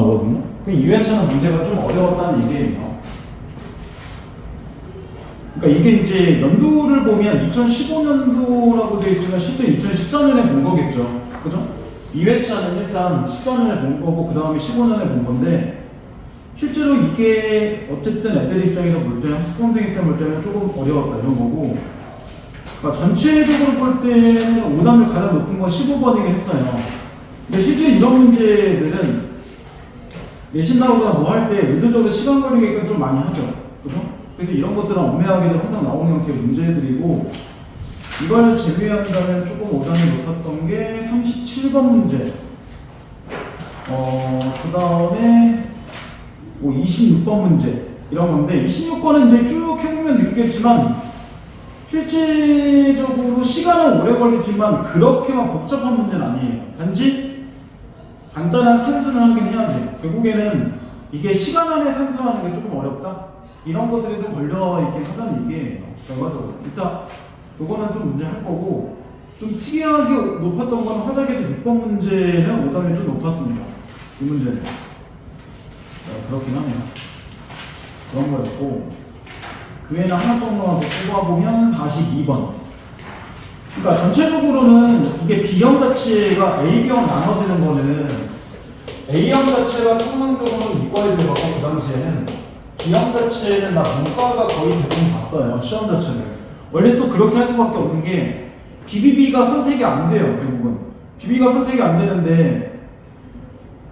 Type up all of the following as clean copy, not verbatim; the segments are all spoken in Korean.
나오거든요. 그 2회차는 문제가 좀 어려웠다는 얘기예요. 그러니까 이게 이제 연도를 보면 2015년도라고 되어 있지만 실제 2014년에 본 거겠죠. 그죠? 2회차는 일단 14년에 본 거고 그 다음에 15년에 본 건데 실제로 이게 어쨌든 애들 입장에서 볼 때는 수험생 입장 볼 때는 조금 어려웠다 이런 거고 그러니까 전체적으로 볼 때는 오답률 가장 높은 건 15번이긴 했어요. 근데 실제 이런 문제들은 내신 나오거나 뭐 할 때 의도적으로 시간 걸리게끔 좀 많이 하죠. 그죠? 그래서 이런 것들은 엄매하게도 항상 나오는 형태의 문제들이고 이걸 제외한다면 조금 오답이 높았던 게 37번 문제 그 다음에 뭐 26번 문제 이런 건데 26번은 이제 쭉 해보면 느끼겠지만 실제적으로 시간은 오래 걸리지만 그렇게 막 복잡한 문제는 아니에요. 단지 간단한 산수는 하긴 해야지. 결국에는 이게 시간 안에 산수하는 게 조금 어렵다? 이런 것들이 좀 걸려있긴 하다는 얘기예요. 결과적으로. 일단 요거는 좀 문제 할 거고 좀 특이하게 높았던 건 화작에서 6번 문제는 오답이 좀 높았습니다. 이 문제는. 그렇긴 하네요. 그런 거였고 그 외에는 하나 정도만 더 뽑아보면 42번. 그러니까 전체적으로는 이게 B형 자체가 A형 나눠지는 거는 A형 자체가 통상적으로 이과에 들어가고 그 당시에는 B형 자체는 나 문과가 거의 대부분 봤어요. 시험 자체를. 원래 또 그렇게 할 수밖에 없는 게 BBB가 선택이 안 돼요. 결국은. BB가 선택이 안 되는데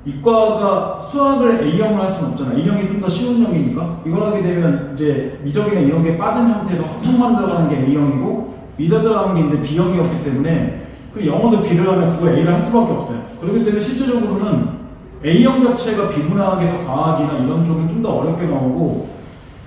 이과가 수학을 A형을 할 수는 없잖아. A형이 좀 더 쉬운 형이니까. 이걸 하게 되면 이제 미적이나 이런 게 빠진 형태에서 합성만 들어가는 게 A형이고 미더 들어가는 게 이제 B형이었기 때문에 그 영어도 B를 하면 국어 A를 할 수밖에 없어요. 그렇기 때문에 실제적으로는 A형 자체가 비문학에서 과학이나 이런 쪽은 좀 더 어렵게 나오고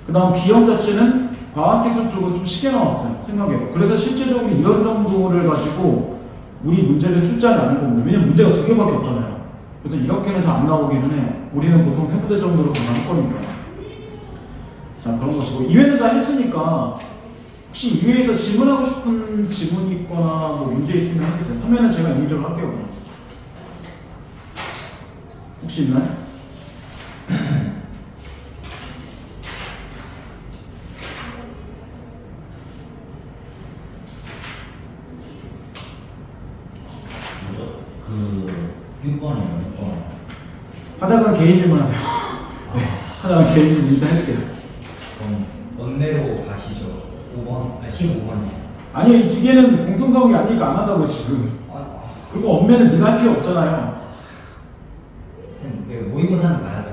그 다음 B형 자체는 과학기술 쪽은 좀 쉽게 나왔어요. 생각해요. 그래서 실제적으로 이런 정도를 가지고 우리 문제를 출제하지 않은 겁니다. 왜냐면 문제가 두 개밖에 없잖아요. 그래서 이렇게는 잘 안 나오기는 해요. 우리는 보통 세 부대 정도로 가능할 거니까. 자, 그런 것이고 2회는 다 했으니까 혹시 2회에서 질문하고 싶은 질문이 있거나 뭐 문제 있으면 해주세요. 3회는 제가 임의적으로 할게요. 그럼. 혹시 있나요? 그 6번이에요. 6번. 화작은 개인 질문하세요. 네, 화작은 개인 질문 일단 해줄게요. 그럼 원내로 가시죠. 5번, 15번이에요. 아니 이 두 개는 공통 과목이 아니니까 안 한다고 지금. 그리고 엄매는 네가 할 필요 없잖아요. 쌤, 내가 모의고사는 가야죠.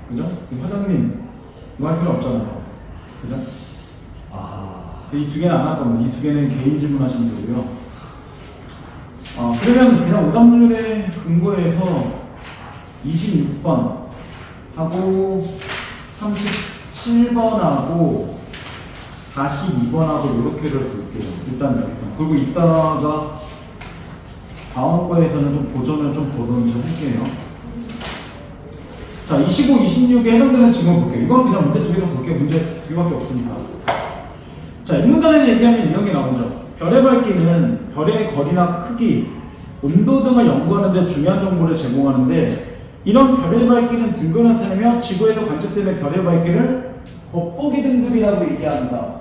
그죠? 이 화장님 이거 할 필요 없잖아요. 그죠? 이 두 개는 안 할 겁니다. 이 두 개는 개인 질문 하시면 되고요. 그러면 그냥 오답률에 근거해서 26번 하고 37번하고 42번하고 이렇게를 볼게요. 일단 여기서. 그리고 이따가 다음 거에서는 좀 보전을 좀 보든지 할게요. 자, 25, 26에 해당되는 질문 볼게요. 이건 그냥 문제 두 개서 볼게요. 문제 두 개밖에 없으니까. 자, 인문단에서 얘기하면 이런 게 나오죠. 별의 밝기는 별의 거리나 크기, 온도 등을 연구하는 데 중요한 정보를 제공하는데 이런 별의 밝기는 등급을 나타내며 지구에서 관측되는 별의 밝기를 겉보기 등급이라고 얘기한다.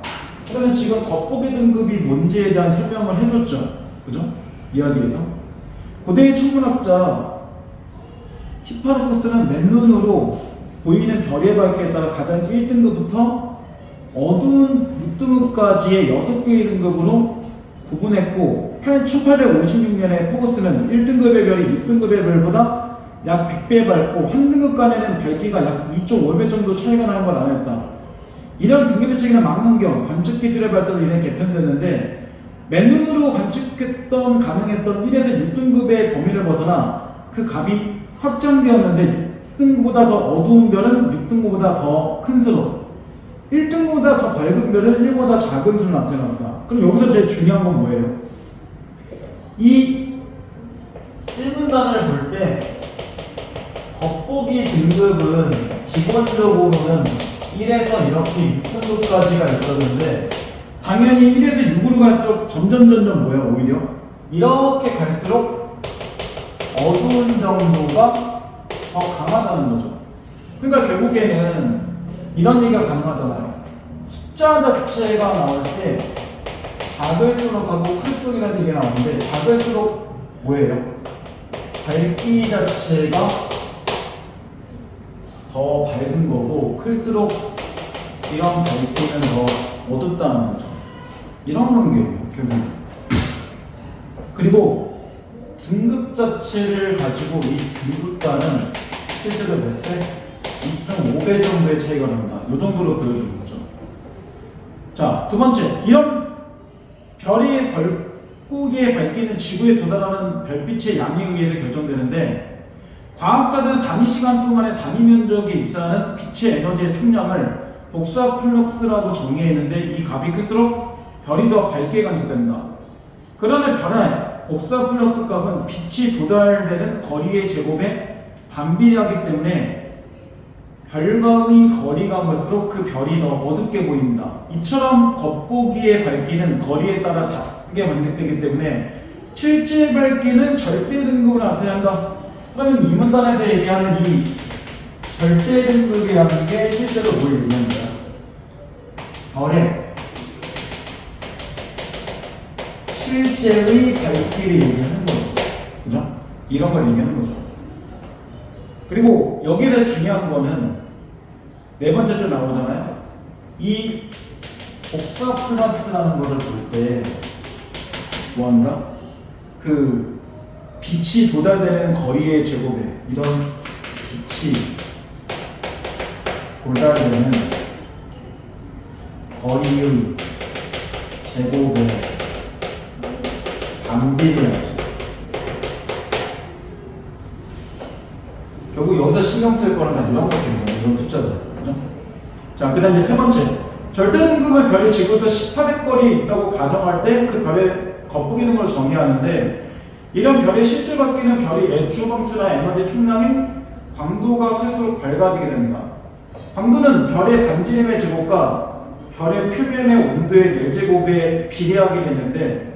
그러면 지금 겉보기 등급이 뭔지에 대한 설명을 해줬죠. 그죠? 이야기에서. 고대의 천문학자 히파르코스는 맨눈으로 보이는 별의 밝기에 따라 가장 1등급부터 어두운 6등급까지의 6개의 등급으로 구분했고 1856년에 포거스는 1등급의 별이 6등급의 별보다 약 100배 밝고 한 등급 간에는 밝기가 약 2.5배 정도 차이가 나는 걸 알아냈다. 이런 등급의 차이는 망원경, 관측 기술의 발전으로 인해 개편됐는데 맨눈으로 관측했던 가능했던 1에서 6등급의 범위를 벗어나 그 값이 확장되었는데 6등급보다 더 어두운 별은 6등급보다 더 큰 수로 1등급보다 더 밝은 별은 1보다 작은 수로 나타났다. 그럼 여기서 제일 중요한 건 뭐예요? 이 1분단을 볼 때 겉보기 등급은 기본적으로는 1에서 이렇게 6등급까지가 있었는데 당연히 1에서 6으로 갈수록 점점 뭐예요? 오히려 이렇게 갈수록 어두운 정도가 더 강하다는 거죠. 그러니까 결국에는 이런 얘기가 가능하잖아요. 숫자 자체가 나올 때 작을수록 하고 클수록이라는 얘기가 나오는데 작을수록 뭐예요? 밝기 자체가 더 밝은 거고 클수록 이런 밝기는 더 어둡다는 거죠. 이런 관계예요, 결국. 그리고 등급 자체를 가지고 이 등급과는 실제로 몇 배? 2.5배 정도의 차이가 난다. 이 정도로 보여주는 거죠. 자, 두 번째. 이런 별이 별고기에 밝기는 지구에 도달하는 별빛의 양에 의해서 결정되는데 과학자들은 단위 시간 동안의 단위 면적에 입사하는 빛의 에너지의 총량을 복수와 플럭스라고 정의했는데 이 값이 클수록 별이 더 밝게 관측된다. 그러나 별의 복수와 플럭스 값은 빛이 도달되는 거리의 제곱에 반비례하기 때문에 별과의 거리가 멀수록 그 별이 더 어둡게 보인다. 이처럼 겉보기의 밝기는 거리에 따라 다르게 관측되기 때문에 실제 밝기는 절대 등급으로 나타난다. 그러면 이 문단에서 얘기하는 이 절대 등급이라는 게 실제로 뭘 얘기하는 거야? 별의 실제의 밝기를 얘기하는 거죠. 그죠? 이런 걸 얘기하는 거죠. 그리고 여기서 중요한 거는 네 번째 줄 나오잖아요. 이 복사 플러스라는 것을 볼 때 뭐한다? 그 빛이 도달되는 거리의 제곱에 이런 빛이 도달되는 거리의 제곱에 반비례하죠. 결국 여기서 신경 쓸 거는 다 이런 것들이에요. 이런 숫자들. 그죠? 자, 그 다음 이제 세 번째. 절대 등급은 별이 지구부터 10파섹 거리에 있다고 가정할 때 그 별의 겉보기 등급을 정의하는데 이런 별의 실제 바뀌는 별이 애초 범주나 에너지 총량인 광도가 클수록 밝아지게 된다. 광도는 별의 반지름의 제곱과 별의 표면의 온도의 4제곱에 비례하게 되는데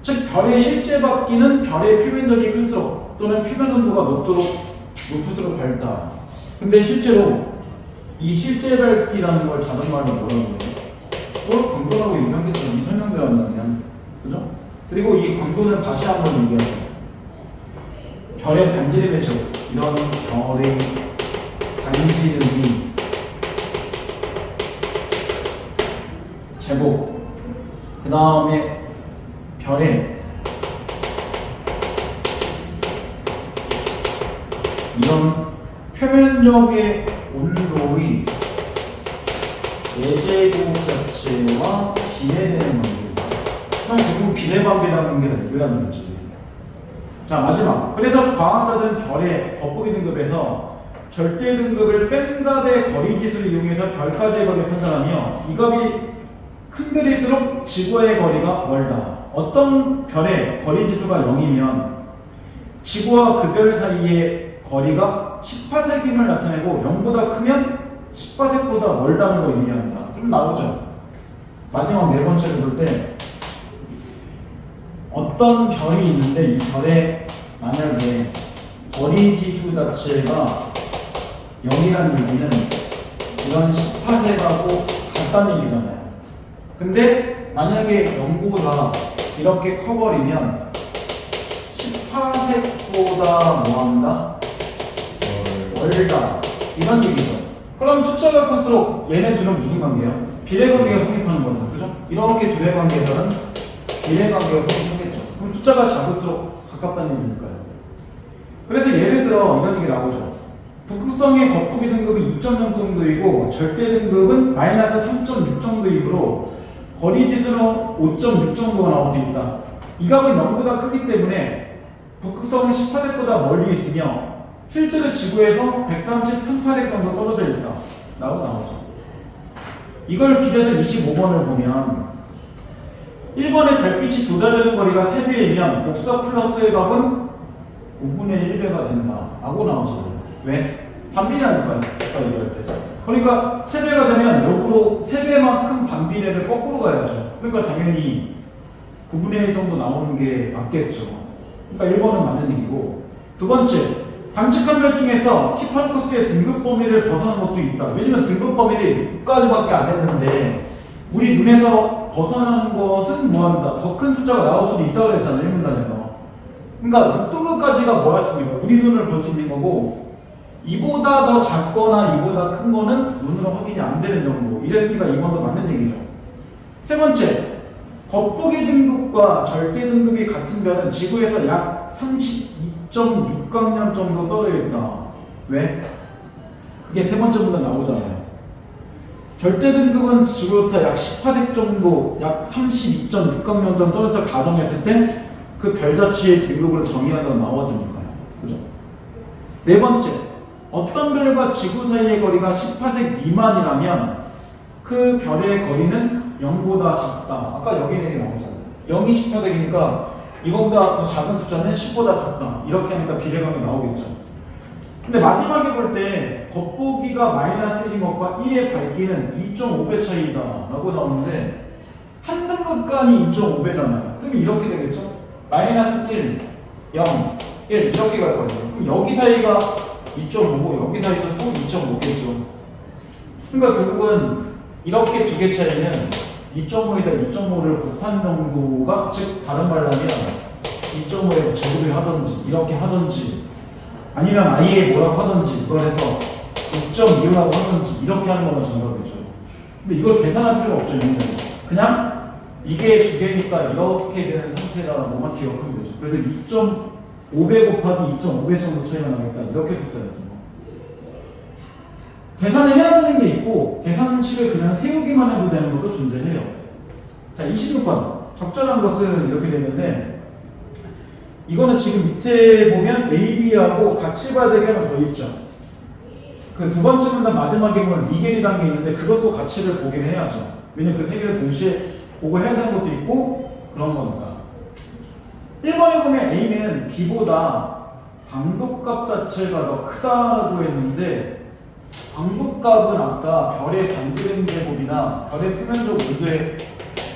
즉 별의 실제 바뀌는 별의 표면적이 클수록 또는 표면 온도가 높을수록 밝다. 근데 실제로 이 실제 밝기라는 걸 다른 말로 뭐라고 해요? 광도라고 얘기하겠죠. 이 설명대로는 그죠? 그리고 이 광도는 다시 한번 얘기하죠. 별의 반지름의 제곱. 이런 별의 반지름이 제곱. 그 다음에 별의 이런 표면적의 온도의 4제곱 자체와 비례되는 관계입니다. 그럼 결국 비례관계라는 게 되라는 거지. 자, 마지막. 그래서 과학자들은 별의 겉보기 등급에서 절대 등급을 뺀 값의 거리 지수를 이용해서 별까지의 거리를 판단하며 이 값이 큰 별일수록 지구와의 거리가 멀다. 어떤 별의 거리 지수가 0이면 지구와 그 별 사이의 거리가 10파섹임을 나타내고 0보다 크면 10파섹보다 멀다는 걸 의미합니다. 좀 나오죠? 마지막 네 번째를 볼 때 어떤 별이 있는데 이 별에 만약에 거리 지수 자체가 0이라는 얘기는 이런 10파섹하고 같다는 얘기잖아요. 근데 만약에 0보다 이렇게 커버리면 10파섹보다 뭐한다? 멀다. 이런 얘기죠. 그럼 숫자가 클수록 얘네 둘은 무슨 관계야? 비례관계가 성립하는 거죠. 그죠? 이렇게 둘의 관계에서는 비례관계가 성립하겠죠. 그럼 숫자가 작을수록 가깝다는 얘기니까요. 그래서 예를 들어 이런 얘기 나오죠. 북극성의 겉보기 등급은 2.0 정도이고 절대 등급은 마이너스 3.6 정도이므로 거리 지수는 5.6 정도가 나올 수 있다. 이 값은 0보다 크기 때문에 북극성은 10파섹보다 멀리 있으며 실제로 지구에서 133파섹 정도 떨어져 있다. 나오죠. 이걸 길에서 25번을 보면 1번의 별빛이 도달되는 거리가 3배이면 복사 플러스의 값은 9분의 1배가 된다. 라고 나오잖아요. 왜? 반비례하니까요. 아까 얘기할 때. 그러니까 3배가 되면 역으로 3배만큼 반비례를 거꾸로 가야죠. 그러니까 당연히 9분의 1 정도 나오는 게 맞겠죠. 그러니까 1번은 맞는 얘기고 두 번째, 관측한 것 중에서 히파르쿠스의 등급 범위를 벗어난 것도 있다. 왜냐면 등급 범위를 6까지밖에 안 했는데 우리 눈에서 벗어나는 것은 뭐한다? 더 큰 숫자가 나올 수도 있다고 그랬잖아, 1문단에서. 그러니까 6등급까지가 뭐였습니까? 우리 눈을 볼 수 있는 거고 이보다 더 작거나 이보다 큰 거는 눈으로 확인이 안 되는 정도. 이랬으니까 이번도 맞는 얘기죠. 세 번째, 겉보기 등급과 절대 등급이 같은 별은 지구에서 약 32.6강년 정도 떨어져 있다. 왜? 그게 세 번째 문단 나오잖아요. 절대 등급은 지구로부터 약 18획 정도, 약 32.6강년 정도 떨어져 가정했을 때 그 별 자체의 등급을 정의한다고 나와주니까요. 그죠? 네 번째, 어떤 별과 지구 사이의 거리가 18획 미만이라면 그 별의 거리는 0보다 작다. 아까 여기 얘기 나오잖아요. 0이 18획이니까 이거보다 더 작은 숫자는 10보다 작다. 이렇게 하니까 비례감이 나오겠죠. 근데 마지막에 볼 때 겉보기가 마이너스 1인 것과 1의 밝기는 2.5배 차이다 라고 나오는데 한 등급간이 2.5배잖아요. 그러면 이렇게 되겠죠? 마이너스 1, 0, 1 이렇게 갈 거예요. 그럼 여기 사이가 2.5고 여기 사이도 또 2.5겠죠. 그러니까 결국은 이렇게 두 개 차이는 2.5에다 2.5를 곱한 정도가, 즉 다른 말로 하면 2.5에 제곱을 하든지 이렇게 하든지 아니면 아예 뭐라고 하든지 이걸 해서 6.25라고 하든지 이렇게 하는 거가 정답이죠. 근데 이걸 계산할 필요가 없죠. 그냥 이게 두 개니까 이렇게 되는 상태다 뭐만 기억하면 되죠. 그래서 2.5배 곱하기 2.5배 정도 차이가 나겠다 이렇게 썼어야죠. 계산을 해야 되는 게 있고 계산식을 그냥 세우기만 해도 되는 것도 존재해요. 자, 26번 적절한 것은 이렇게 되는데 이거는 지금 밑에 보면 A, B하고 같이 봐야 될 게 하나 더 있죠. 그 두 번째 문단 마지막에 보면 니겔이라는 게 있는데 그것도 가치를 보긴 해야죠. 왜냐면 그 세 개를 동시에 보고 해야 되는 것도 있고 그런 거니까. 1번에 보면 A는 B보다 광도값 자체가 더 크다라고 했는데 광도값은 아까 별의 반지름 제곱이나 별의 표면적 온도의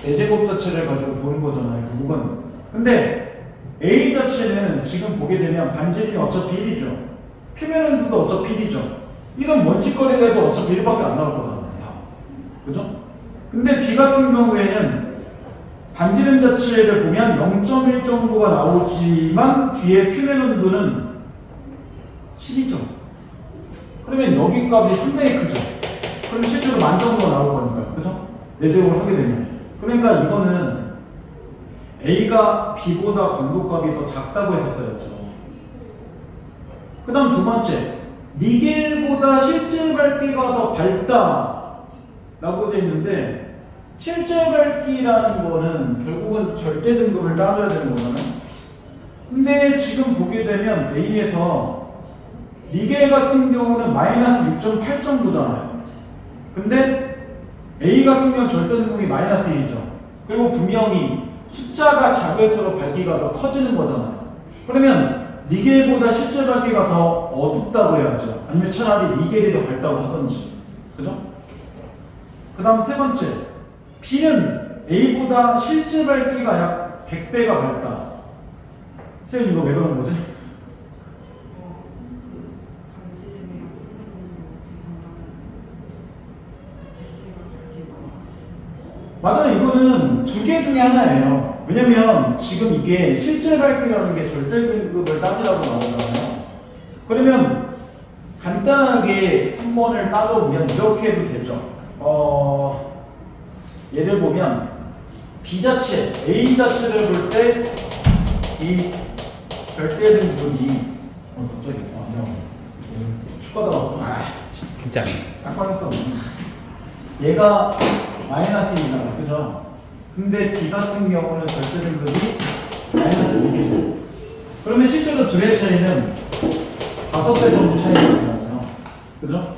4제곱 자체를 가지고 보는 거잖아요, 결국은. 근데 A 자체는 지금 보게 되면 반지름이 어차피 1이죠. 표면 온도도 어차피 1이죠. 이런 먼지거리를 해도 어차피 1밖에 안 나올 거잖아요, 다. 그죠? 근데 B 같은 경우에는 반지름 자체를 보면 0.1 정도가 나오지만 뒤에 표면 온도는 10이죠. 그러면 여기 값이 상당히 크죠. 그럼 실제로 만 정도가 나올 거니까요. 그죠? 내적으로 하게 되면. 그러니까 이거는 A가 B보다 광도값이 더 작다고 했었어야죠. 그 다음 두 번째, 니겔보다 실제 밝기가 더 밝다 라고 되어 있는데 실제 밝기라는 거는 결국은 절대 등급을 따져야 되는 거잖아요. 근데 지금 보게 되면 A에서 니겔 같은 경우는 마이너스 6.8 정도잖아요. 근데 A 같은 경우는 절대 등급이 마이너스 1이죠. 그리고 분명히 숫자가 작을수록 밝기가 더 커지는 거잖아요. 그러면 니겔보다 실제 밝기가 더 어둡다고 해야죠. 아니면 차라리 니겔이 더 밝다고 하든지. 그죠? 그 다음 세 번째, B는 A보다 실제 밝기가 약 100배가 밝다. 태연 이거 왜 그런 거지? 맞아요. 이거는 두 개 중에 하나예요. 왜냐면 지금 이게 실제 밝기라는 게 절대 등급을 따지라고 나오잖아요. 그러면 간단하게 3번을 따져보면 이렇게 해도 되죠. 예를 보면 B 자체, A 자체를 볼 때 이 절대 등급이 갑자기 축구하다 왔구나. 진짜. 딱 꺼냈어. 얘가 마이너스 1이잖아, 그죠? 근데 B 같은 경우는 절대 등급이 마이너스 1이죠. 그러면 실제로 둘의 차이는 5배 정도 차이가 나잖아요, 그죠?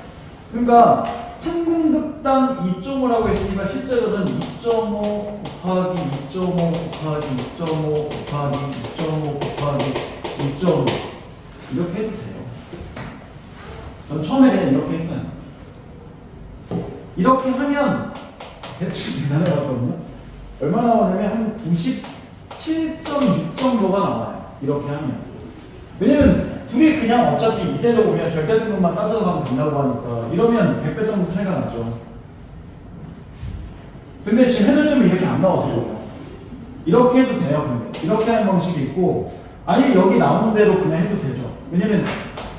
그러니까 한 등급당 2.5라고 했으니까 실제로는 2.5 곱하기 2.5 곱하기 2.5 곱하기 2.5 곱하기 2.5 이렇게 해도 돼요. 전 처음에 그냥 이렇게 했어요. 이렇게 하면 대충 계산해봤거든요. 얼마 나오냐면 한 97.6 정도가 나와요. 이렇게 하면. 왜냐면 둘이 그냥 어차피 이대로 오면 절대등급만 따져서 가면 된다고 하니까 이러면 100배 정도 차이가 나죠. 근데 지금 해설점이 이렇게 안 나왔어요. 이렇게 해도 돼요. 근데 이렇게 하는 방식이 있고 아니면 여기 나오는 대로 그냥 해도 되죠. 왜냐면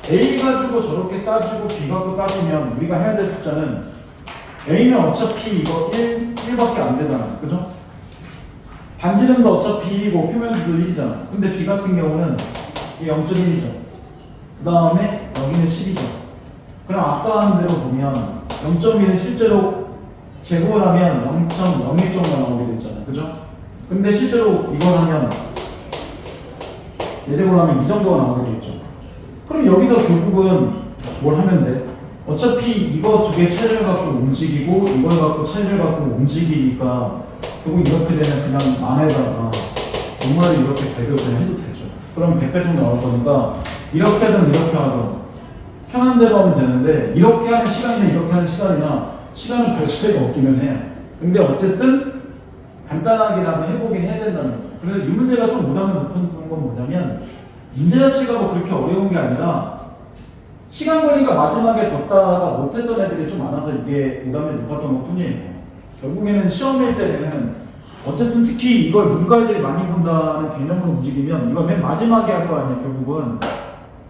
A 가지고 저렇게 따지고 B 가지고 따지면 우리가 해야 될 숫자는 A는 어차피 이거 1밖에 안 되잖아. 그죠? 반지름도 어차피 1이고 표면도 1이잖아. 근데 B 같은 경우는 0.1이죠. 그 다음에 여기는 10이죠. 그럼 아까 한 대로 보면 0.1은 실제로 제곱을 하면 0.01 정도 나오게 되잖아요. 그죠? 근데 실제로 이걸 하면 예제곱을 하면 이 정도가 나오게 되겠죠. 그럼 여기서 결국은 뭘 하면 돼? 어차피 이거 두 개 차이를 갖고 움직이고 이걸 갖고 차이를 갖고 움직이니까 결국 이렇게 되면 그냥 만에다가 정말 이렇게 배격을 해도 되죠. 그럼 100배 정도 나올 거니까 이렇게 하든 이렇게 하든 편한 대로 하면 되는데 이렇게 하는 시간이나 이렇게 하는 시간은 별 차이가 없기는 해요. 근데 어쨌든 간단하게라도 해보긴 해야 된다는 거예요. 그래서 이 문제가 좀 오답이 높은 건 뭐냐면 문제 자체가 뭐 그렇게 어려운 게 아니라 시간 걸리니까 마지막에 뒀다가 못했던 애들이 좀 많아서 이게 오답이 높았던 것 뿐이에요. 결국에는 시험일 때는 어쨌든 특히 이걸 문과애들이 많이 본다는 개념으로 움직이면 이걸 맨 마지막에 할 거 아니에요. 결국은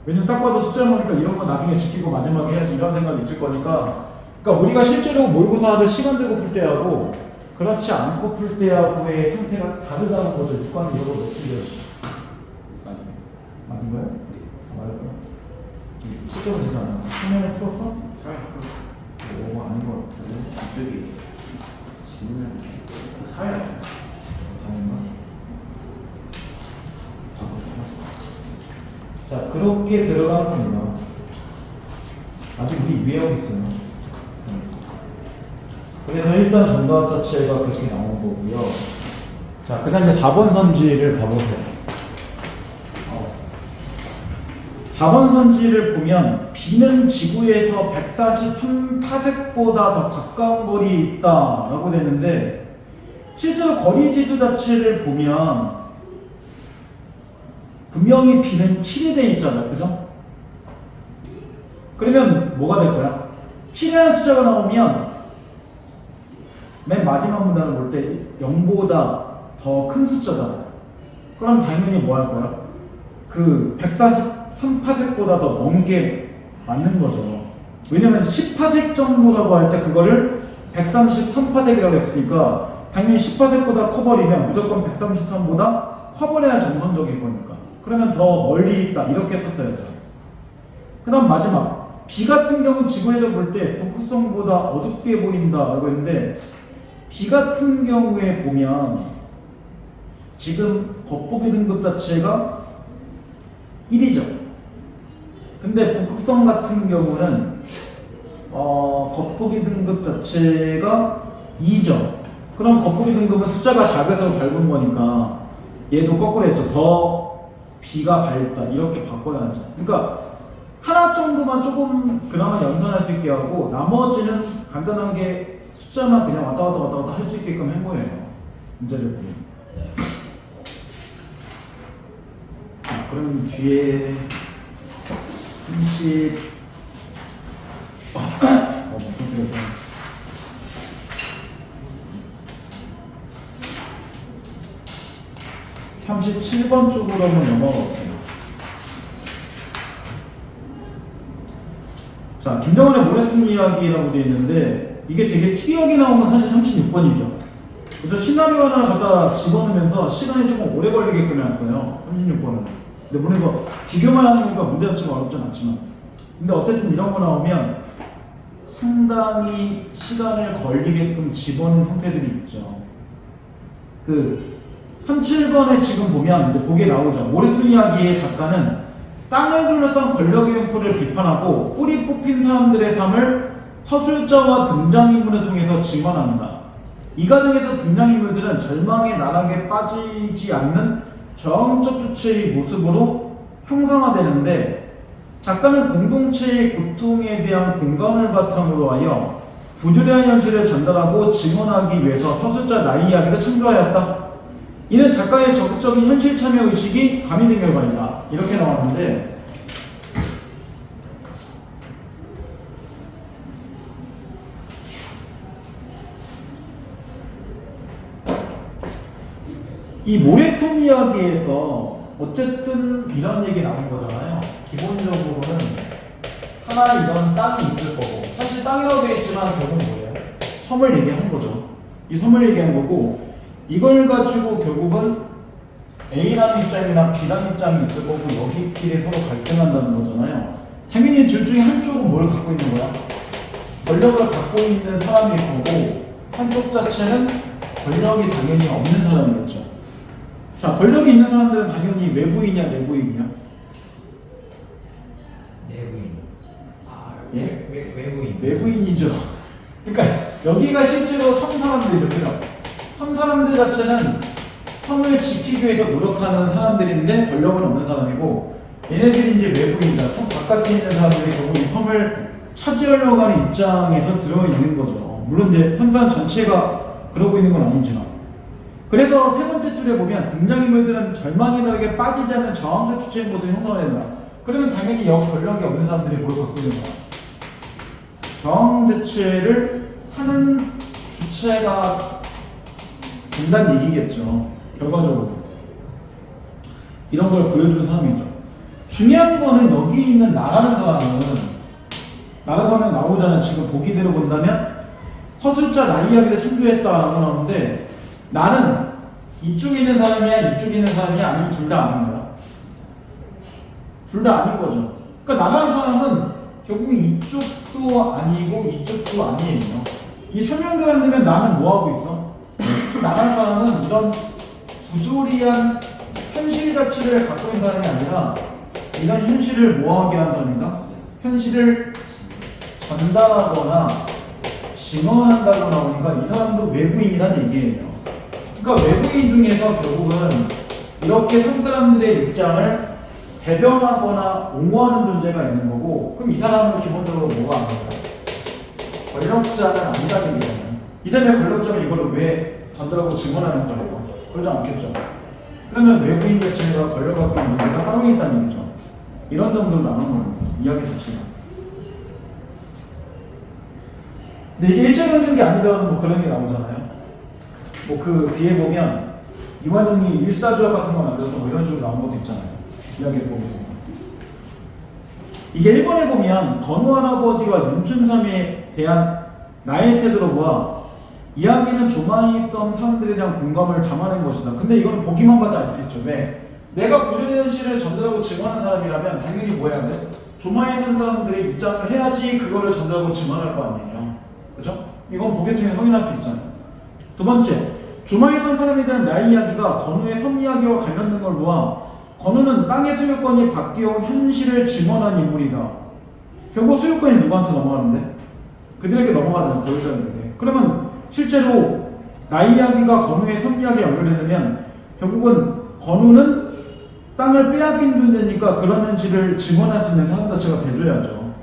왜냐면 딱 봐도 숫자 나오니까 이런 거 나중에 지키고 마지막에 해야지 이런 생각이 있을 거니까. 그러니까 우리가 실제로 모의고사를 시간 들고 풀 때하고 그렇지 않고 풀 때하고의 상태가 다르다는 것을 육관이 이거 놓치려. 맞은 거예요? 맞아요. 실제로 되지 않아. 화면을 풀었어? 잘 풀었어. 오, 아닌 것 같아. 이쪽이 질문을 사야 아닌가? 자, 그렇게 들어가면 됩니다. 아직 우리 위험 있어요. 그래서 일단 정답 자체가 그렇게 나온 거고요. 자, 그 다음에 4번 선지를 봐보세요. 4번 선지를 보면 B는 지구에서 143파섹보다 더 가까운 거리에 있다 라고 되는데 실제로 거리 지수 자체를 보면 분명히 B는 7이 돼 있잖아요. 그죠? 그러면 뭐가 될 거야? 7이라는 숫자가 나오면 맨 마지막 문단을 볼 때 0보다 더 큰 숫자잖아요. 그럼 당연히 뭐 할 거야? 그 143파섹보다 더 먼 게 맞는 거죠. 왜냐면 10파섹 정도라고 할 때 그거를 133파섹이라고 했으니까 당연히 10파섹보다 커버리면 무조건 133보다 커버려야 정상적인 거니까. 그러면 더 멀리 있다 이렇게 썼어야죠. 그 다음 마지막 B 같은 경우는 지구에서 볼 때 북극성보다 어둡게 보인다 라고 했는데 B 같은 경우에 보면 지금 겉보기 등급 자체가 1이죠. 근데 북극성 같은 경우는 겉보기 등급 자체가 2죠. 그럼 겉보기 등급은 숫자가 작아서 밝은 거니까 얘도 거꾸로 했죠. 더 B가 밝다 이렇게 바꿔야죠. 그러니까 하나 정도만 조금 그나마 연산할 수 있게 하고 나머지는 간단하게 숫자만 그냥 왔다 갔다 할 수 있게끔 한 거예요. 문제를 보면. 자, 그럼 뒤에 30 37번 쪽으로 한번 넘어가 볼게요. 자, 김정은의 모래톱 이야기라고 되어 있는데 이게 되게 특이하게 나온 건 사실 36번이죠. 그래서 시나리오 하나를 갖다 집어넣으면서 시간이 조금 오래 걸리게끔 해놨어요. 36번은. 근데 물론 이거 비교만 하는 거니까 문제 자체가 어렵진 않지만 근데 어쨌든 이런 거 나오면 상당히 시간을 걸리게끔 집어넣은 형태들이 있죠. 그 37번에 지금 보면 이제 보게 나오죠. 모래톱 이야기의 작가는 땅을 둘러싼 권력의 횡포를 비판하고 뿌리 뽑힌 사람들의 삶을 서술자와 등장인물을 통해서 증언합니다. 이 과정에서 등장인물들은 절망의 나락에 빠지지 않는 저항적 주체의 모습으로 형상화되는데 작가는 공동체의 고통에 대한 공감을 바탕으로 하여 부조리한 현실을 전달하고 증언하기 위해서 서술자 나의 이야기를 창조하였다. 이는 작가의 적극적인 현실 참여 의식이 가미된 결과이다. 이렇게 나왔는데 이 모래톱 이야기에서 어쨌든 이런 얘기 나온 거잖아요. 기본적으로는 하나 이런 땅이 있을 거고, 사실 땅이라고 되어 있지만 결국은 뭐예요? 섬을 얘기하는 거죠. 이 섬을 얘기하는 거고, 이걸 가지고 결국은 A라는 입장이나 B라는 입장이 있을 거고, 여기끼리 서로 갈등한다는 거잖아요. 당연히 둘 중에 한쪽은 뭘 갖고 있는 거야? 권력을 갖고 있는 사람일 거고, 한쪽 자체는 권력이 당연히 없는 사람이겠죠. 자, 권력이 있는 사람들은 당연히 외부인이야, 내부인이야? 내부인. 예? 외부인. 외부인이죠. 그러니까 여기가 실제로 섬 사람들이죠. 그죠? 섬 사람들 자체는 섬을 지키기 위해서 노력하는 사람들인데 권력은 없는 사람이고, 얘네들이 이제 외부인이다. 섬 바깥에 있는 사람들이 결국 이 섬을 차지하려고 하는 입장에서 들어있는 거죠. 물론 이제 섬 사람 전체가 그러고 있는 건 아니지만. 그래서 세 번째 줄에 보면 등장인물들은 절망에 다르게 빠지지 않는 저항적 주체인 모습을 형성해낸다. 그러면 당연히 권력이 없는 사람들이 뭘 갖고 있는 거야? 저항 대체를 하는 주체가 된다는 얘기겠죠. 결과적으로 이런 걸 보여주는 사람이죠. 중요한 거는 여기 있는 나라는 사람은, 나라고 하면 나오잖아. 지금 보기대로 본다면 서술자 나 이야기를 참조했다라고 나오는데, 나는 이쪽에 있는 사람이야, 이쪽에 있는 사람이야, 아니면 둘 다 아닌 거야? 둘 다 아닌 거죠. 그러니까 나라는 사람은 결국 이쪽도 아니고 이쪽도 아니에요. 이 설명들 안 되면 나는 뭐 하고 있어? 나라는 사람은 이런 부조리한 현실 가치를 갖고 있는 사람이 아니라 이런 현실을 뭐 하게 하는 사람이다? 현실을 전달하거나 증언한다고 나오니까 이 사람도 외부인이라는 얘기예요. 그러니까 외부인 중에서 결국은 이렇게 섬 사람들의 입장을 대변하거나 옹호하는 존재가 있는 거고, 그럼 이 사람은 기본적으로 뭐가 아닙니까? 권력자는 아니라는 얘기잖아요. 이 사람의 권력자는 이걸 왜 전달하고 증언하는 거예요? 그러지 않겠죠. 그러면 외부인 자체가 권력을 갖고 있는 문제가 따로 있다는 얘기죠. 이런 정도로 나눈 거예요. 이야기 자체가. 근데 이게 일제강점기 아니더라도 뭐 그런 게 나오잖아요. 뭐 그 뒤에 보면 이완용이 일사조약 같은 거 만들어서 뭐 이런 식으로 나온 것도 있잖아요. 이야기를 보면. 이게 일본에 보면 건우 할아버지와 윤춘삼에 대한 나의 태도로 보아 이야기는 조마이섬 사람들에 대한 공감을 담아낸 것이다. 근데 이건 보기만 봐도 알 수 있죠. 왜? 내가 부조리 현실을 전달하고 증언한 사람이라면 당연히 뭐 해야 돼? 조마이섬 사람들의 입장을 해야지 그거를 전달하고 증언할 거 아니에요. 그죠? 이건 보기 통해 확인할 수 있잖아요. 두 번째, 조마이섬 사람에 대한 나의 이야기가 건우의 섬 이야기와 관련된 걸 보아 건우는 땅의 소유권이 바뀌어온 현실을 증언한 인물이다. 결국 소유권이 누구한테 넘어가는데? 그들에게 넘어가잖아요. 보여주는데. 그러면 실제로 나의 이야기가 건우의 섬 이야기에 연결되면 결국은 건우는 땅을 빼앗긴 존재니까 그런 현실을 증언할 수 있는 사람 자체가 돼줘야죠.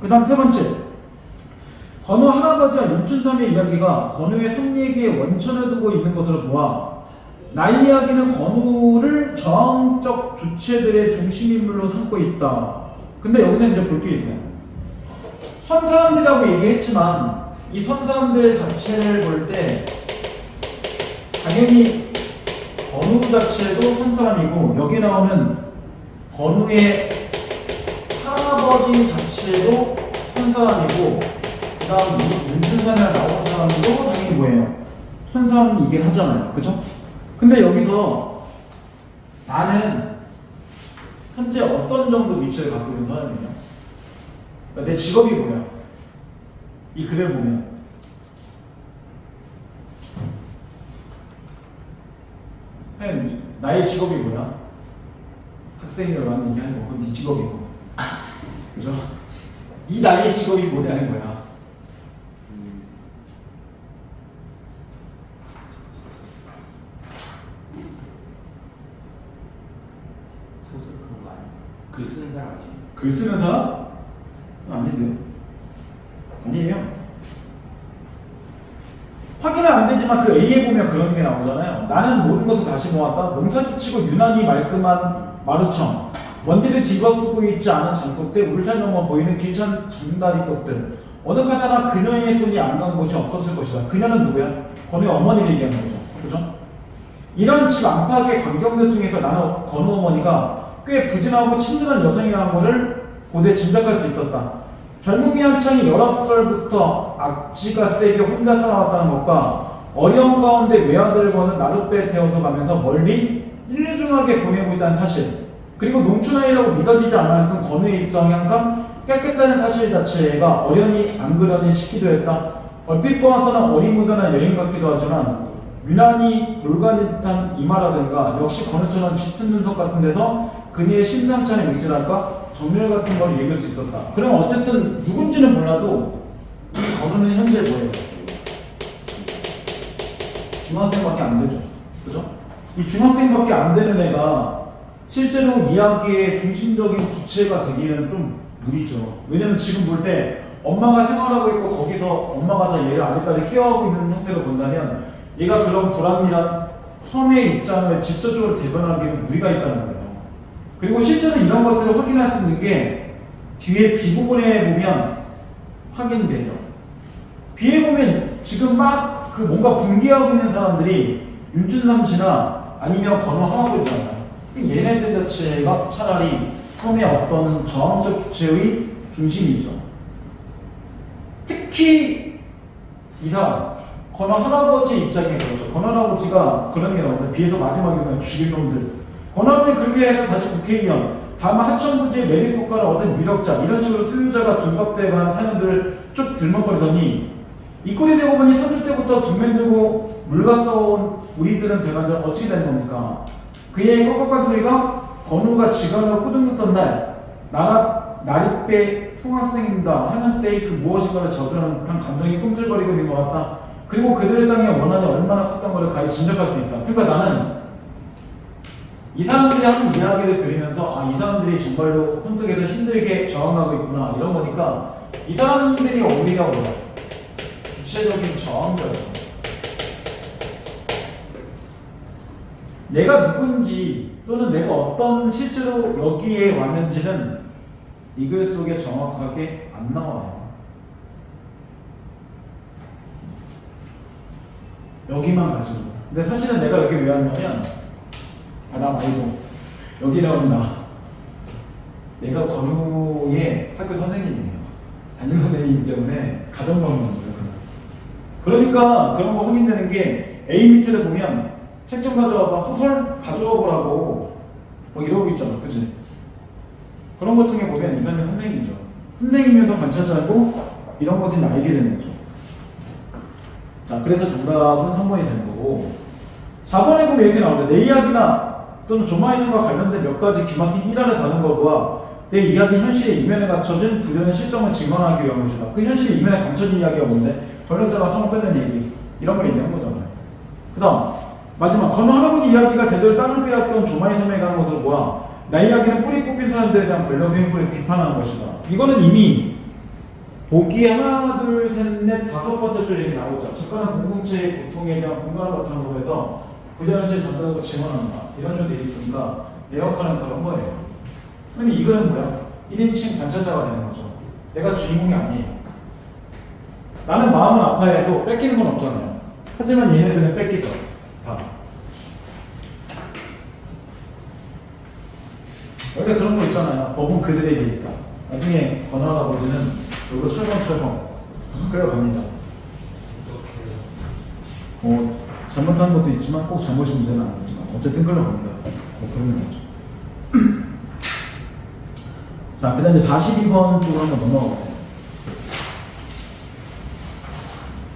그 다음 세 번째, 건우 할아버지와 윤춘삼의 이야기가 건우의 섬 얘기에 원천을 두고 있는 것으로 보아 나의 이야기는 건우를 저항적 주체들의 중심인물로 삼고 있다. 근데 여기서 이제 볼 게 있어요. 섬 사람들이라고 얘기했지만 이 섬 사람들 자체를 볼 때 당연히 건우 자체도 섬 사람이고, 여기 나오는 건우의 할아버지 자체도 섬 사람이고, 그 다음 윤춘삼이랑 나오는 사람도 당연히 뭐예요? 섬 사람이긴 하잖아요. 그죠? 근데 여기서 나는 현재 어떤 정도 위치를 갖고 있는 사람이냐? 그러니까 내 직업이 뭐야? 이 글을 보면 하연 나의 직업이 뭐야? 학생이라고 하는 얘기 하는 거, 그건 네 직업이고, 그죠? 이 나의 직업이 뭐냐는 거야. 소설 그런 거 아니야? 글 쓰는 사람 아니에요? 글 쓰는 사람? 아닌데요. 아니에요. 확인은 안 되지만 그 A에 보면 그런 게 나오잖아요. 나는 모든 것을 다시 모았다. 농사지치고 유난히 말끔한 마루청, 먼지를 집어쓰고 있지 않은 장독대, 울타리 넘어 보이는 길찬 장다리 꽃들. 어느 하나 그녀의 손이 안 간 곳이 없었을 것이다. 그녀는 누구야? 건우의 어머니를 얘기하는 거죠. 그죠? 이런 집 안팎의 광경들 중에서 나는 건우 어머니가 꽤 부진하고 친근한 여성이라는 것을 고대 짐작할 수 있었다. 젊음이 한창이 19살부터 악취가 세게 혼자 살아왔다는 것과 어려운 가운데 외아들을 거는 나룻배에 태워서 가면서 멀리 일루중하게 보내고 있다는 사실, 그리고 농촌 아이라고 믿어지지 않을 만큼 건우의 입성이 항상 깨끗하는 사실 자체가 어련히 안 그러니 싶기도 했다. 얼핏 보아서는 어리무단한 여행 같기도 하지만 유난히 올가듯한 이마라든가 역시 건우처럼 짙은 눈썹 같은 데서 그녀의 심상치 않은 일질랄까 정렬 같은 걸 읽을 수 있었다. 그럼 어쨌든 누군지는 몰라도 이 건우는 현재 뭐예요? 중학생밖에 안 되죠. 그죠? 이 중학생밖에 안 되는 애가 실제로 이야기의 중심적인 주체가 되기는 좀 무리죠. 왜냐면 지금 볼 때 엄마가 생활하고 있고 거기서 엄마가 다 얘를 아직까지 케어하고 있는 형태로 본다면 얘가 그런 불합리한 처음의 입장을 직접적으로 대변하기에는 무리가 있다는 거예요. 그리고 실제로 이런 것들을 확인할 수 있는 게 뒤에 B부분에 보면 확인되죠. 뒤에 보면 지금 막 그 뭔가 분개하고 있는 사람들이 윤준삼 씨나 아니면 건우 할아버지잖아요. 얘네들 자체가 차라리 처음에 어떤 저항적 주체의 중심이죠. 특히 이 사람 건우 할아버지 입장에 그렇죠. 건우 할아버지가 그런 게 나오는데 비해서 마지막에 보면 죽일 놈들. 건우 할아버지 그렇게 해서 다시 국회의원, 다음 하천부지의 매립국가를 얻은 유력자, 이런 식으로 소유자가 둘밥되어 가는 사연들을 쭉 들먹거리더니 이 꼴이 되고 보니 30대부터 둔맨 들고 물갔어온 우리들은 대관절 어떻게 된 겁니까? 그의 꺽꺽한 소리가 건우가 지갑을 꾸중했던 날 나릿배 통학생입니다 하는 때의 그 무엇인가를 저주하는 듯한 감정이 꿈틀거리고 있는 것 같다. 그리고 그들의 땅에 원한이 얼마나 컸던 것을 가히 짐작할 수 있다. 그러니까 나는 이 사람들이 하는 이야기를 들으면서 이 사람들이 정말로 손속에서 힘들게 저항하고 있구나 이런 거니까 이 사람들이 오히려 뭐야? 주체적인 저항자예요. 내가 누군지 또는 내가 어떤 실제로 여기에 왔는지는 이 글 속에 정확하게 안 나와요. 여기만 가지고. 근데 사실은 내가 여기 왜 왔냐면 나 말고 여기 나온 나. 내가 건우의 학교 선생님이에요. 담임 선생님이기 때문에 가정법인 거예요. 그러니까 그런 거 확인되는 게 A 밑에를 보면 책 좀 가져와봐, 소설 가져와 보라고 뭐 이러고 있잖아, 그치? 그런 것 중에 보면 이 사람이 선생님이죠. 선생님이면서 관찰자고 이런 것들이 알게 되는 거죠. 자, 그래서 정답은 3번이 되는 거고 4번에 보면 이렇게 나오는데 내 이야기나 또는 조마이선과 관련된 몇 가지 기막힌 일화를 다룬 것과 내 이야기 현실의 이면에 갖춰진 부전의 실성을 증언하기 위한 것이다. 그 현실의 이면에 감춰진 이야기가 뭔데? 권력자가 성을 뺏는 얘기 이런 걸 얘기한 거잖아요. 그 다음 마지막 건우 할아버지 이야기가 대대로 땅을 빼앗겨온 조마의 섬에 가는 것으로 보아 나 이야기는 뿌리 뽑힌 사람들에 대한 권력 행보를 비판하는 것이다. 이거는 이미 보기 하나 둘 셋 넷 다섯 번째 줄 얘기 나오죠. 적관한 공동체의 고통에 대한 공감을 바탕으로 해서 부자연체 전달하고 증언한다 이런 식으로 되어 있으니까 내 역할은 그런 거예요. 그러면 이거는 뭐야? 1인칭 관찰자가 되는 거죠. 내가 주인공이 아니에요. 나는 마음은 아파해도 뺏기는 건 없잖아요. 하지만 얘네들은 뺏기죠. 다. 원래 그런 거 있잖아요. 법은 그들에게 있다. 나중에 건우 할아버지는 이거 철컹철컹 끌어갑니다. 잘못한 것도 있지만 꼭 잘못이 문제는 아니지만 어쨌든 끌어갑니다. 그런 거죠. 자, 그 다음에 42번 쪽으로 한번 넘어가볼게요.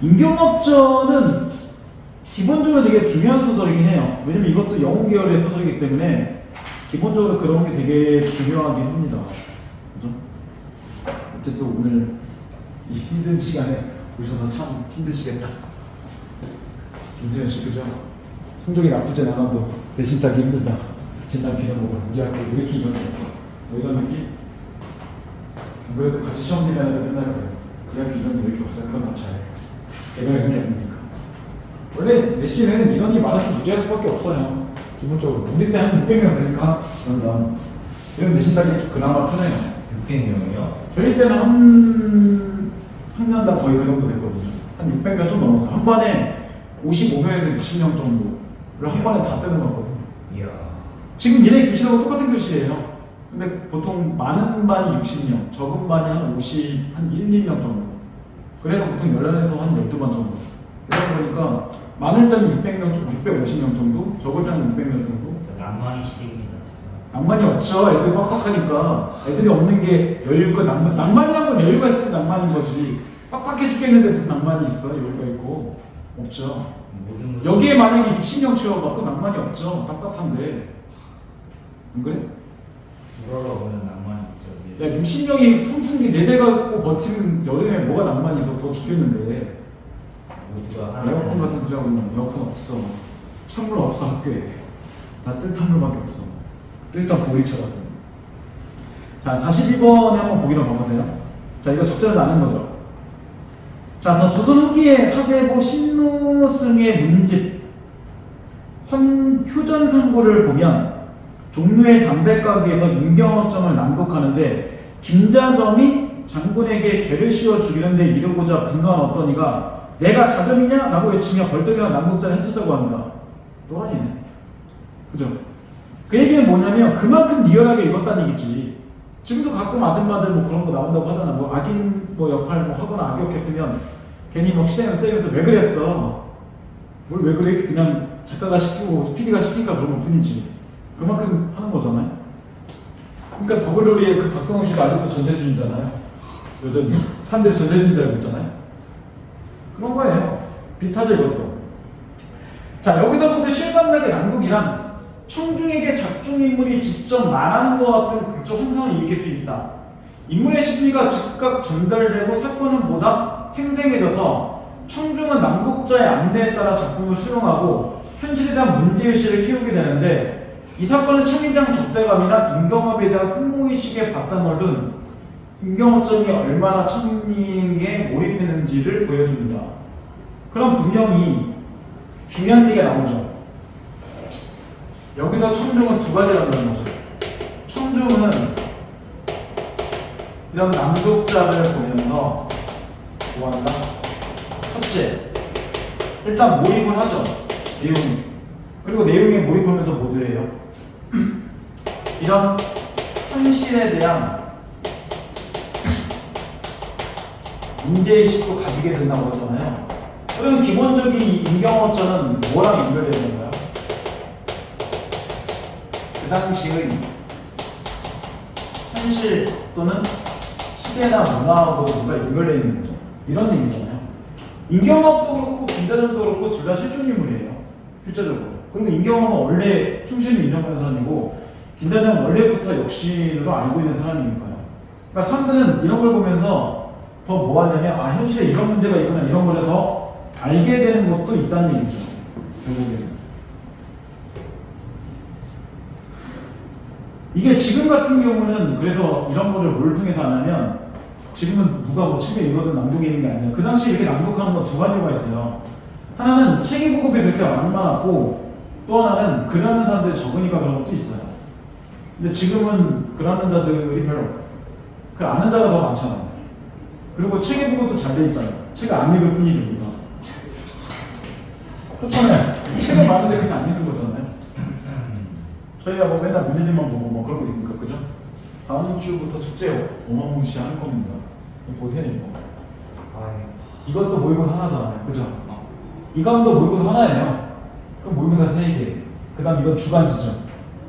임경업전은 기본적으로 되게 중요한 소설이긴 해요. 왜냐면 이것도 영웅 계열의 소설이기 때문에 기본적으로 그런 게 되게 중요하긴 합니다. 그죠? 어쨌든 오늘 이 힘든 시간에 오셔서 참 힘드시겠다. 김세현 씨, 그죠? 성적이 나쁘진 않아도 대신 짜기 힘들다. 진단 비벼먹을 우리 학교 왜 이렇게 이런 거 없어? 뭐 이런 느낌? 그래도 같이 시험 기다리는 맨날 그래요. 우리 학교 이런 게 왜 이렇게 없어요? 그건 나 잘해. 내가 이런 게 아닙니까? 원래 내신은 인원이 많아서 유리할 수밖에 없어요. 기본적으로 우리 때 한 600명 되니까 그런다. 이런 내신 따기 그나마 편해요. 600명이요? 저희 때는 한 학년당 거의 그 정도 됐거든요. 한 600명 좀 넘었어요. 한 번에 55명에서 60명 정도를 한 번에 다 뜨는 거거든요. 이야. 지금 얘네 교실하고 똑같은 교실이에요. 근데 보통 많은 반이 60명, 적은 반이 한 50, 한 1, 2명 정도. 그래서 보통 11에서 한 12반 정도. 그러다 보니까 많을 때는 600명, 650명 정도, 적을 때는 600명 정도. 진짜 낭만이 시대입니다 진짜. 낭만이 없죠. 애들이 빡빡하니까. 애들이 없는 게 여유있고 낭만이란 건 여유가 있을 때 낭만인 거지. 빡빡해 죽겠는데 무슨 낭만이 있어? 여유가 있고. 없죠. 모든 것이 여기에 만약에 60명 채워갖고 낭만이 없죠. 답답한데. 안 그래? 우러러보는 낭만이 있죠. 야, 60명이 통풍기 4대 갖고 버티는 여름에 뭐가 낭만이 있어? 더 죽겠는데. 모두가 하나. 에어컨 같은 소리 하고 있는 에어컨 없어. 찬물 없어 학교에. 다 뜰탄 물밖에 없어. 일단 보이처라서. 자, 42번에 한번 보기로 봐보세요. 자, 이거 적절히 나눈 거죠. 자, 조선 후기의 사대부 신노승의 문집 효전상고를 보면 종로의 담배가게에서 임경어점을 낭독하는데 김자점이 장군에게 죄를 씌워 죽이는 데 이르고자 분노한 어떤 이가 내가 자점이냐? 라고 외치며 벌떡이나 낭독자를 해쳤다고 한다. 또라이네. 그죠? 그 얘기는 뭐냐면 그만큼 리얼하게 읽었다는 얘기지. 지금도 가끔 아줌마들 뭐 그런 거 나온다고 하잖아. 뭐 악인 뭐 역할 뭐 하거나 악역했으면 괜히 막 시대에서 때리면서 왜 그랬어? 뭘 왜 그래? 그냥 작가가 시키고 PD가 시키니까 그런 것 뿐이지. 그만큼 하는 거잖아요. 그러니까 더글로리의 그 박성호 씨가 아직도 전세준이잖아요. 여전히 사람들이 전세준인 줄 알고 있잖아요. 그런 거예요. 비슷하죠 이것도. 자, 여기서 보면 실감나게 낭독이란 청중에게 작중인물이 직접 말하는 것 같은 극적 환상을 일으킬 수 있다. 인물의 심리가 즉각 전달되고 사건은 보다 생생해져서 청중은 낭독자의 안내에 따라 작품을 수용하고 현실에 대한 문제의식을 키우게 되는데 이 사건은 청에 대한 적대감이나 임경업에 대한 흥모의식에 바탕을 둔 임경업점이 얼마나 청량에 몰입했는지를 보여줍니다. 그럼 분명히 중요한 얘기가 나오죠. 여기서 청중은 두 가지라는 거죠. 청중은 이런 낭독자를 보면서 뭐한다? 첫째, 일단 몰입을 하죠. 내용이. 그리고 내용에 몰입하면서 뭐도 해요? 이런 현실에 대한 문제의식도 가지게 된다고 하잖아요. 그러면 기본적인 이 임경어점은 뭐랑 연결되어 있는 거야? 그 당시의 현실 또는 시대나 문화하고 뭔가 연결되어 있는 거죠. 이런 얘기잖아요. 임경업도 그렇고 김자점도 그렇고 둘 다 실존 인물이에요. 실제적으로. 그리고 임경업은 원래 충신을 인정하는 사람이고 김자점은 원래부터 역신으로 알고 있는 사람이니까요. 그러니까 사람들은 이런 걸 보면서 더 뭐 하냐면 아 현실에 이런 문제가 있구나 이런 걸 더 알게 되는 것도 있다는 얘기죠. 결국에는. 이게 지금 같은 경우는 그래서 이런 거를 뭘 통해서 하냐면 지금은 누가 뭐 책을 읽어도 낭독이 있는 게 아니에요. 그 당시에 이렇게 낭독하는 건 두 가지가 있어요. 하나는 책의 보급이 그렇게 안 많았고 또 하나는 글하는 사람들이 적으니까 그런 것도 있어요. 근데 지금은 글하는 자들이 별로 그 아는 자가 더 많잖아요. 그리고 책의 보급도 잘 돼 있잖아요. 책을 안 읽을 뿐이죠 우리가. 그렇잖아요. 책은 많은데 그냥 안 읽는 거잖아요. 저희가 뭐 맨날 문제집만 보고 뭐 그런 거 있으니까 그죠? 다음 주부터 숙제 어마무시할 겁니다. 보세요 이거. 이것도 모의고사 하나잖아요. 그죠? 이감도 모의고사 하나예요. 그럼 모의고사 3개. 그 다음 이건 주간지죠.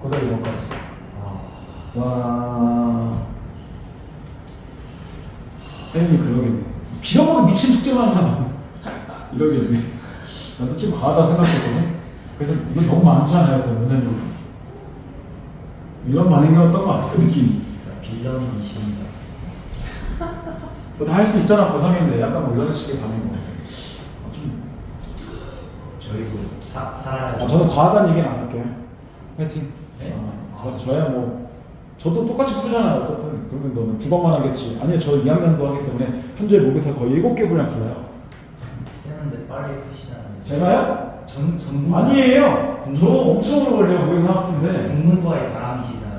그 다음 이거까지. 와. 혜민이 그러겠네. 빌어먹은 미친 숙제만 하나. 이러겠네. 나도 좀 과하다 생각했거든. 그래서 이건 너무 많지 않아요? 문제는 이런 반응이었던 것 같아 느낌이. 빌런이십니다. 다 할 수 있잖아 고3인데 약간 뭐 이런 식의 반응인 것 같아. 저희도 살아야. 저는 과하다는 얘기는 안 할게요. 화이팅. 네? 저야 뭐 저도 똑같이 풀잖아요. 어쨌든 그러면 너는 9번만 하겠지. 아니요 저 2학년도 하기 때문에 한 주에 모의고사 거의 7개 분량 풀어요. 쓰는데 빨리 푸시잖아요. 제가요? 전문 아니에요. 저 엄청 오래 걸려요. 모의 사학인데. 국문과의 자랑이시잖아요.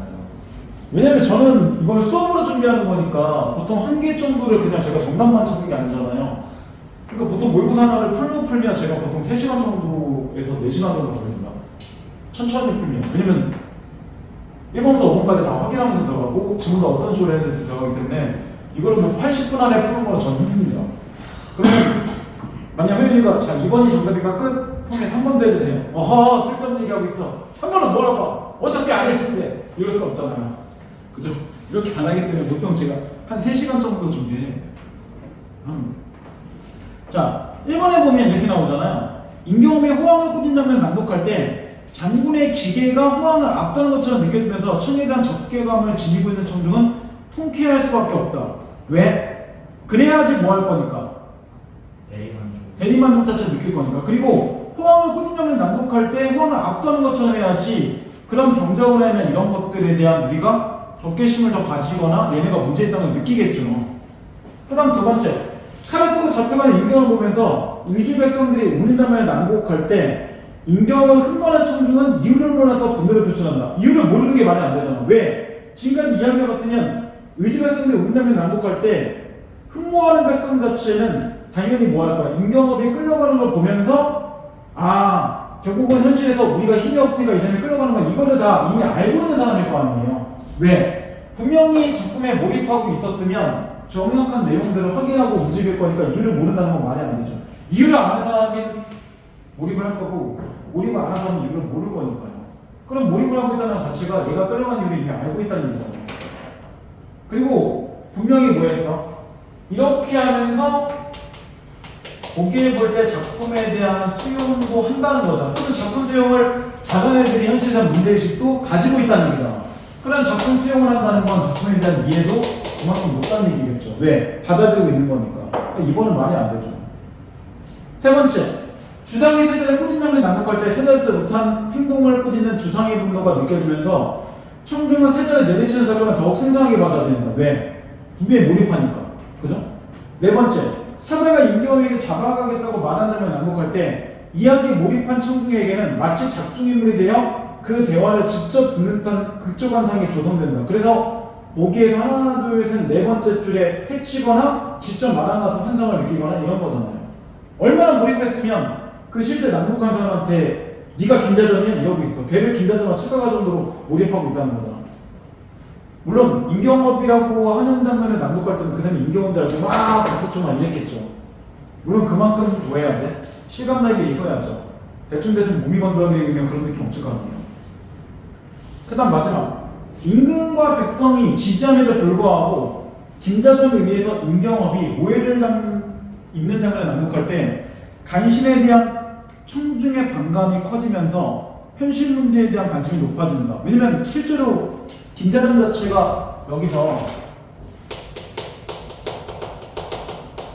왜냐면 저는 이걸 수업으로 준비하는 거니까 보통 한 개 정도를 그냥 제가 정답만 찾는 게 아니잖아요. 그러니까 보통 모의고사 하나를 풀면 제가 보통 3시간 정도에서 4시간 정도 걸립니다. 천천히 풀면. 왜냐면 1번부터 5번까지 다 확인하면서 들어가고 지금도 어떤 식으로 했는지 들어가기 때문에 이걸 뭐 80분 안에 푸는 거는 저는 힘듭니다. 그러면 만약 회원이가 자 2번이 정답이니까 끝? 그러면 3번도 해주세요. 어허 쓸데없는 얘기하고 있어. 3번은 뭐라고 봐. 어차피 아닐 텐데 이럴 수 없잖아요. 그죠? 이렇게 안 하기 때문에 보통 제가 한 3시간 정도 준비해. 자 1번에 보면 이렇게 나오잖아요. 임경험이 호황을 꾸짖는 장면을 낭독할 때 장군의 기계가 호황을 앞다는 것처럼 느껴지면서 청에 대한 적개감을 지니고 있는 청중은 통쾌할 수밖에 없다. 왜? 그래야지 뭐 할 거니까. 대리만족 자체를 느낄 거니까. 그리고 호황을 꾸짖는 낭독할 때 호황을 앞다는 것처럼 해야지 그런 병작을 하는 이런 것들에 대한 우리가 적개심을 더 가지거나 얘네가 문제 있다는 걸 느끼겠죠. 그 다음 두 번째, 칼을 쓰고 잡혀가는 임경을 보면서 의주 백성들이 우는 장면을 낭독할 때 임경을 흥분한 청중은 이유를 몰라서 분노를 표출한다. 이유를 모르는 게 말이 안 되잖아. 왜? 지금까지 이야기해봤으면 의주 백성들이 우는 장면을 낭독할 때 흥모하는 백성 자체는 당연히 뭐 할 거야? 임경업이 끌려가는 걸 보면서 아 결국은 현실에서 우리가 힘이 없으니까 이 사람이 끌려가는 건 이거를 다 이미 알고 있는 사람일 거 아니에요. 왜? 분명히 작품에 몰입하고 있었으면 정확한 내용들을 확인하고 움직일 거니까 이유를 모른다는 건 말이 안 되죠. 이유를 아는 사람이 몰입을 할 거고 몰입을 안 하는 사람은 이유를 모를 거니까요. 그럼 몰입을 하고 있다는 것 자체가 얘가 끌려간 이유를 이미 알고 있다는 얘기잖아요. 그리고 분명히 뭐 했어? 이렇게 하면서 보기에 볼 때 작품에 대한 수용도 한다는 거잖아. 그런 작품 수용을 작은 애들이 현실에 대한 문제의식도 가지고 있다는 얘기잖아. 그런 작품 수용을 한다는 건 작품에 대한 이해도 그만큼 못하는 얘기겠죠. 왜? 받아들이고 있는 거니까. 그러니까 이번은 말이 안 되죠. 세 번째, 주상의 세대를 꾸짖는 낭독할 때 세대때 못한 행동을 꾸짖는 주상의 분노가 느껴지면서 청중은 세대를 내리치는 사람을 더욱 생생하게 받아들인다. 왜? 분명히 몰입하니까. 그죠? 네 번째, 사자가 임경에게 잡아가겠다고 말한 장면을 낭독할 때 이야기에 몰입한 청중에게는 마치 작중인물이 되어 그 대화를 직접 듣는 듯한 극적 환상이 조성된다. 그래서 보기에서 하나, 둘, 셋, 네 번째 줄에 해치거나 직접 말하는 같은 환상을 느끼거나 이런 거잖아요. 얼마나 몰입했으면 그 실제 낭독한 사람한테 네가 김자전이야? 이러고 있어. 걔를 김자전과 착각할 정도로 몰입하고 있다는 거잖아. 물론 임경업이라고 하는 장면을 낭독할 때는 그 사람이 임경업인 줄 알고 막 박수쳐만 이랬겠죠. 물론 그만큼 뭐 해야 돼? 실감나게 있어야죠. 대충 몸이 건조하게 읽으면 그런 느낌 없을 거 아니에요. 그 다음 마지막, 임금과 백성이 지지함에도 불구하고 김자전에 의해서 임경업이 오해를 있는 장면을 낭독할 때 간신에 대한 청중의 반감이 커지면서 현실 문제에 대한 관심이 높아진다. 왜냐면 실제로 김자전 자체가 여기서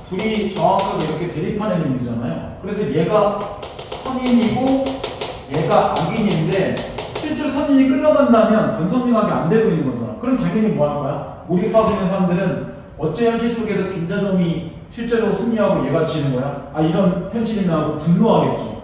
둘이 정확하게 이렇게 대립하는 인물이잖아요. 그래서 얘가 선인이고 얘가 악인인데 실제로 선인이 끌려간다면 권선징악이 안 되고 있는 거잖아. 그럼 당연히 뭐 할 거야? 몰입하고 있는 사람들은 어째 현실 속에서 김자점이 실제로 승리하고 얘가 지는 거야? 아 이런 현실이 나하고 분노하겠죠.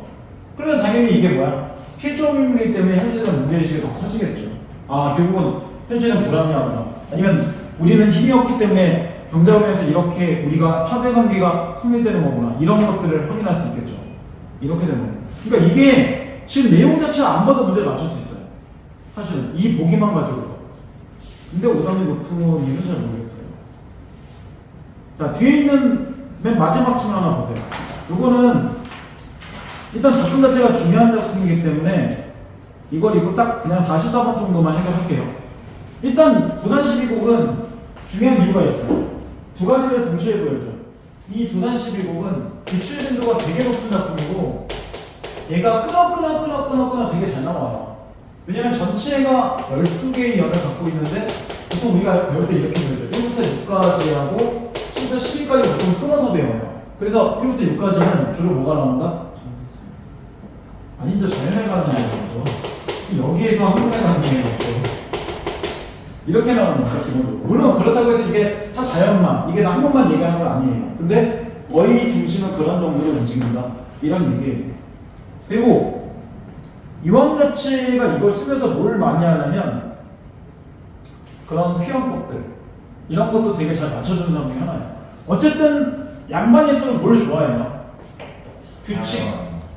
그러면 당연히 이게 뭐야? 필종인물이기 때문에 현실은 문제의식이 더 커지겠죠. 아 결국은 현실은 불합리하구나. 아니면 우리는 힘이 없기 때문에 병자호면에서 이렇게 우리가 사대관계가 성립되는 거구나. 이런 것들을 확인할 수 있겠죠. 이렇게 되는 거예요. 그러니까 이게 지금 내용 자체를 안 봐도 문제를 맞출 수 있어요. 사실은 이 보기만 가지고. 근데 오답이 높은 이유는 잘 모르겠어요. 자 뒤에 있는 맨 마지막 질문 하나 보세요. 요거는 일단 작품 자체가 중요한 작품이기 때문에 이거 딱 그냥 44번 정도만 해결할게요. 일단 도단 12곡은 중요한 이유가 있어요. 두 가지를 동시에 보여줘. 이 도단 12곡은 기출 빈도가 되게 높은 작품이고 얘가 끊어 되게 잘 나와요. 왜냐면 전체가 12개의 연을 갖고 있는데 보통 우리가 배울 때 이렇게 배워요. 1부터 6까지 하고 7부터 12까지 보통 끊어서 배워요. 그래서 1부터 6까지는 주로 뭐가 나온다? 아니죠. 자연에 가는 거죠. 여기에서 한국에 가는 거죠. 이렇게 나오는 거죠, 기본적으로. 물론 그렇다고 해서 이게 다 자연만, 이게 한 번만 얘기하는 건 아니에요. 근데 거의 중심은 그런 정도로 움직인다. 이런 얘기예요. 그리고 이원 자체가 이걸 쓰면서 뭘 많이 하냐면 그런 표현법들 이런 것도 되게 잘 맞춰주는 사람 중에 하나예요. 어쨌든 양반이 쓰면 뭘 좋아해요? 규칙,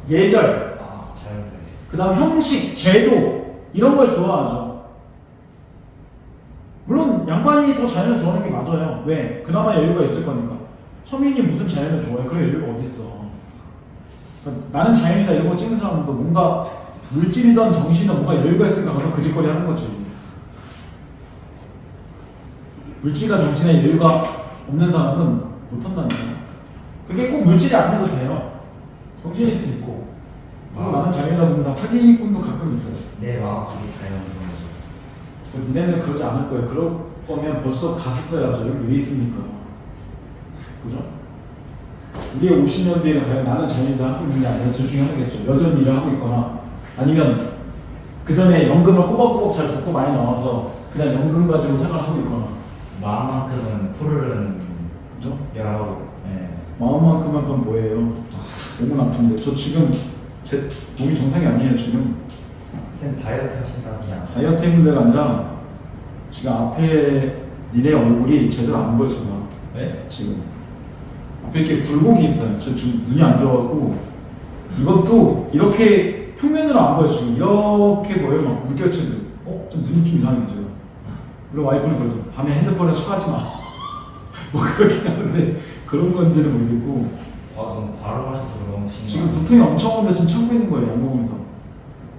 예절, 자연들. 그 다음 형식, 제도 이런 걸 좋아하죠. 물론 양반이 더 자연을 좋아하는 게 맞아요. 왜? 그나마 여유가 있을 거니까. 서민이 무슨 자연을 좋아해? 그런 여유가 어딨어. 그러니까 나는 자연이다 이런 거 찍는 사람도 뭔가 물질이든 정신이든 뭔가 여유가 있으니까 가서 그 짓거리 하는 거지. 물질과 정신에 여유가 없는 사람은 못한다는 거예요. 그게 꼭 물질이 아니어도 돼요. 정신이 있으면 있고. 그리고 나는 자연이다 보면 다 사기꾼도 가끔 있어요. 내 마음속에 자연을 보여줘. 니네는 그러지 않을 거예요. 그럴 거면 벌써 갔었어야죠. 여기 왜 있습니까? 그죠? 우리의 50년 뒤에는 과연 나는 자연이다 하고 있는 게 아니라 둘 중에 하나겠죠. 여전히 일을 하고 있거나 아니면 그 전에 연금을 꼬박꼬박 잘 붓고 많이 나와서 그냥 연금 가지고 생활하고 있거나. 마음만큼은 푸르른 그죠? 여러. 네. 마음만큼은 그건 뭐예요? 몸은 아픈데 저 지금 제 몸이 정상이 아니에요 지금. 선생님 다이어트 하신다고 하지 않아요? 다이어트 문제가 아니라 지금 앞에 니네 얼굴이 제대로 안 보여 지금. 네? 지금 앞에 이렇게 굴곡이 있어요. 저 지금 눈이 안 좋아갖고 이것도 이렇게 평면으로 안 보여 지금. 이렇게 보여 막 물결치듯. 좀 눈이 좀 이상해 지금. 물론 와이프는 그러죠. 밤에 핸드폰을 쳐하지 마. 뭐 그렇게 하는데 그런 건지는 모르겠고 너무 과로하셔서 너무 지금 두통이 엄청 오는데 좀 참고 있는 거예요. 약 먹으면서.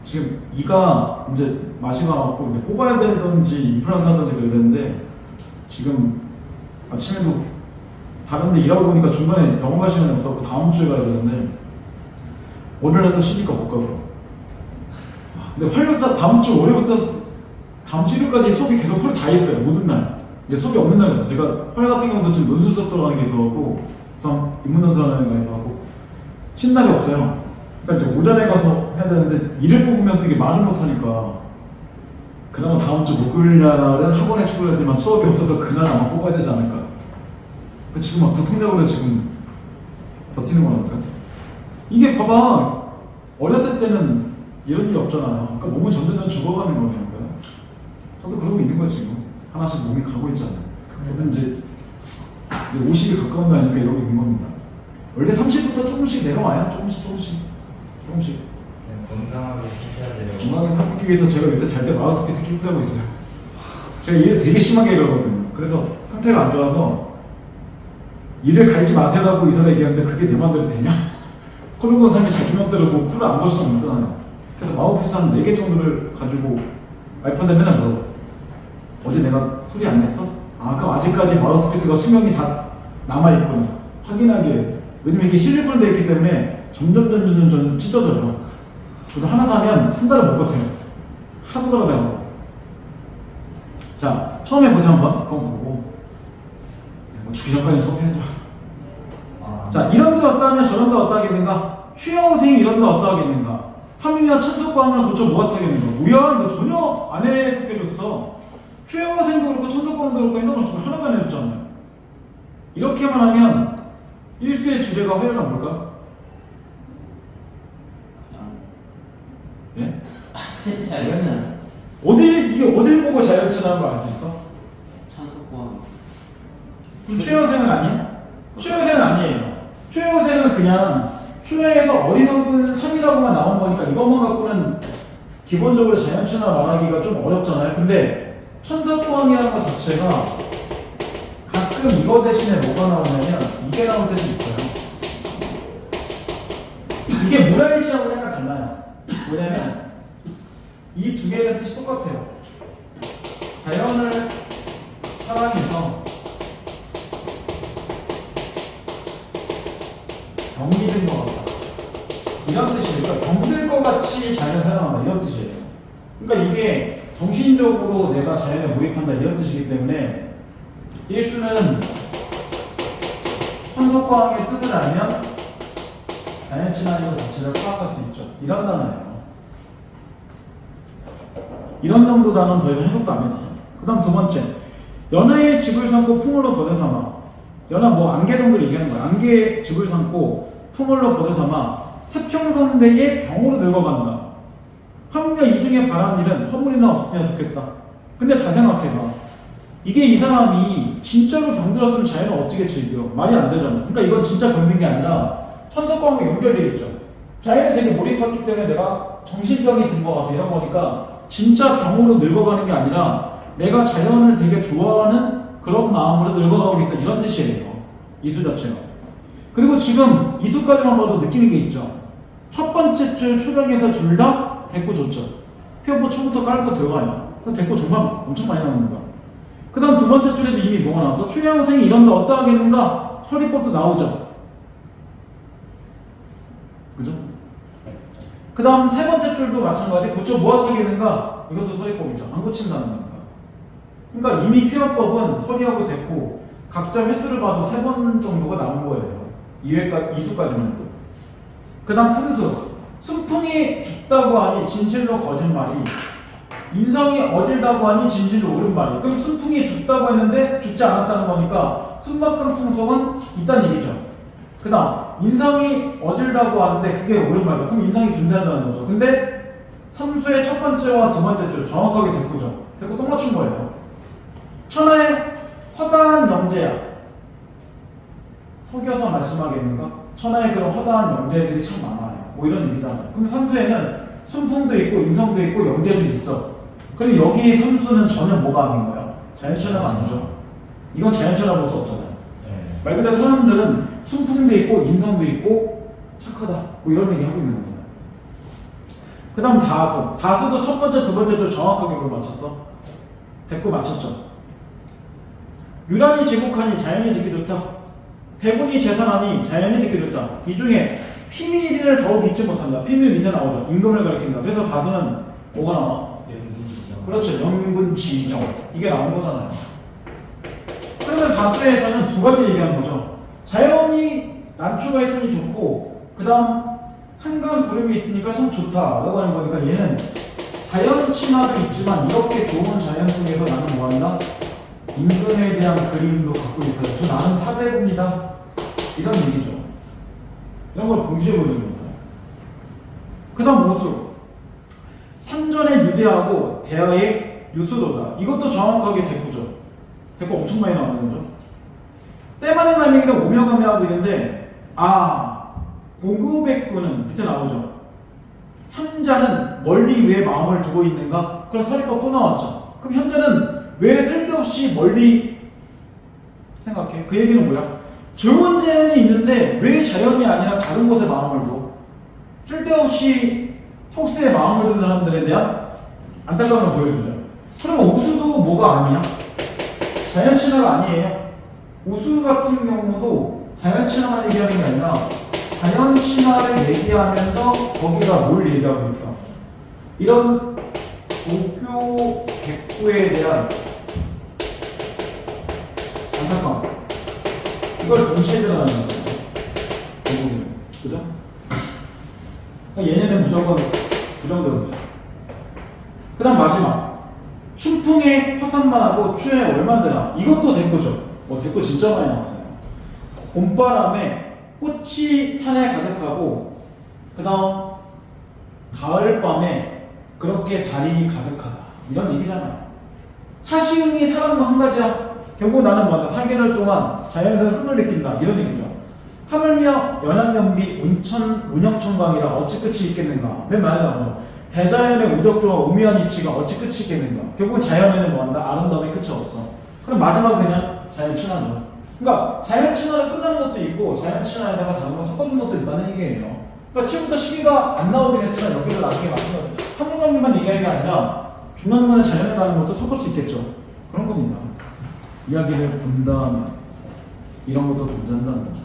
지금 이가 이제 맛이 나갖고 이제 뽑아야 되든지 임플란트 하든지 그래야 되는데 지금 아침에도 다른 데 일하고 보니까 중간에 병원 갈 시간이 없어서 다음 주에 가야 되는데 월요일날 또 쉬니까 못 가고. 근데 화요일부터 다음 주 월요일부터 다음 주 일요일까지 수업이 계속 풀이 다 있어요. 모든 날. 근데 수업이 없는 날이 없어요. 제가 화요일 같은 경우도 지금 논술 수업 들어가는 게 있어갖고 그다음 인문논술하는 게 있어갖고 쉰 날이 없어요. 그러니까 이제 오전에 가서 해야 되는데 일을 뽑으면 되게 말을 못하니까 그나마 다음 주 목요일 날은 학원에 출근하지만 수업이 없어서 그날 아마 뽑아야 되지 않을까. 지금 막 두통약으로 지금 버티는 거라니까. 이게 봐봐, 어렸을 때는 이런 일이 없잖아요. 그러니까 몸은 점점 죽어가는 거니까. 저도 그러고 있는 거지 지금. 하나씩 몸이 가고 있잖아요. 저도 이제 50이 가까운 나이니까 이러고 있는 겁니다. 원래 30부터 조금씩 내려와요. 조금씩. 선생님 건강하게 사셔야 돼요. 건강하게 살기 위해서 제가 요새 잘 때 마우스피스 키우고 하고 있어요. 제가 일을 되게 심하게 이러거든요. 그래서 상태가 안 좋아서 일을 갈지 마세요라고 이사가 얘기하는데 그게 내 맘대로 되냐? 콜을 본 사람이 자기 맘대로 뭐 콜을 안 볼 수는 없잖아요. 그래서 마우스피스 한 4개 정도를 가지고 와이프한테 맨날 물어. 어제 내가 소리 안 냈어? 그럼 아직까지 마우스피스가 수명이 다 남아있구나. 확인하게. 왜냐면 이게 실리콘 되어 있기 때문에 점점 찢어져요. 그래서 하나 사면 한 달을 못 버텨요. 하도 돌아다니고. 자, 처음에 보세요 한번. 그건 보고. 뭐 죽기 전까지 소개해줘. 자, 이런 데 어떠 하면 저런 데 어떠 하겠는가? 최영생이 이런 데 어떠 하겠는가? 하물며 천속광을 고쳐 뭐가 타겠는가? 뭐야 이거 전혀 안 해석해줬어. 최영생도 그렇고 천속광도 그렇고 해석을 하나도 안 해줬잖아요. 이렇게만 하면 일수의 주제가 화요일은 뭘까? 예? 이게 어딜 보고 자연친화라는 걸 알 수 있어? 찬속광. 그럼 최영생은 아니야? 최영생은 아니에요. 최영생은 그냥 초형에서 어리석은 3이라고만 나온 거니까 이것만 갖고는 기본적으로 자연친화 말하기가 좀 어렵잖아요. 근데 천석광이라는 것 자체가 가끔 이거 대신에 뭐가 나오냐면 이게 나올 때도 있어요. 이게 모랄리티하고 약간 달라요. 뭐냐면 이 두 개의 뜻이 똑같아요. 자연을 사랑해서 병이 든 것 같다. 이런 뜻이에요. 그러니까 병들 것 같이 자연을 사랑한다. 이런 뜻이에요. 그러니까 이게 정신적으로 내가 자연에 몰입한다. 이런 뜻이기 때문에 일수는 천석광의 뜻을 알면 자연친화의 것 자체를 파악할 수 있죠. 이런 단어예요. 이런 정도 단어는 더 이상 해석도 안 해주죠. 그 다음 두 번째, 연하의 집을 삼고 풍물로 벗을 삼아. 연하 뭐 안개 정도를 얘기하는 거야. 안개의 집을 삼고 풍물로 벗을 삼아. 태평성대의 병으로 늙어간다. 하물며 이 중에 바라는 일은 허물이나 없으면 좋겠다. 근데 잘 생각해봐. 이게 이 사람이 진짜로 병들었으면 자연을 어떻게 즐겨? 말이 안 되잖아. 그러니까 이건 진짜 병든 게 아니라 천석과하고 연결되어 있죠. 자연에 되게 몰입했기 때문에 내가 정신병이 든 것 같아. 이런 거니까 진짜 병으로 늙어가는 게 아니라 내가 자연을 되게 좋아하는 그런 마음으로 늙어가고 있어. 이런 뜻이에요. 이수 자체가. 그리고 지금 이수까지만 봐도 느끼는 게 있죠. 첫 번째 줄 초장에서 둘 다 대꾸 좋죠. 피어포 초부터 깔고 들어가요. 그 대꾸 정말 엄청 많이 나옵니다. 그 다음 두 번째 줄에도 이미 뭐가 나와서 초양생이 이런데 어떠하겠는가? 설리법도 나오죠. 그죠? 그 다음 세 번째 줄도 마찬가지. 고쳐 무엇하겠는가? 이것도 설리법이죠. 안 고친다는 거니까. 그러니까 이미 피어법은 설리하고 대꾸 각자 횟수를 봐도 3번 정도가 나온 거예요. 2수까지만 해도. 그 다음 품수. 순풍이 좁다고 하니 진실로 거짓말이, 인성이 어질다고 하니 진실로 옳은말이. 그럼 순풍이 좁다고 했는데 죽지 않았다는 거니까 순박한 풍속은 있다는 얘기죠. 그 다음 인성이 어질다고 하는데 그게 옳은말이다. 그럼 인성이 존재한다는 거죠. 근데 삼수의 첫 번째와 두 번째 줄 정확하게 대꾸죠. 대꾸 똥 맞춘 거예요. 천하의 허다한 영재야. 속여서 말씀하겠는가? 천하에 그런 허다한 영재들이 참 많아요. 뭐 이런 얘기잖아요. 그럼 삼수에는 순풍도 있고 인성도 있고 영재도 있어. 그리고 여기 삼수는 전혀 뭐가 아닌 거야? 자연천하가 아니죠. 이건 자연천하 볼 수 없잖아요. 네. 말 그대로 사람들은 순풍도 있고 인성도 있고 착하다. 뭐 이런 얘기 하고 있는 거예요. 그 다음 사수. 사수도 첫 번째, 두 번째 줄 정확하게 그걸 맞췄어. 대꾸 맞췄죠. 유란이 제국하니 자연이 듣기 좋다. 대군이 재산하니 자연이 듣기 좋다. 이 중에 피밀을 더욱 잊지 못한다. 피밀 밑에 나오죠. 임금을 가리킨다. 그래서 가수는 뭐가 나와? 연분지정. 그렇죠. 영분지정. 이게 나온 거잖아요. 그러면 가수에서는 두 가지 얘기하는 거죠. 자연이 난초가 있으니 좋고, 그 다음 한강 구름이 있으니까 참 좋다라고 하는 거니까 얘는 자연 친화도 있지만 이렇게 좋은 자연 속에서 나는 뭐한다? 임금에 대한 그림도 갖고 있어요. 저 나는 사대부입니다. 이런 얘기죠. 이런 걸 봉지해 보는 겁니다. 그 다음 오수. 산전의 유대하고 대하의 유수도다. 이것도 정확하게 대꾸죠. 대꾸 엄청 많이 나오는 거죠. 때마는 갈매기를 오며가며 하고 있는데, 공구백구는 밑에 나오죠. 현자는 멀리 왜 마음을 두고 있는가? 그럼 설리법 또 나왔죠. 그럼 현자는 왜 쓸데없이 멀리 생각해? 그 얘기는 뭐야? 좋은 자연이 있는데 왜 자연이 아니라 다른 곳에 마음을 둬? 쓸데없이 속세에 마음을 두는 사람들에 대한 안타까움을 보여주죠. 그럼 오수도 뭐가 아니야? 자연 친화가 아니에요. 오수 같은 경우도 자연 친화만 얘기하는 게 아니라 자연 친화를 얘기하면서 거기가 뭘 얘기하고 있어? 이런 도교 백구에 대한 안타까움, 이걸 동시에 드러나는 거예요. 대부분. 그죠? 그러니까 얘네는 무조건 부정적이죠. 그 다음 마지막. 춘풍에 화산만 하고 추에 얼만되나. 이것도 대꾸죠. 대꾸 진짜 많이 나왔어요. 봄바람에 꽃이 산에 가득하고, 그 다음 가을밤에 그렇게 달이 가득하다. 이런 얘기잖아요. 사시응이 사람과 한 가지야. 결국 나는 뭐다? 4개월 동안 자연에서 흥을 느낀다. 이런 얘기죠. 하물며 연안연비 운영천강이라 어찌 끝이 있겠는가. 맨 많이 나오죠. 대자연의 우적조와 우미한 이치가 어찌 끝이 있겠는가. 결국 자연에는 뭐한다? 아름다움의 끝이 없어. 그럼 마지막은 그냥 자연 친화죠. 그러니까 자연 친화를 끝나는 것도 있고 자연 친화에다가 다른 거 섞어주는 것도 있다는 얘기예요. 그러니까 지금부터 시기가 안 나오긴 했지만 여기를 나중에 마찬가지 한 문장만 얘기하는 게 아니라 중간중간에 자연에 가는 것도 섞을 수 있겠죠. 그런 겁니다. 이야기를 본다면 이런 것도 존재한다는 거죠.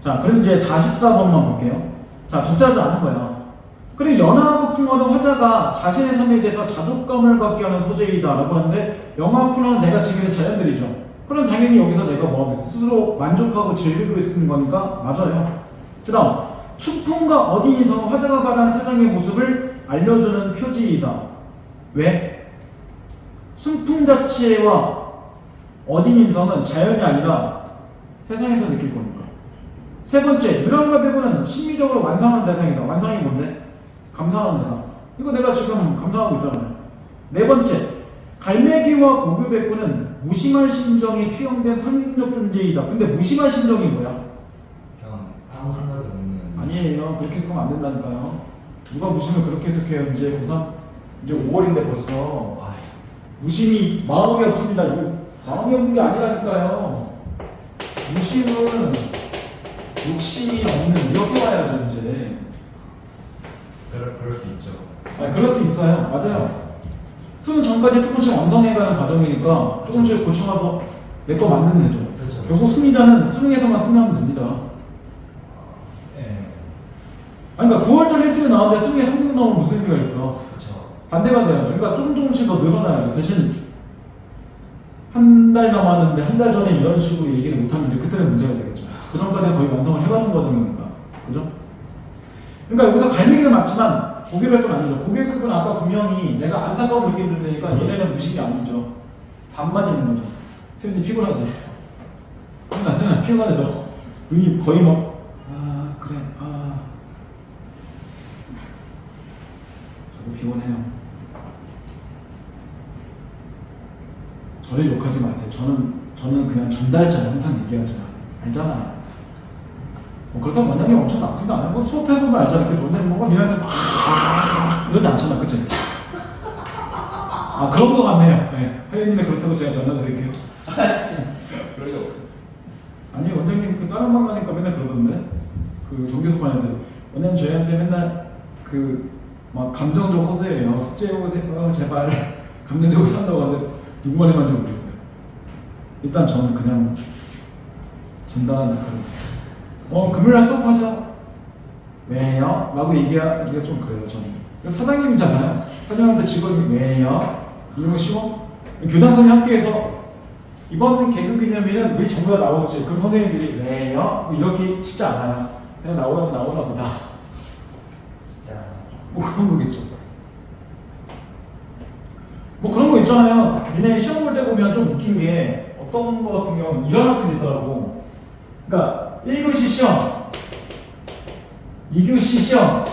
자, 그럼 이제 44번만 볼게요. 자, 적절하지 않은 거예요. 그리고 연하하고 풍어는 화자가 자신의 삶에 대해서 자족감을 갖게 하는 소재이다 라고 하는데, 영하 풍어는 내가 즐기는 자연들이죠. 그럼 당연히 여기서 내가 뭐 스스로 만족하고 즐기고 있는 거니까 맞아요. 그 다음, 추풍과 어딘이서 화자가 바라는 세상의 모습을 알려주는 표지이다. 왜? 순풍 자체와 어딘인성은 자연이 아니라 세상에서 느낄 거니까. 세 번째, 유랑과 배구는 심리적으로 완성하는 대상이다. 완성이 뭔데? 감상하는 대상. 이거 내가 지금 감상하고 있잖아요. 네 번째, 갈매기와 고교 배구는 무심한 심정이 투영된 상징적 존재이다. 근데 무심한 심정이 뭐야? 그냥 아무 생각이 없는. 아니에요. 그렇게 해석하면 안 된다니까요. 누가 무심을 그렇게 해석해요? 이제 고3 이제 5월인데 벌써. 아, 무심이 마음이 없습니다. 이거 마음이 없는 게 아니라니까요. 무심은 욕심이 없는 이렇게 봐야죠 이제. 그럴 수 있죠. 아 그럴 수 있어요. 맞아요. 수능 전까지 조금씩 완성해가는 과정이니까 조금씩 고쳐가서 내 거 만들면 되죠. 그렇죠. 결국 승리자는 수능에서만 승리하면 됩니다. 예. 아니 그러니까 9월달 1등이 나왔는데 수능에 3등 나오면 무슨 의미가 있어? 그렇죠. 반대가 돼야죠. 그러니까 조금씩 더 늘어나야죠. 대신 한 달 남았는데 한 달 전에 이런 식으로 얘기를 못하면 이제 그때는 문제가 되겠죠. 그전까지 거의 완성을 해가는 과정이니까. 그죠? 그러니까 여기서 갈매기는 맞지만 고개백은 아니죠. 고개백은 아까 분명히 내가 안타까운 느낌이 들으니까 얘네는 무식이 아니죠. 반만 있는 거죠. 세윤이 피곤하지? 세윤아 피곤하네 너. 눈이 거의 뭐 그래 저도 피곤해요. 저를 욕하지 마세요. 저는 그냥 전달자를 항상 얘기하지만 알잖아. 뭐 그렇다고 원장님 엄청 나쁘지도 않아요. 뭐 수업해보면 알잖아. 그 원장님 뭔가 니한테 막 이러지 않잖아. 그치? 아 그런 거 같네요. 네. 하연님이 그렇다고 제가 전달드릴게요. 그럴 리 없어. 아니 원장님 그 다른 방 가니까 맨날 그러던데. 그 정규수반한테 원장님 저희한테 맨날 그 막 감정적 호소해요. 숙제 오세요. 제발 감정적 호소한다고 하는데 누구 말이 맞는지 모르겠어요. 일단 저는 그냥 전달하는 역할을 금요일날 수업하자. 왜요? 라고 얘기하기가 좀 그래요 저는. 사장님이잖아요. 사장님한테 직원이 왜요? 이런 거 쉬워? 교장선생님 학교에서 이번 개그 기념일은 우리 전부가 나오지. 그럼 선생님들이 왜요? 뭐 이렇게 쉽지 않아요. 그냥 나오나 보다. 진짜. 뭐 그런 거겠죠. 뭐 그런 거 있잖아요. 니네 시험 볼 때 보면 좀 웃긴 게 어떤 거 같은 경우는 이런 학교 있더라고. 그러니까 1교시 시험, 2교시 시험,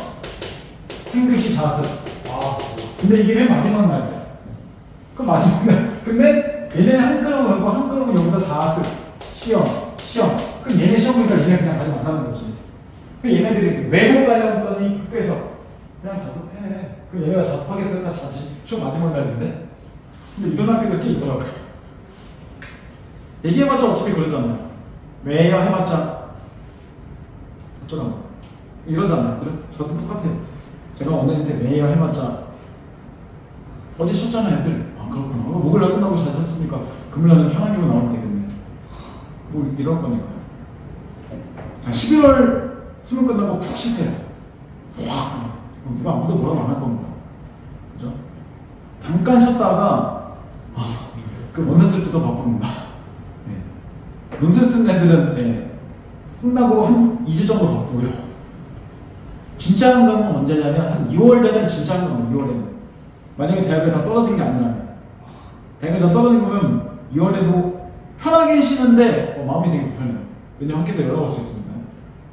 3교시 자습. 근데 이게 맨 마지막 날이야. 그 마지막 날. 근데 얘네는 한 그룹 열고 한 그룹은 여기서 자습, 시험. 그럼 얘네 시험 보니까 얘네 그냥 다시 만나는 거지. 얘네들이 왜 볼까요? 했더니 학교에서 그냥 자습해. 그럼 얘네가 자습하겠어? 다 자지. 시험 마지막 날인데. 근데 이런 학교들 꽤 있더라고요. 얘기해봤자 어차피 그러잖아요. 왜요? 해봤자 어쩌라고 이러잖아요. 그래? 저도 똑같아요. 제가 원장님한테 왜요? 해봤자 어제 쉬었잖아 애들. 아 그렇구나. 목요일날 끝나고 잘 잤으니까 금요일날은 편하게 나오면 되겠네. 뭐 이럴 거니까. 자 11월 수능 끝나고 푹 쉬세요. 와 누가 아무도 뭐라고 안 할 겁니다. 그죠? 잠깐 쉬었다가 그 논술 쓸 때도 바쁩니다. 네. 논술 쓴 애들은 끝나고 한 2주 정도 바쁘고요. 진짜 한강은 언제냐면 한 2월 되면 진짜 한강은 2월에는 만약에 대학을 다 떨어진 게 아니라면 대학을 다 떨어진 거면 2월에도 편하게 쉬는데 마음이 되게 불편해요. 왜냐면 학교에서 연락 올 수 있습니다.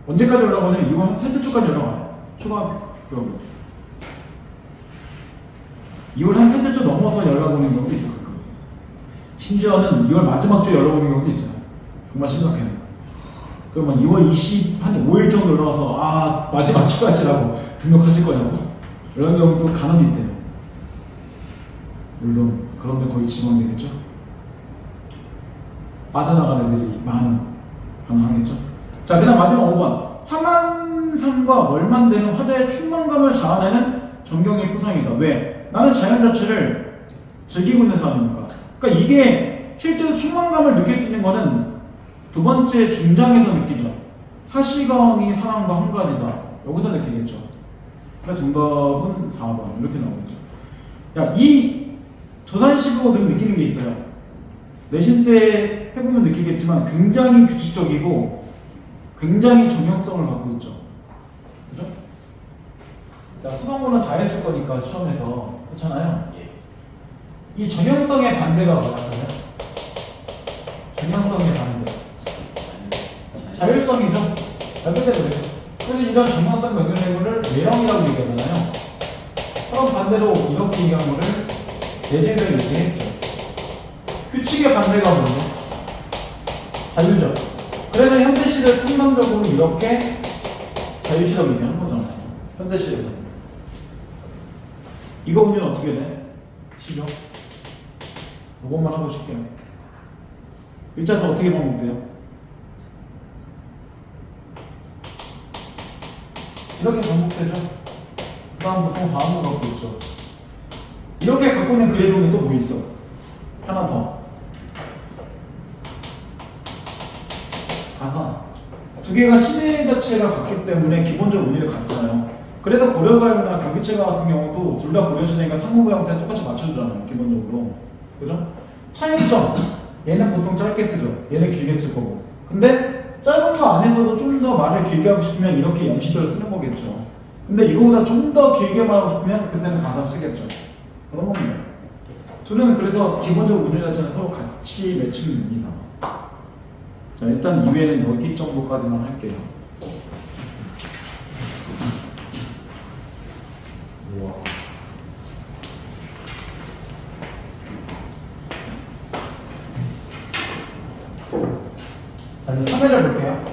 언제까지 연락 오냐면 2월 한 셋째 주까지 연락 와요. 초등학교 2월 한 셋째 주 넘어서 연락 오는 경우도 있어요. 심지어는 2월 마지막 주에 연락 오는 경우도 있어요. 정말 심각해요. 그러면 2월 20, 한 5일 정도 연락 와서 마지막 추가하시라고 등록하실 거냐고 이런 경우도 간혹 있대요. 물론 그런데 거의 지망되겠죠. 빠져나가는 애들이 많은 방황했죠. 자, 그다음 마지막 5번. 화만상과 월만되는 화자의 충만감을 자아내는 정경의 구성이다. 왜? 나는 자연 자체를 즐기고 있는 사람이니까. 그러니까 이게 실제로 충만감을 느낄 수 있는 거는 두 번째 중장에서 느끼죠. 사시경이 사람과 한 가지다. 여기서 느끼겠죠. 그러니까 정답은 4번 이렇게 나오겠죠. 야, 이 조산식으로 늘 느끼는 게 있어요. 내신 때 해보면 느끼겠지만 굉장히 규칙적이고 굉장히 정형성을 갖고 있죠. 그죠? 자, 수성고는 다 했을 거니까 시험에서 그렇잖아요. 이 정형성의 반대가 뭐냐면 정형성의 반대 자율성이죠. 연결되는 거죠. 그래서 이런 중간성 연결되는 거를 외형이라고 얘기하잖아요. 그럼 반대로 이렇게 얘기한 거를 내재를 얘기했죠. 규칙의 반대가 뭐죠? 자유죠. 그래서 현대시를 통상적으로 이렇게 자유시라고 얘기하는 거잖아요. 현대시에서. 이거 문제는 어떻게 돼? 시죠? 이것만 하고 싶게요. 일자수 어떻게 반복돼요? 이렇게 반복되죠? 그 다음 보통 다음으로 갖고 있죠. 이렇게 갖고 있는 그래동이 또 뭐 있어? 하나 더. 가사. 두 개가 시대 자체가 같기 때문에 기본적 운율이 같잖아요. 그래서 고려가요나 경기체가 같은 경우도 둘 다 고려시대니까 상호부 형태 똑같이 맞춰주잖아요. 기본적으로. 그죠? 차이점. 얘는 보통 짧게 쓰죠. 얘는 길게 쓸 거고. 근데 짧은 거 안에서도 좀 더 말을 길게 하고 싶으면 이렇게 영시절을 쓰는 거겠죠. 근데 이거보다 좀 더 길게 말하고 싶으면 그때는 가사 쓰겠죠. 그런 겁니다. 둘은 그래서 기본적으로 운율 자체는 서로 같이 매치면 됩니다. 자, 일단 이외에는 여기 정도까지만 할게요. 우와. 자, 이제 3회를 볼게요.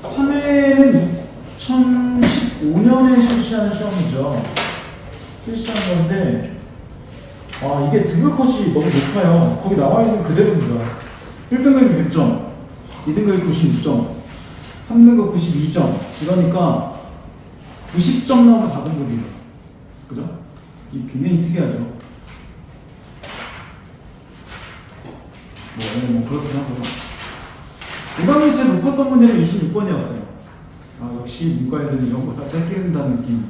3회는 2015년에 실시한 시험이죠. 실시한 건데, 이게 등급컷이 너무 높아요. 거기 나와 있는 그대로입니다. 1등급이 100점, 2등급이 96점, 3등급 92점. 이러니까 90점 나오면 4등급이에요. 그죠? 이 굉장히 특이하죠. 뭐 그렇긴 하고요. 오답률이 제일 높았던 문제는 26번이었어요. 역시 문과 애들은 이런 거 살짝 끼는다는 느낌.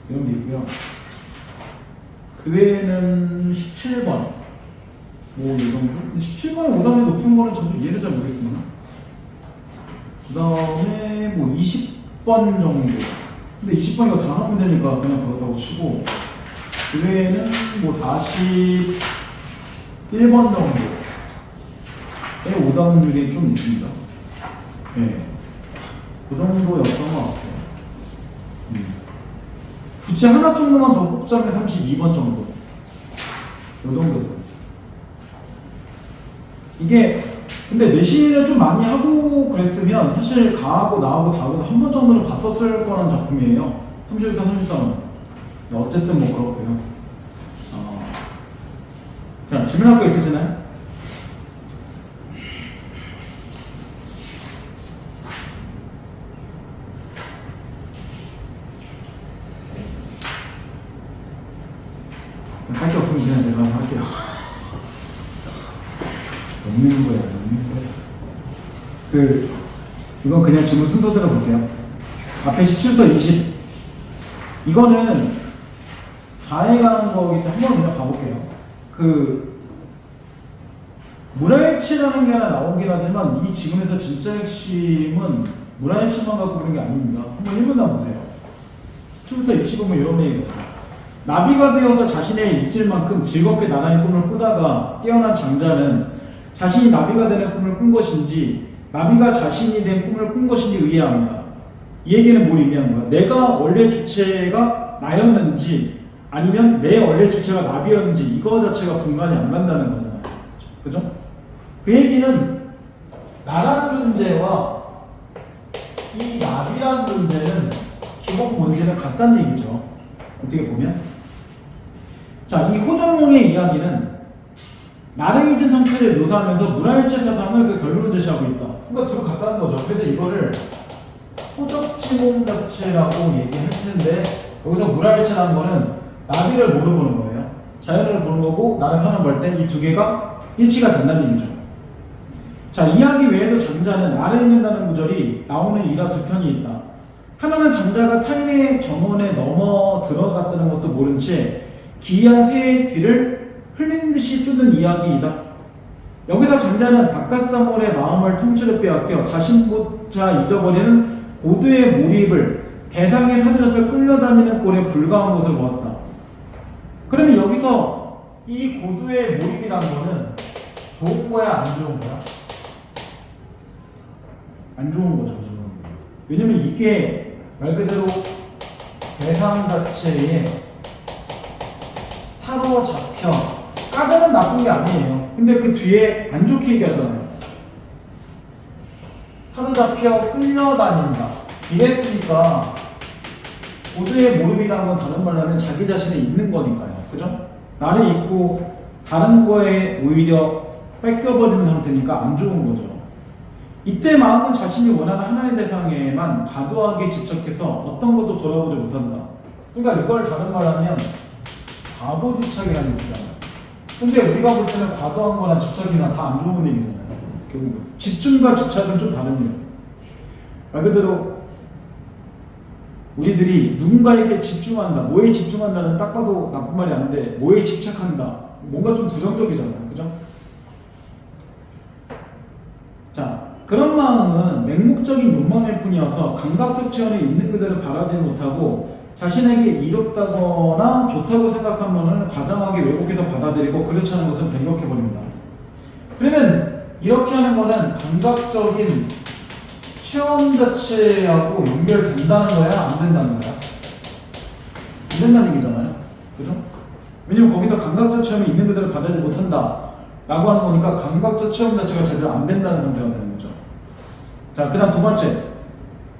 이런 게 있고요. 그 외에는 17번. 뭐, 이 정도? 17번에 오답률이 높은 거는 저도 이해를 잘 모르겠습니다. 그 다음에 뭐 20번 정도. 근데 20번 이거 단어 문제니까 그냥 그렇다고 치고. 그 외에는 뭐 41번 정도. 오답률이 좀 있습니다. 네. 그 정도였던 것 같아요. 굳이 하나 정도만 더 뽑자면 32번 정도. 이 정도였어요. 이게, 근데 내신을 좀 많이 하고 그랬으면 사실 가하고 나하고 다하고 한 번 정도는 봤었을 거라는 작품이에요. 30부터 33은. 어쨌든 뭐 그렇고요. 자, 질문할 거 있으시나요? 할 게 없으면 그냥 제가 할게요. 없는 거야, 없는 거야. 이건 그냥 질문 순서대로 볼게요. 앞에 17부터 20. 이거는 다에 가는 거기 때문에 한번 그냥 가볼게요. 물화일치라는 게 하나 나오긴 하지만 이 지금에서 진짜 핵심은 물화일치만 갖고 그런 게 아닙니다. 한번 읽어나 보세요. 17부터 20 보면 이런 얘기거든요. 나비가 되어서 자신의 잊질만큼 즐겁게 나라의 꿈을 꾸다가 깨어난 장자는 자신이 나비가 되는 꿈을 꾼 것인지 나비가 자신이 된 꿈을 꾼 것인지 의아합니다. 이 얘기는 뭘 의미하는 거야? 내가 원래 주체가 나였는지 아니면 내 원래 주체가 나비였는지 이거 자체가 분간이 안 간다는 거잖아요. 그죠? 그 얘기는 나라는 존재와 이 나비라는 존재는 기본 본질은 같다는 얘기죠. 어떻게 보면 자, 이 호정몽의 이야기는 나랭이진 상태를 묘사하면서 물화일체 사상을 그 결론을 제시하고 있다. 그러니까 둘이 같다는 거죠. 그래서 이거를 호적지몽 자체라고 얘기했는데 여기서 물화일체라는 거는 나비를 뭐로 보는 거예요? 자연을 보는 거고 나를 사는 걸 땐 이 두 개가 일치가 된다는 얘기죠. 자, 이야기 외에도 장자는 나를 읽는다는 구절이 나오는 일화 두 편이 있다. 하나는 장자가 타인의 정원에 넘어 들어갔다는 것도 모른 채 기이한 새의 뒤를 흘린 듯이 쫓는 이야기이다. 여기서 장자는 바깥사물의 마음을 통째로 빼앗겨 자신조차 잊어버리는 고도의 몰입을 대상의 사로잡혀 끌려다니는 꼴에 불과한 것을 보았다. 그러면 여기서 이 고도의 몰입이라는 거는 좋은 거야, 안 좋은 거야? 안 좋은 거죠. 저는. 왜냐면 이게 말 그대로 대상 자체에 사로잡혀 까다는 나쁜 게 아니에요. 근데 그 뒤에 안 좋게 얘기하잖아요. 사로잡혀 끌려다닌다. 이랬으니까 고도의 몰입이라는 건 다른 말로 하면 자기 자신에 있는 거니까요. 그죠? 나를 잊고 다른 거에 오히려 뺏겨버리는 상태니까 안 좋은 거죠. 이때 마음은 자신이 원하는 하나의 대상에만 과도하게 집착해서 어떤 것도 돌아보지 못한다. 그러니까 이걸 다른 말로 하면 과도집착이라는 얘기잖아요. 근데 우리가 볼 때는 과도한 거나 집착이나 다 안 좋은 얘기잖아요. 결국은 집중과 집착은 좀 다른 얘기예요. 말 그대로 우리들이 누군가에게 집중한다, 뭐에 집중한다는 딱 봐도 나쁜 말이 아닌데 뭐에 집착한다, 뭔가 좀 부정적이잖아요. 그죠? 자, 그런 마음은 맹목적인 욕망일 뿐이어서 감각적 체험이 있는 그대로 바라지 못하고 자신에게 이롭다거나 좋다고 생각한 것을 과장하게 왜곡해서 받아들이고 그렇지 않은 것은 변경해버립니다. 그러면 이렇게 하는 거는 감각적인 체험 자체하고 연결된다는 거야? 안 된다는 거야? 안 된다는 얘기잖아요. 그죠? 왜냐면 거기서 감각적 체험이 있는 그대로 받아들이지 못한다 라고 하는 거니까 감각적 체험 자체가 제대로 안 된다는 상태가 되는 거죠. 자, 그 다음 두 번째,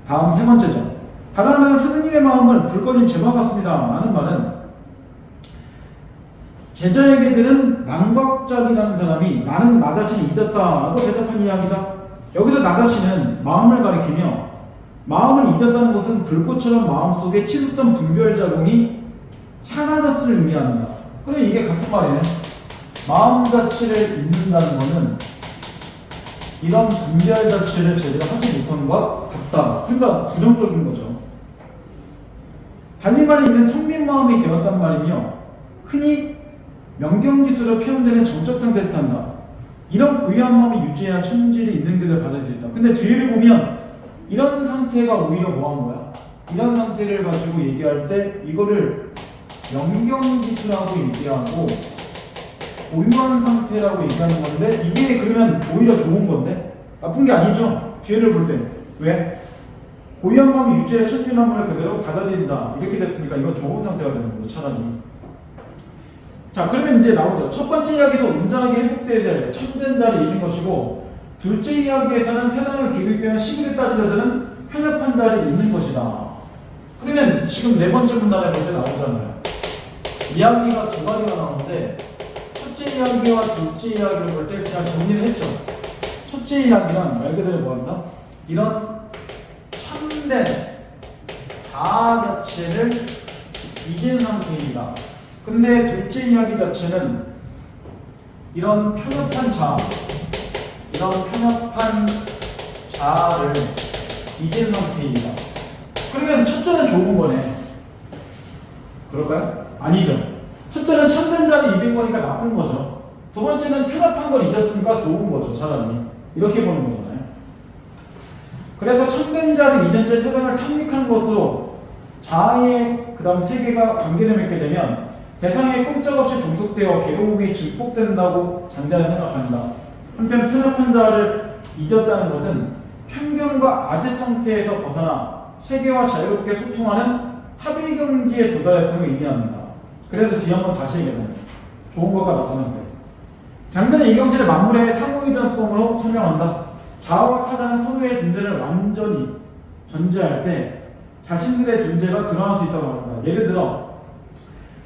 다음 세 번째죠. 다른 스승님의 마음을 불 꺼진 제방 같습니다 라는 말은 제자에게들은 망각작이라는 사람이 나는 나 자신이 잊었다 라고 대답한 이야기다. 여기서 나 자신은 마음을 가리키며 마음을 잊었다는 것은 불꽃처럼 마음속에 치솟던 분별자궁이 사라졌음을 의미한다. 그럼 이게 같은 말이에요. 마음 자체를 잊는다는 것은 이런 분별 자체를 제대로 하지 못한 것 같다. 그러니까 부정적인 거죠. 달리 말해 이는 텅 빈 마음이 되었단 말이며 흔히 명경지수로 표현되는 정적 상태를 뜻한다. 이런 고유한 마음을 유지해야 천지를 있는 그대로 받을 수 있다. 근데 뒤를 보면 이런 상태가 오히려 뭐한 거야? 이런 상태를 가지고 얘기할 때 이거를 명경지수라고 얘기하고 고유한 상태라고 얘기하는 건데 이게 그러면 오히려 좋은 건데 나쁜 게 아니죠. 뒤를 볼 때. 왜? 고유한 마음이 유지해 천지만물을 그대로 받아들인다. 이렇게 됐으니까 이건 좋은 상태가 되는 거죠. 차라리. 자, 그러면 이제 나오죠. 첫 번째 이야기에서 온전하게 회복돼야 될 참된 자를 잊은 것이고 둘째 이야기에서는 세상을 기득되는 시비를 따지려는 편협한 자를 잊는 것이다. 그러면 지금 네 번째 문단에 볼 때 나오잖아요. 이야기가 두 가지가 나오는데 첫째 이야기와 둘째 이야기를 볼 때 그냥 정리를 했죠. 첫째 이야기란 말 그대로 뭐한다? 이런 참된 자아 자체를 잊은 상태이다. 근데 둘째 이야기 자체는 이런 편협한 자아, 이런 편협한 자아를 잊은 상태이다. 그러면 첫째는 좋은 거네. 그럴까요? 아니죠. 첫째는 참된 자를 잊은 거니까 나쁜 거죠. 두 번째는 편협한 걸 잊었으니까 좋은 거죠. 차라리. 이렇게 보는 거잖아요. 그래서 참된 자를 잊은 채 세상을 탐닉한 것으로 자아의 그 다음 세계가 관계를 맺게 되면 대상에 꼼짝없이 종속되어 괴로움이 증폭된다고 장자는 생각한다. 한편 편협한 자를 잊었다는 것은 편견과 아집 상태에서 벗어나 세계와 자유롭게 소통하는 합의 경지에 도달했음을 의미한다. 그래서 뒤에 한번 다시 얘기하면 좋은 것과 나쁜 것. 장자는 이 경지를 만물의 상호유전성으로 설명한다. 자아와 타자는 서로의 존재를 완전히 전제할 때 자신들의 존재가 드러날 수 있다고 합니다. 예를 들어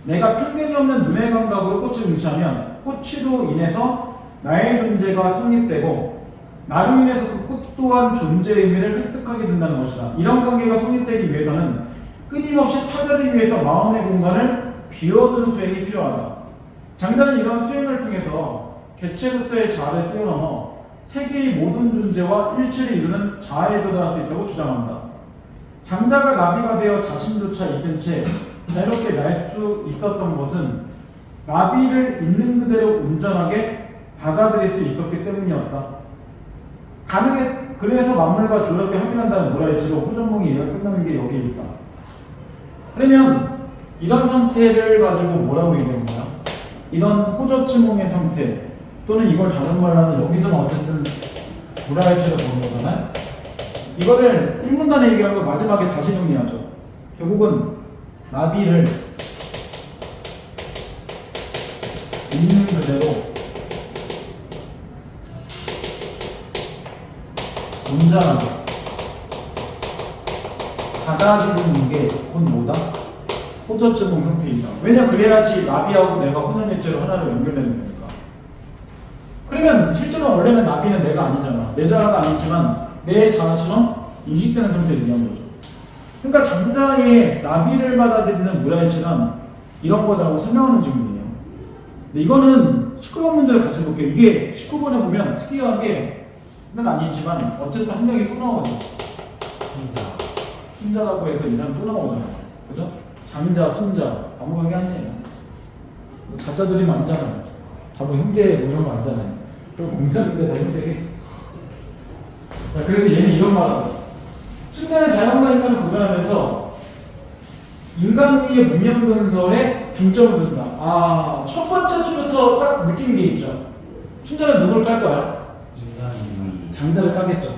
내가 편견이 없는 눈의 감각으로 꽃을 응시하면 꽃으로 인해서 나의 존재가 성립되고 나로 인해서 그 꽃 또한 존재의 의미를 획득하게 된다는 것이다. 이런 관계가 성립되기 위해서는 끊임없이 타자를 위해서 마음의 공간을 비워두는 수행이 필요하다. 장자는 이런 수행을 통해서 개체로서의 자아를 뛰어넘어 세계의 모든 존재와 일체를 이루는 자아에 도달할 수 있다고 주장한다. 장자가 나비가 되어 자신조차 잊은 채 자유롭게 날 수 있었던 것은 나비를 있는 그대로 온전하게 받아들일 수 있었기 때문이었다. 그래서 만물과 조력해 확인한다는 모라이치로 호전몽이 이해가 끝나는 게 여기에 있다. 그러면 이런 상태를 가지고 뭐라고 얘기하는 거야? 이런 호접지몽의 상태 또는 이걸 다른 말로 하면 여기서는 어쨌든 모라이치로 보는 거잖아요. 이거를 1문단에 얘기한 거 마지막에 다시 정리하죠. 결국은 나비를 있는 그대로 온전하게 받아들이는 게 곧 뭐다? 호전제공 형태이다. 왜냐 그래야지 나비하고 내가 혼연일체로 하나로 연결되는 거니까. 그러면 실제로 원래는 나비는 내가 아니잖아. 내 자아가 아니지만 내 자아처럼 인식되는 상태를 얘기하는 거죠. 그러니까 장자의 나비를 받아들이는 무라일체는 이런 거라고 설명하는 질문이에요. 근데 이거는 19번 문제를 같이 볼게요. 이게 19번에 보면 특이하게는 아니지만 어쨌든 한 명이 또 나오죠. 순자라고 해서 이 사람 또 나오잖아요. 그죠? 장자, 순자 아무 관계 아니에요. 뭐 자자들이 많잖아요. 다 뭐 형제 뭐 이런 거 많잖아요. 그리고 공자인데 다 형제게. 자, 그래서 얘는 이런 말 하고 순자는 자연과 인간을 구별하면서 인간 위의 문명 건설에 중점을 둔다. 아, 첫 번째 줄부터 딱 느끼는 게 있죠. 순자는 누굴 깔까요? 인간이 장자를 까겠죠.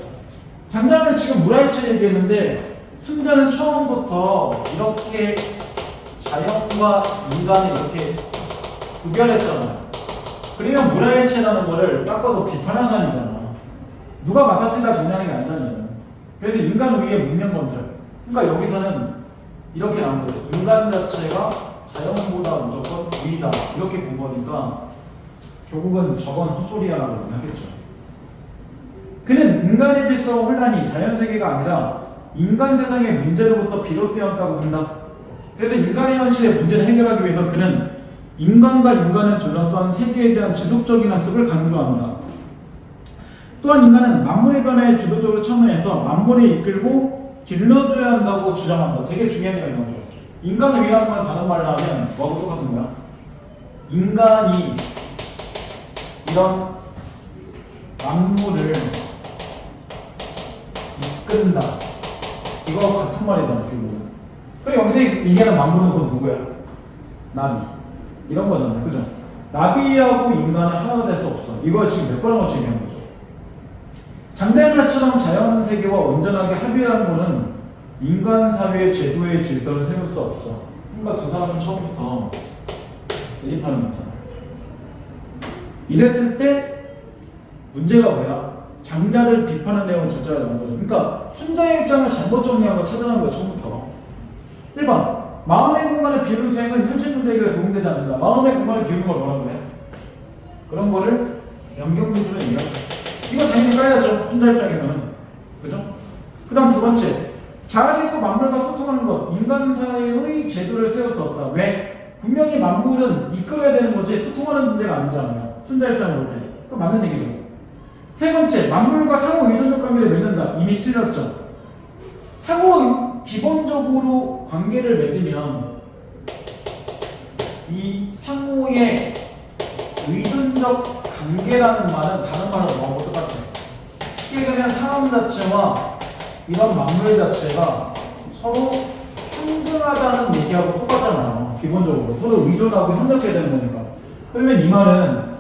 장자는 지금 무라일체 얘기했는데 순자는 처음부터 이렇게 자연과 인간을 이렇게 구별했잖아요. 그러면 무라일체라는 거를 딱 봐도 비판한 사람이잖아. 누가 맡아쓰다 정리하는 게 아니잖아요. 그래서 인간 위의 문명 건설. 그러니까 여기서는 이렇게 나온 거죠. 인간 자체가 자연보다 무조건 위다. 이렇게 본 거니까 결국은 저건 헛소리야라고 하겠죠. 그는 인간의 질서와 혼란이 자연세계가 아니라 인간 세상의 문제로부터 비롯되었다고 본다. 그래서 인간의 현실의 문제를 해결하기 위해서 그는 인간과 인간을 둘러싼 세계에 대한 지속적인 학습을 강조한다. 또한 인간은 만물의 변화에 주도적으로 참여해서 만물을 이끌고 길러줘야 한다고 주장한다. 되게 중요한 내용이죠. 인간 위라는 건 다른 말로 하면 뭐하고 똑같은 거야? 인간이 이런 만물을 이끈다. 이거 같은 말이잖아, 결국은. 그래, 여기서 얘기하는 만물은 그건 누구야? 나비. 이런 거잖아요, 그죠? 나비하고 인간은 하나가 될 수 없어. 이거 지금 몇 번을 같이 얘기하는 거죠. 장자의 말처럼 자연세계와 온전하게 합의하는 거는 인간 사회의 제도의 질서를 세울 수 없어. 그러니까 두 사람은 처음부터 대립하는 거잖아. 이랬을 때 문제가 뭐야? 장자를 비판한 내용을 진짜 나온 거죠. 그러니까 순자의 입장을 잘못 정리한 거 찾아낸 거야, 처음부터. 1번, 마음의 공간을 비우는 수행은 현실 문제 해결에 도움되지 않는다. 마음의 공간을 비우는 걸 뭐라고 해? 그런 거를 연경미술은 얘기한다. 이거 당연히 까야죠, 순자 입장에서는. 그죠? 그 다음 두 번째, 자아를 있고 만물과 소통하는 것, 인간 사회의 제도를 세울 수 없다. 왜? 분명히 만물은 이끌어야 되는 거지 소통하는 문제가 아니잖아요. 순자 입장으로 볼 때. 그거 맞는 얘기죠. 세 번째, 만물과 상호 의존적 관계를 맺는다. 이미 틀렸죠. 기본적으로 관계를 맺으면 이 상호의 의존적 관계라는 말은 다른 말은 뭐하고 똑같아요. 쉽게 되면 사람 자체와 이런 만물 자체가 서로 평등하다는 얘기하고 똑같잖아요. 기본적으로 서로 의존하고 협력해야 되는 거니까. 그러면 이 말은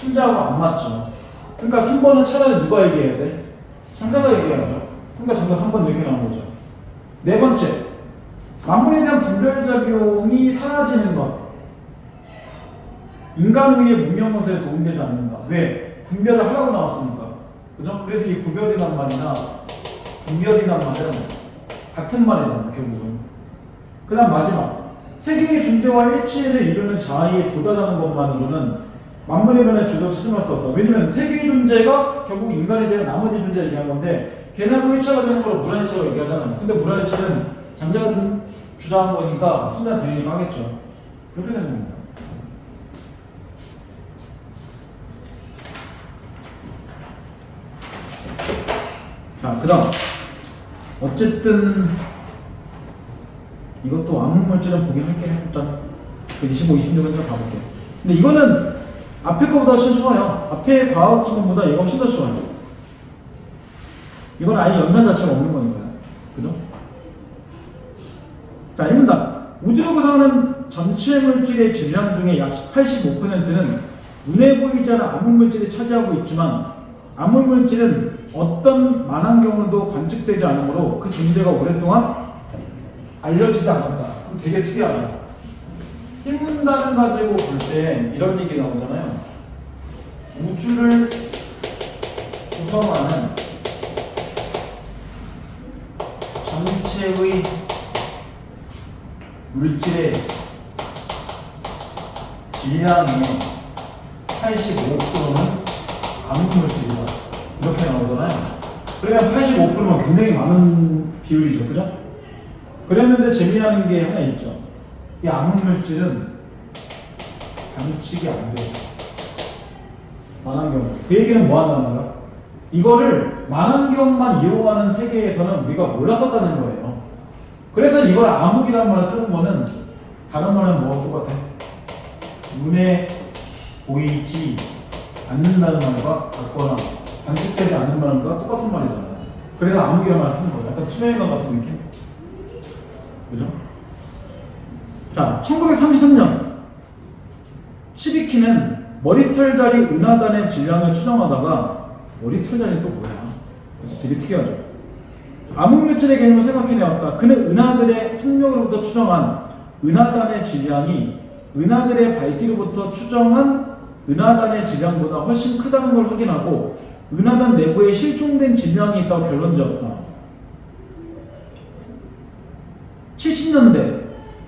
순자하고 안 맞죠. 그러니까 3번은 차라리 누가 얘기해야 돼? 장자가 얘기해야죠. 그러니까 정답 3번 이렇게 나온 거죠. 네 번째, 만물에 대한 분별작용이 사라지는 것. 인간 위의 문명 건설에 도움되지 않는다. 왜? 분별을 하라고 나왔으니까. 그죠? 그래서 이 구별이란 말이나 분별이란 말은 같은 말이잖아, 결국은. 그 다음 마지막, 세계의 존재와 일치를 이루는 자아에 도달하는 것만으로는 만물의 변화의 주도를 찾아갈 수 없다. 왜냐면 세계의 존재가 결국 인간의 제가 나머지 존재를 얘기한 건데 걔네하고 일체가 되는 걸 무라일체라고 얘기하잖아요. 근데 무라일체는 장자가 주장한 거니까 순간 당연히 망했죠. 그렇게 되는 겁니다. 자, 그 다음 어쨌든 이것도 암흑물질은 보긴 할게. 일단 25, 26은 가볼게. 근데 이거는 앞에 거보다 훨씬 쉬워요. 앞에 과학 지문보다 이거 훨씬 더 쉬워요. 이건 아예 연산 자체가 없는 거니까요. 그죠? 자, 1문단. 우주로 구성하는 전체 물질의 질량 중에 약 85%는 눈에 보이지 않는 암흑물질이 차지하고 있지만 암흑물질은 어떤 만환경으로도 관측되지 않으므로 그 존재가 오랫동안 알려지지 않았다. 그럼 되게 특이하다. 힘문단을 가지고 볼 때 이런 얘기 나오잖아요. 우주를 구성하는 전체의 물질의 질량의 85%는 암흑물질이다. 이렇게 나오잖아요. 그러면 85%면 굉장히 많은 비율이죠. 그죠? 그랬는데 재미나는 게 하나 있죠. 이 암흑물질은 관측이 안 돼요. 만환경. 그 얘기는 뭐 한다는 거야? 이거를 만환경만 이용하는 세계에서는 우리가 몰랐었다는 거예요. 그래서 이걸 암흑이라는 말을 쓰는 거는 다른 말은 뭐와 똑같아? 눈에 보이지 않는다는 말과 같거나 관측되지 않는 말과 똑같은 말이잖아요. 그래서 암흑이라는 말을 쓰는 거예요. 약간 투명인간 같은 느낌? 그죠? 자, 1933년 치비키는 머리털자리 은하단의 질량을 추정하다가 머리털자리 또 뭐야? 되게 특이하죠. 암흑물질의 개념을 생각해내었다. 그는 은하들의 속력으로부터 추정한 은하단의 질량이 은하들의 밝기로부터 추정한 은하단의 질량보다 훨씬 크다는 걸 확인하고 은하단 내부에 실종된 질량이 있다고 결론지었다. 70년대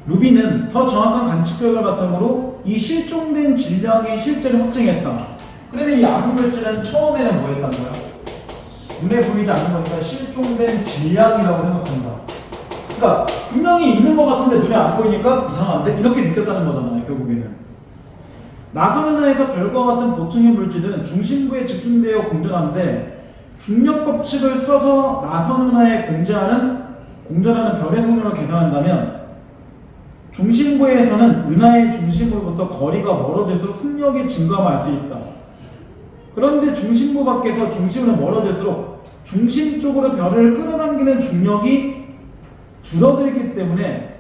루비는 더 정확한 관측 결과를 바탕으로 이 실종된 질량의 실제를 확정했다. 그런데 이 암흑물질은 처음에는 뭐 했다는 거야? 눈에 보이지 않는 거니까 실종된 질량이라고 생각한다. 그러니까 분명히 있는 것 같은데 눈에 안 보이니까 이상한데? 이렇게 느꼈다는 거잖아요. 결국에는 나선 은하에서 별과 같은 보통의 물질은 중심부에 집중되어 공전하는데 중력 법칙을 써서 나선 은하에 공전하는 별의 속력을 계산한다면 중심부에서는 은하의 중심으로부터 거리가 멀어질수록 속력이 증가함을 알 수 있다. 그런데 중심부 밖에서 중심으로 멀어질수록 중심 쪽으로 별을 끌어당기는 중력이 줄어들기 때문에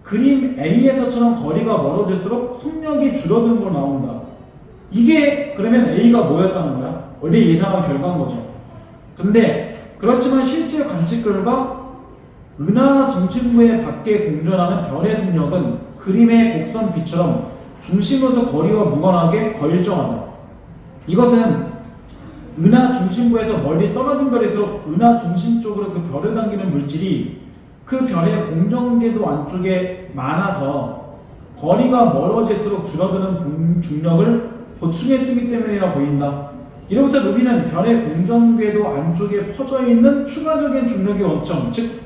그림 A에서처럼 거리가 멀어질수록 속력이 줄어드는 걸로 나온다. 이게 그러면 A가 뭐였다는 거야? 원래 예상한 결과인 거죠. 근데 그렇지만 실제 관측 결과 은하 중심부의 밖에 공전하는 별의 속력은 그림의 곡선 B처럼 중심으로부터 거리와 무관하게 거일정하다. 이것은 은하 중심부에서 멀리 떨어진 별일수록 은하 중심 쪽으로 그 별을 당기는 물질이 그 별의 공전궤도 안쪽에 많아서 거리가 멀어질수록 줄어드는 중력을 보충해 두기 때문이라 보인다. 이로부터 루비는 별의 공전궤도 안쪽에 퍼져 있는 추가적인 중력의 원점, 즉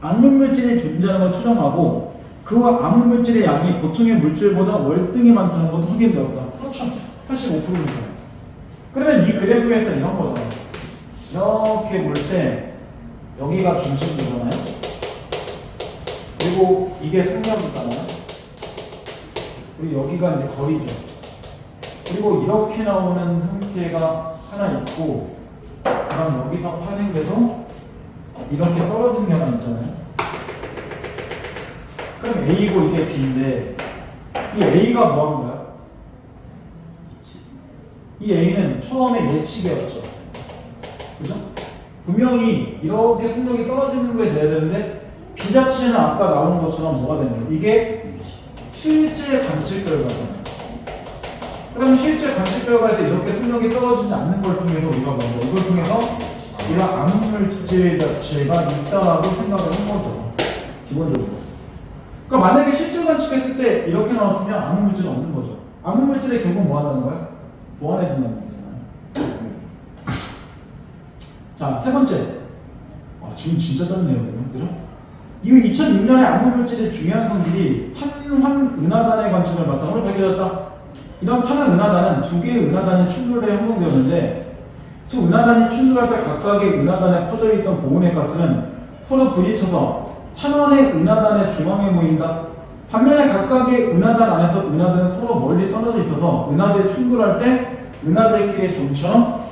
암흑물질이 존재하는 걸 추정하고 그 암흑물질의 양이 보통의 물질보다 월등히 많다는 것도 확인되었다. 그렇죠. 85%입니다. 그러면 이 그래프에서 이런 거잖아요. 이렇게 볼 때 여기가 중심부잖아요. 그리고 이게 속력이잖아요. 그리고 여기가 이제 거리죠. 그리고 이렇게 나오는 형태가 하나 있고, 그럼 여기서 파생돼서 이렇게 떨어지는 게 하나 있잖아요. 그럼 A고 이게 B인데 이 A가 뭐 하는 거야? 이 A는 처음에 예측이었죠. 그죠? 분명히 이렇게 속력이 떨어지는 거에 돼야 되는데 B 자체는 아까 나오는 것처럼 뭐가 되는 거예요? 이게 실제 관측 결과잖아요. 그럼 실제 관측 결과에서 이렇게 속력이 떨어지지 않는 걸 통해서 우리가 뭔가 이걸 통해서 이런 암흑물질 자체가 있다라고 생각을 한 거죠. 기본적으로. 그러니까 만약에 실제 관측했을 때 이렇게 나왔으면 암흑물질은 없는 거죠. 암흑물질의 결국은 뭐 한다는 거야? 보완해준다는 거잖아요. 자, 세 번째. 지금 진짜 짧네요. 그죠? 이 2006년에 암흑물질의 중요한 성질이 탄환 은하단의 관측을 바탕으로 밝혀졌다. 이런 탄환 은하단은 두 개의 은하단이 충돌해 형성되었는데 두 은하단이 충돌할 때 각각의 은하단에 퍼져있던 고온의 가스는 서로 부딪혀서 탄환의 은하단의 중앙에 모인다. 반면에 각각의 은하단 안에서 은하들은 서로 멀리 떨어져 있어서 은하들이 충돌할 때 은하들끼리의 점처럼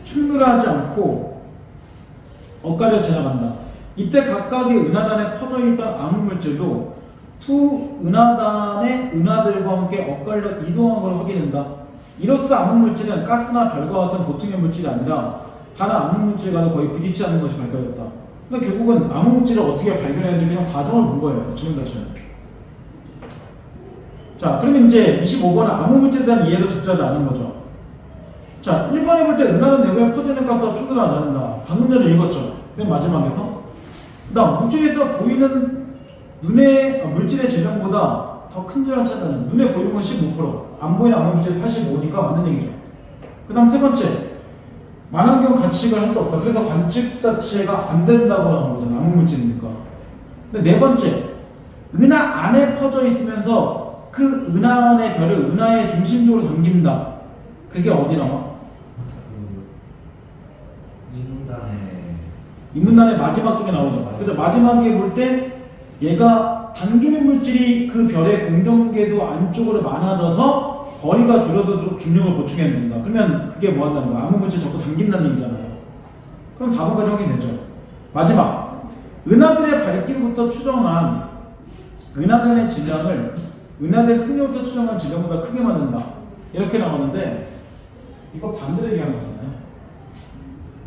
충돌하지 않고 엇갈려 지나간다. 이때 각각의 은하단에 퍼져있던 암흑물질도 두 은하단의 은하들과 함께 엇갈려 이동한 걸 확인한다. 이로써 암흑물질은 가스나 별과 같은 보통의 물질이 아니라 다른 암흑물질과도 거의 부딪지 않는 것이 발견됐다. 그러니까 결국은 암흑물질을 어떻게 발견했는지 그냥 과정을 본 거예요. 지금 자체는. 자, 그러면 이제 25번은 암흑물질에 대한 이해도 적절하지 않은 거죠. 자, 1번에 볼 때 은하는 내부에 퍼지는 가스와 충돌을 안 한다. 방금 전에 읽었죠. 맨 마지막에서. 그 다음, 우주에서 보이는 물질의 질량보다 더 큰 질량을 찾는 눈에 보이는 건 15%, 안 보이는 암흑물질이 85니까 맞는 얘기죠. 그 다음 세 번째, 만환경 관측을 할 수 없다. 그래서 관측 자체가 안 된다고 하는 거잖아요. 암흑물질이니까. 근데 네 번째, 은하 안에 퍼져 있으면서 그 은하 안의 별을 은하의 중심적으로 당긴다. 그게 어디 나와? 인문단의 마지막 쪽에 나오죠. 그래서 마지막에 볼 때 얘가 당기는 물질이 그 별의 공정궤도 안쪽으로 많아져서 거리가 줄어들수록 중력을 보충해 준다. 그러면 그게 뭐 한다는 거야? 암흑물질 자꾸 당긴다는 얘기잖아요. 그럼 4번까지 확인되죠. 마지막, 은하들의 밝기로부터 추정한 은하단의 질량을 은하들의 승력부터 추정한 질량보다 크게 만든다. 이렇게 나오는데 이거 반대로 얘기하는 거잖아요.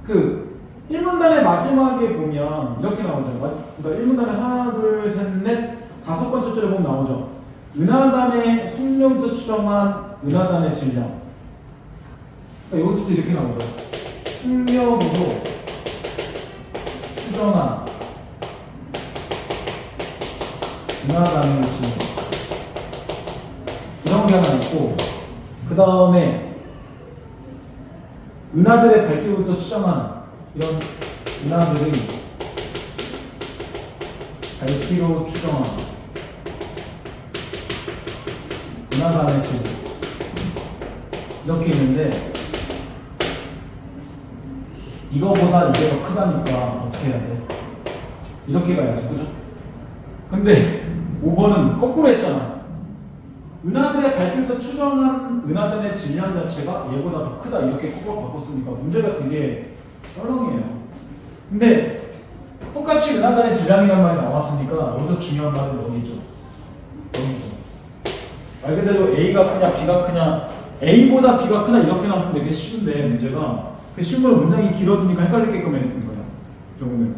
그 1문단의 마지막에 보면 이렇게 나오죠. 그러니까 1문단에 하나, 둘, 셋, 넷, 다섯 번째 줄에 보면 나오죠. 은하단의 속력에서 추정한 은하단의 질량. 그러니까 여기서부터 이렇게 나오죠. 속력으로 추정한 은하단의 질량. 이런 게 하나 있고, 그 다음에 은하들의 밝기부터 추정한 이런 은하들의 밝기로 추정한 은하단의 질량 이렇게 있는데 이거보다 이게 더 크다니까 어떻게 해야 돼? 이렇게 가야죠, 그죠? 근데 5번은 거꾸로 했잖아. 은하들의 밝기부터 추정한 은하단의 질량 자체가 얘보다 더 크다 이렇게 거꾸로 바꿨으니까 문제가 되게 썰렁해요. 근데 똑같이 은하단의 질량이라는 말이 나왔으니까 여기서 중요한 말은 여기죠. 말 그대로 A가 크냐 B가 크냐, A보다 B가 크다 이렇게 나왔으면 되게 쉬운데 문제가 그 쉬운 걸 문장이 길어지니까 헷갈리게끔 해주는 거예요. 경우는.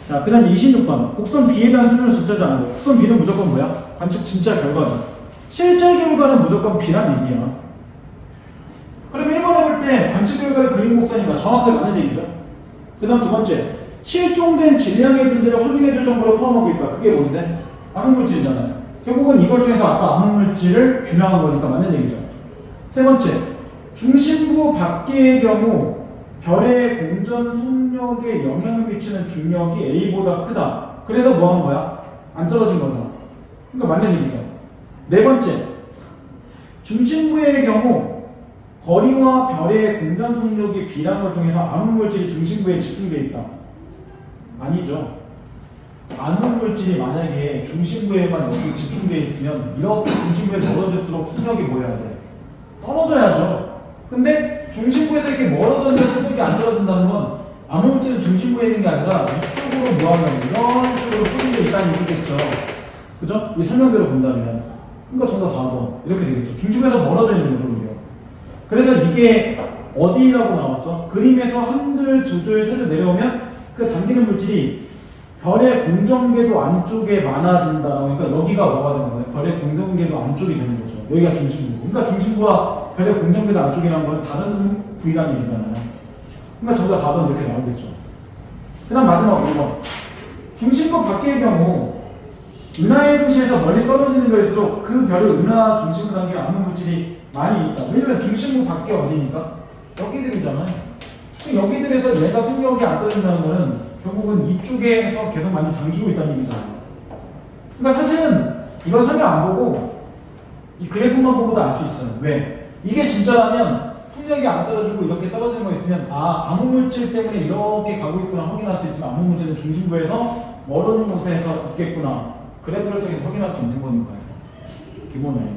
자, 그 다음 26번. 곡선 B에 대한 설명을 적절하지 않은 거. 곡선 B는 무조건 뭐야? 관측 진짜 결과다. 실제 결과는 무조건 B란 얘기야. 그러면 1번에 볼 때 관측 결과를 그린 곡선이다. 정확하게 맞는 얘기죠. 그 다음 두 번째. 실종된 질량의 존재를 확인해줄 정보를 포함하고 있다. 그게 뭔데? 암흑물질이잖아요. 결국은 이걸 통해서 아까 암흑물질을 규명한 거니까 맞는 얘기죠. 세 번째. 중심부 밖의 경우 별의 공전 속력에 영향을 미치는 중력이 A보다 크다. 그래서 뭐 한 거야? 안 떨어진 거잖아. 그러니까 맞는 얘기죠. 네 번째. 중심부의 경우 거리와 별의 공전 속력이 비례한 걸 통해서 암흑물질이 중심부에 집중되어 있다. 아니죠. 암흑물질이 만약에 중심부에만 여기 집중되어 있으면 이렇게 중심부에 멀어질수록 속력이 뭐 해야 돼? 떨어져야죠. 근데 중심부에서 이렇게 멀어졌는데 속력이 안 떨어진다는 건 암흑물질은 중심부에 있는 게 아니라 이쪽으로 뭐하면 이런 식으로 쏠리게 있다는 얘기겠죠. 그죠? 이 설명대로 본다면. 그러니까 정답 4번. 이렇게 되겠죠. 중심에서 멀어져 있는 거죠. 그래서 이게 어디라고 나왔어? 그림에서 한 줄, 두 줄, 세 줄 내려오면 그 당기는 물질이 별의 공정궤도 안쪽에 많아진다. 그러니까 여기가 뭐가 되는 거예요? 별의 공정궤도 안쪽이 되는 거죠. 여기가 중심부. 그러니까 중심부와 별의 공정궤도 안쪽이라는 건 다른 부위라는 얘기잖아요. 그러니까 정답 4번 이렇게 나오겠죠. 그 다음 마지막 5번. 중심부 밖의 경우 은하의 중심에서 멀리 떨어지는 거일수록 그 별을 은하 중심으로 당기는 암흑물질이 많이 있다. 왜냐면 중심부 밖에 어디니까? 여기들이잖아요. 여기들에서 얘가 속력이 안 떨어진다는 거는 결국은 이쪽에서 계속 많이 당기고 있다는 얘기잖아요. 그러니까 사실은 이건 설명 안 보고 이 그래프만 보고도 알 수 있어요. 왜? 이게 진짜라면 속력이 안 떨어지고 이렇게 떨어지는 거 있으면 암흑물질 때문에 이렇게 가고 있구나 확인할 수 있으면 암흑물질은 중심부에서 멀어진 곳에서 있겠구나. 그래프를 통해서 확인할 수 있는 거니까요. 기본에.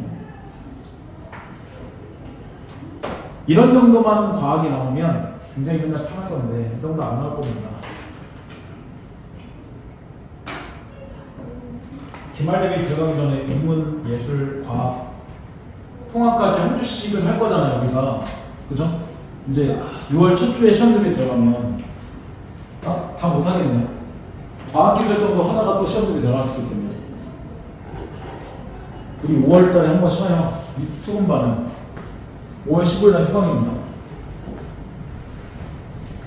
이런 정도만 과학이 나오면 굉장히 맨날 편할 건데 이 정도 안 나올 겁니다. 기말 대회 들어가기 전에 인문, 예술, 과학 통화까지 한 주씩은 할 거잖아요, 여기가. 그죠? 이제 6월 첫 주에 시험들이 들어가면 다 못하겠네요. 과학기술 정도 하다가 또 시험들이 들어갔을 때문에. 우리 5월 달에 한 번 쉬어요. 수급반은. 5월 15일 날 휴강입니다.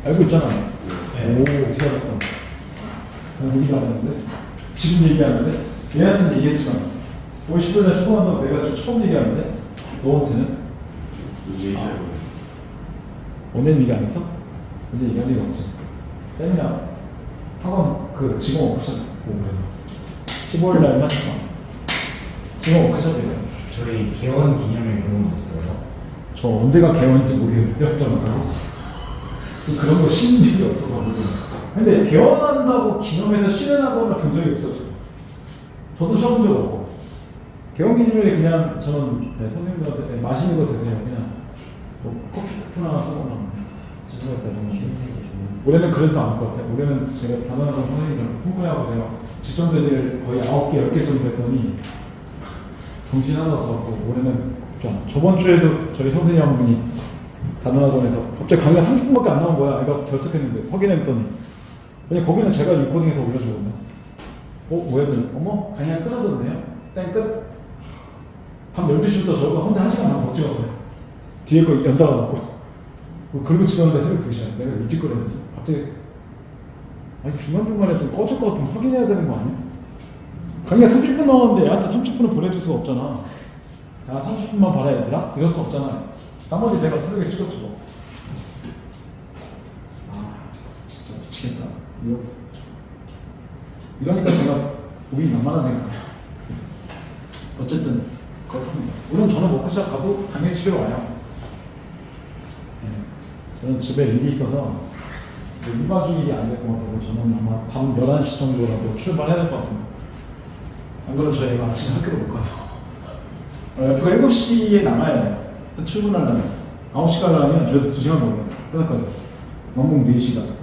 알고 있잖아요. 네. 오, 어떻게 알았어? 얘기 안 하는데? 지금 얘기하는데? 얘한테는 얘기했지만 5월 15일 날 휴강한다고 내가 지금 처음 얘기하는데? 너한테는? 오늘 얘기 안 했어? 근데 얘기할 리가 없지. 세미나 학원 그 직원 워크숍 보고 그래서 15일 날만 휴강. 직원 워크숍이에요. 저희 개원 기념일 이런 거 있어요. 저 언제가 개원인지 모르겠는데 정확하게 그런 거 쉬는 일이 없어서. 근데 개원한다고 기념해서 쉬는 학원을 본 적이 없었죠. 저도 쉬어본 적 없고. 개원 기념일에 그냥 저는 선생님들한테 맛있는 거 드세요. 그냥 뭐 커피 쿠폰 하나 써거나 지금까지 정도. 올해는 그래도 않을 것 같아요. 올해는 제가 단원하던 선생님들 홍보하고 제가 직전대를 거의 9개, 10개 정도 했더니 정신 하나 없어갖고 올해는 저번 주에도 저희 선생님 한 분이 단원학원에서 갑자기 강의가 30분밖에 안 나온 거야. 이거 결석했는데 확인했더니 왜냐 거기는 제가 리코딩해서 올려주거든요. 뭐야 했더니 어머 강의가 끊어졌네요. 땡 끝. 밤 12시부터 저가 혼자 1시간 반 더 찍었어요. 뒤에 거 연달아 놓고 그리고 찍었는데 새벽 2시야. 내가 일찍 끌어야지. 갑자기 아니 중간중간에 좀 꺼질 것 같으면 확인해야 되는 거 아니야? 강의가 30분 나왔는데 얘한테 30분을 보내줄 수가 없잖아. 야 30분만 받아야 되나? 이럴 수 없잖아. 나머지 내가 새벽에 찍었지 뭐. 아 진짜 미치겠다. 이러니까 제가 몸이 만만한 생각이에요. 어쨌든 그렇답니다. 물론 저는 워크숍 가도 당연히 집에 와요. 네. 저는 집에 일이 있어서 2박 2일이 안 될 것 같고 저는 아마 밤 11시 정도라도 출발해야 될 것 같습니다. 안 그러면 저희 애가 아침에 학교를 못 가서 F가 7시에 나가야 돼요. 출근하려면 9시 가려면 저에서 2시간 걸려요. 회사까지 왕복 4시간.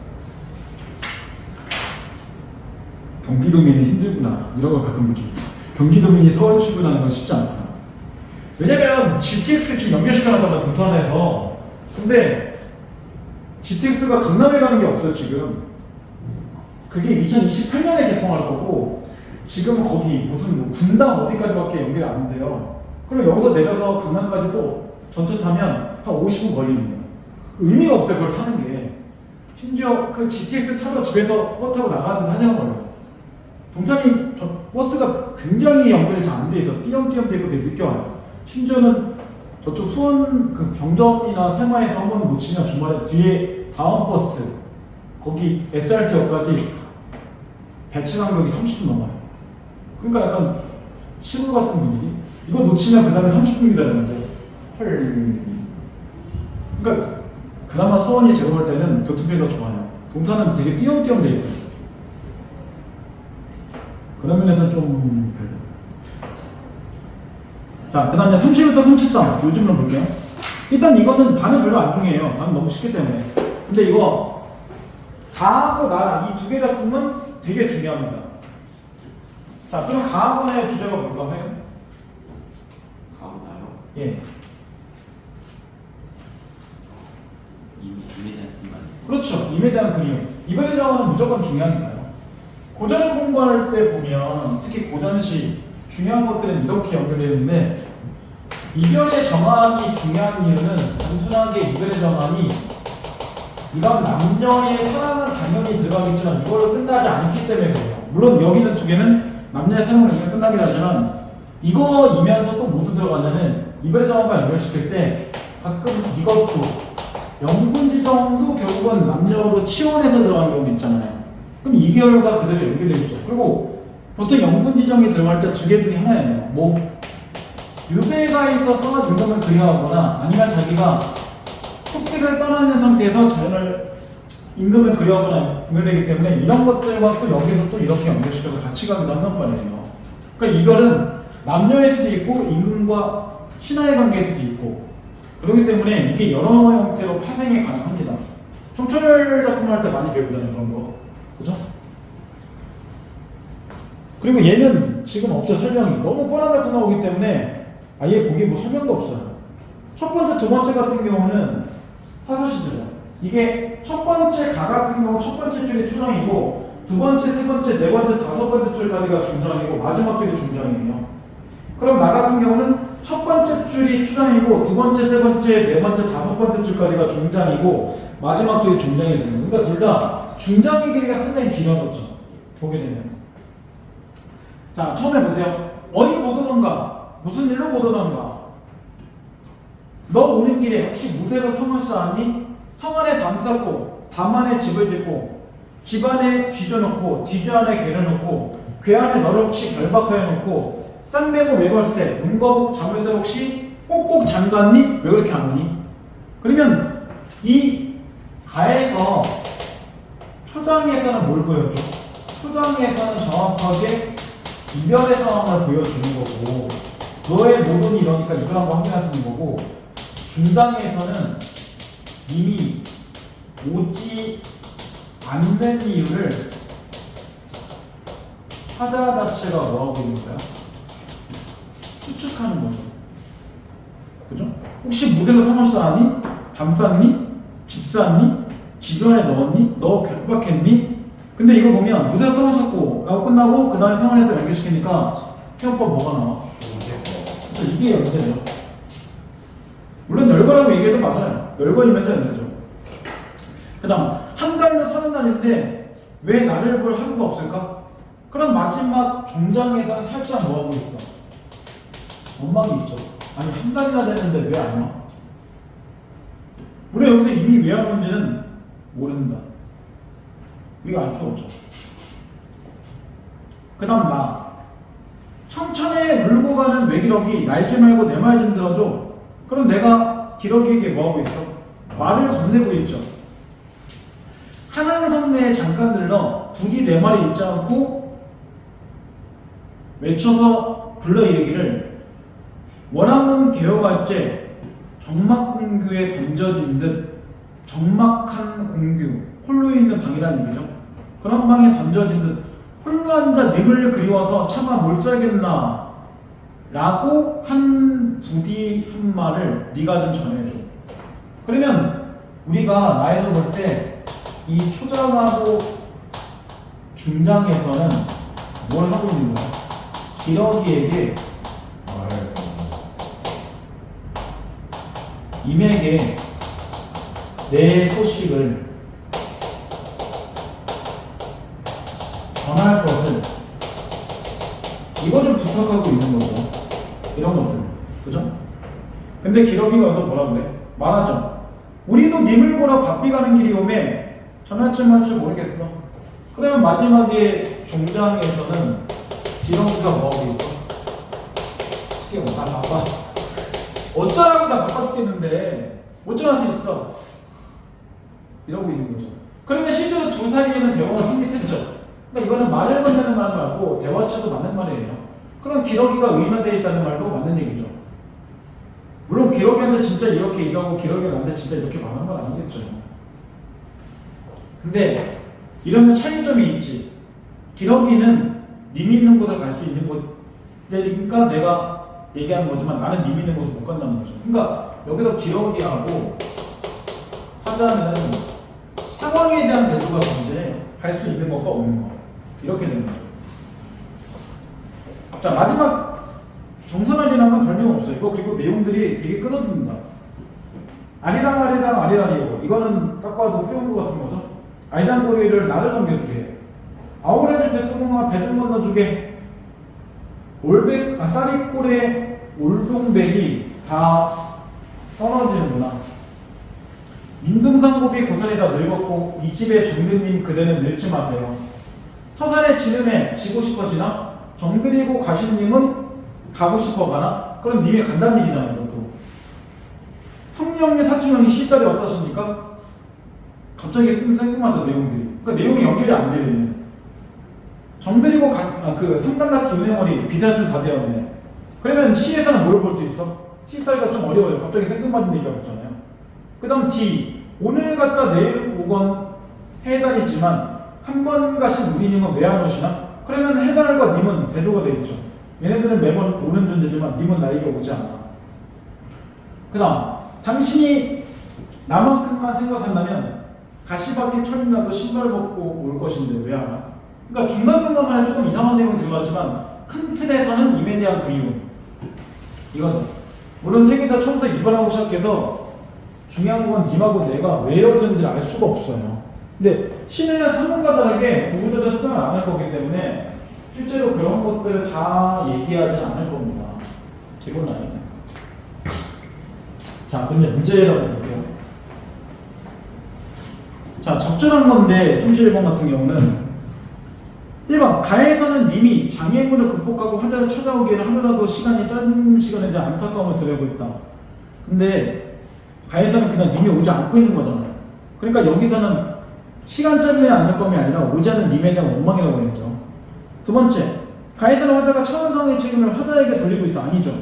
경기도민이 힘들구나 이런 걸 가끔 느낍니다. 경기도민이 서울 출근하는 건 쉽지 않구나. 왜냐면 GTX 지금 연결시켜놨다가 동탄에서. 근데 GTX가 강남에 가는 게 없어요 지금. 그게 2028년에 개통할 거고 지금 거기 무슨 뭐 분당 어디까지밖에 연결이 안 돼요. 그럼 여기서 내려서 강남까지 또 전철 타면 한 50분 걸립니다. 의미가 없어요 그걸 타는 게. 심지어 그 GTX 타고 집에서 버스 타고 나가는데 1시간 걸려요. 동탄이 버스가 굉장히 연결이 잘 안 돼 있어. 띄엄띄엄 되고 되게 늦게 와요. 심지어는 저쪽 수원 그 병점이나 세마에서 한번 놓치면 주말에 뒤에 다음 버스 거기 SRT역까지 배차 간격이 30분 넘어요. 그러니까 약간 시골 같은 분위기. 이거 놓치면 그 다음에 30분이라는 거죠. 헐. 그러니까 그나마 수원이 제가 볼 때는 교통편이 더 좋아요. 동탄은 되게 띄엄띄엄 돼 있어요. 그런 면에서 좀 별로. 자, 그 다음에 30부터 33 요즘으로 볼게요. 일단 이거는 단은 별로 안 중요해요. 단은 너무 쉽기 때문에. 근데 이거 가하고 나 이 두 개 작품은 되게 중요합니다. 자, 그럼 가하고나의 주제가 뭘까 해요? 가보나요? 예. 임에 대한 그림 아니에요? 그렇죠. 임에 대한 그림. 이번에 나오는 무조건 중요하니까요. 고전을 공부할 때 보면 특히 고전시 중요한 것들은 이렇게 연결되어 있는데 이별의 정함이 중요한 이유는 단순하게 이별의 정함이 이런 남녀의 사랑은 당연히 들어가겠지만 이걸로 끝나지 않기 때문에 그래요. 물론 여기는 두 개는 남녀의 사랑으로 끝나긴 하지만 이거이면서 또 모두 들어가냐면 이별의 정함과 연결시킬 때 가끔 이것도 영분지정도 결국은 남녀로 치원해서 들어가는 경우도 있잖아요. 그럼 이 결과 그대로 연결되겠죠. 그리고 보통 영분지정이 들어갈 때 두 개 중에 하나예요. 뭐 유배가 있어서 임금을 그리워하거나 아니면 자기가 속기를 떠나는 상태에서 자연을 임금을 그리워하거나 연결되기 때문에 이런 것들과 또 여기서 또 이렇게 연결시켜서 같이 가기도 한단 말이에요. 그러니까 이별은 남녀의 수도 있고 임금과 신하의 관계일 수도 있고 그렇기 때문에 이게 여러 형태로 파생이 가능합니다. 청춘을 작품 할 때 많이 배우잖아요 그런 거. 그죠? 그리고 얘는 지금 없죠 설명이. 너무 뻔한 작품 나오기 때문에 아예 보기 뭐 설명도 없어요. 첫 번째, 두 번째 같은 경우는 사사시죠. 이게 첫 번째 가 같은 경우 첫 번째 줄이 초장이고 두 번째, 세 번째, 네 번째, 다섯 번째 줄까지가 중장이고 마지막 줄이 중장이에요. 그럼 나 같은 경우는 첫 번째 줄이 초장이고 두 번째, 세 번째, 네 번째, 다섯 번째 줄까지가 중장이고 마지막 줄이 중장이 되는 거예요. 그러니까 둘 다 중장의 길이가 상당히 길어졌죠. 거죠. 보게 되면. 자, 처음에 보세요. 어디 못 오던가 무슨 일로 못 오던가 너 오는 길에 혹시 무쇠로 성을 쌓았니? 성 안에 담 쌓고 담 안에 집을 짓고 집 안에 뒤져놓고 뒤져 안에 괴를 놓고 괴 안에 너를 혹시 결박하여 놓고 쌍매고 외걸쇠 문거복 자물쇠 혹시 꼭꼭 잠갔니? 왜 그렇게 안 오니? 그러면 이 가에서 초장에서는 뭘 보여줘? 초장에서는 정확하게 이별의 상황을 보여주는 거고 너의 모든이 이러니까 이별한 거 확인할 수 있는 거고 중장에서는 이미 오지 않는 이유를 하자 자체가 뭐하고 있는 거야? 추측하는 거죠. 그죠? 혹시 모델로 성을 쌓았니? 담 쌓니? 집 쌓니? 지주 안에 넣었니? 너 결박했니? 근데 이거 보면 모델로 성을 쌓고 라고 끝나고 그 다음에 성을 또 연결시키니까 해원법 뭐가 나와? 이게 연세죠. 물론 열거라고 얘기해도 맞아요. 열거이면서 연세죠. 그 다음 한 달로 서는 날인데 왜 나를 볼 하루가 없을까? 그럼 마지막 종장에서는 살짝 뭐하고 있어? 원망이 있죠. 아니 한 달이나 됐는데 왜 안 와? 우리가 여기서 이미 왜 안 온지는 모른다. 이거 알 수가 없죠. 그 다음 나 천천히 물고 가는 외기럭이 날지 말고 내 말 좀 들어줘. 그럼 내가 기러기에게 뭐하고 있어? 말을 건네고 있죠. 한항성 내에 잠깐 들러 부디 내 말이 잊지 않고 외쳐서 불러이르기를 원하는 개혁할제 정막공규에 던져진 듯 정막한 공규 홀로 있는 방이라는 얘기죠. 그런 방에 던져진 듯 홀로 앉아 님을 그리워서 차마 못 살겠나 라고 한 부디 한 말을 네가 좀 전해줘. 그러면 우리가 나에서 볼 때 이 초장하고 중장에서는 뭘 하고 있는 거야? 기러기에게 임에게 내 소식을 전할 것을 이거 좀 부탁하고 있는 거죠. 이런 것들. 그죠? 근데 기러기가 와서 뭐라 그래? 말하죠. 우리도 님을 보러 바삐 가는 길이 오매 전할지 말지 모르겠어. 그러면 마지막에 종장에서는 기러기가 뭐하고 있어? 쉽게 나 바빠. 어쩌라고 나 바빠 죽겠는데 어쩌할 수 있어? 이러고 있는 거죠. 그러면 실제로 두 사이에는 대화가 성립했죠. 그러니까 이거는 말을 건네는 말 말고 대화체도 맞는 말이에요. 그럼 기러기가 의인화되어 있다는 말도 맞는 얘기죠. 물론 기러기한테 진짜 이렇게 일하고 기러기가 나한테 진짜 이렇게 말하는 건 아니겠죠. 근데 이러면 차이점이 있지. 기러기는 님이 있는 곳을 갈 수 있는 곳. 그러니까 내가 얘기하는 거지만 나는 님이 있는 곳을 못 간다는 거죠. 그러니까 여기서 기러기하고 하자는 상황에 대한 대조가 문제, 갈 수 있는 것과 없는 것. 이렇게 되는 거죠. 자, 마지막 정선아리랑은 별 내용 없어요. 이거 그리고 내용들이 되게 끊어집니다. 아리랑이고 이거는 딱 봐도 후용구 같은 거죠. 아이장고리를 나를 넘겨주게. 아우라질 배수공아 배좀 건너주게. 쌀이꼴에 올동백이 다 떨어지는구나. 민둥상곱이 고산이다 늙었고 이 집의 정근님 그대는 늙지 마세요. 서산의 지름에 지고 싶어지나? 정그리고 가신님은 가고 싶어 가나? 그럼 님이 간다는 얘기잖아요. 이것도. 성리형님 사촌형이 시달이 어떠십니까? 갑자기 생뚱맞죠 내용들이. 그러니까 내용이 연결이 안 돼요. 정드리고 그 상당같이 유네머리 비단줄 다 되었네. 그러면 시에서는 뭘 볼 수 있어? 시사가 좀 어려워요. 갑자기 생뚱맞은 얘기가 있잖아요. 그 다음 D 오늘 갔다 내일 오건 해달이지만 한 번 가신 우리님은 왜 안 오시나? 그러면 해달과 님은 대조가 되어 있죠. 얘네들은 매번 오는 존재지만 님은 나에게 오지 않아. 그 다음 당신이 나만큼만 생각한다면 가시밭길 철이나도 신발 벗고 올 것인데 왜 알아? 그러니까 중간중간만에 조금 이상한 내용이 들어갔지만 큰 틀에서는 님에 대한 그리움 이거죠. 물론 세 개 다 처음부터 이발하고 시작해서 중요한 건 님하고 내가 왜 이러는지 알 수가 없어요. 근데 신의는 상황과 다르게 구구절절 설명을 안 할 거기 때문에 실제로 그런 것들을 다 얘기하지 않을 겁니다. 기본 라인. 자, 그럼 이제 문제라고 볼게요. 자, 적절한 건데 31번 같은 경우는 1번 가에서는 님이 장애물을 극복하고 화자를 찾아오기에는 하루라도 시간이 짧은 시간에 대한 안타까움을 드러내고 있다. 근데 가에서는 그냥 님이 오지 않고 있는 거잖아요. 그러니까 여기서는 시간 짧은 안타까움이 아니라 오지 않는 님에 대한 원망이라고 했죠. 두 번째, 가에서는 화자가 차원상의 책임을 화자에게 돌리고 있다. 아니죠.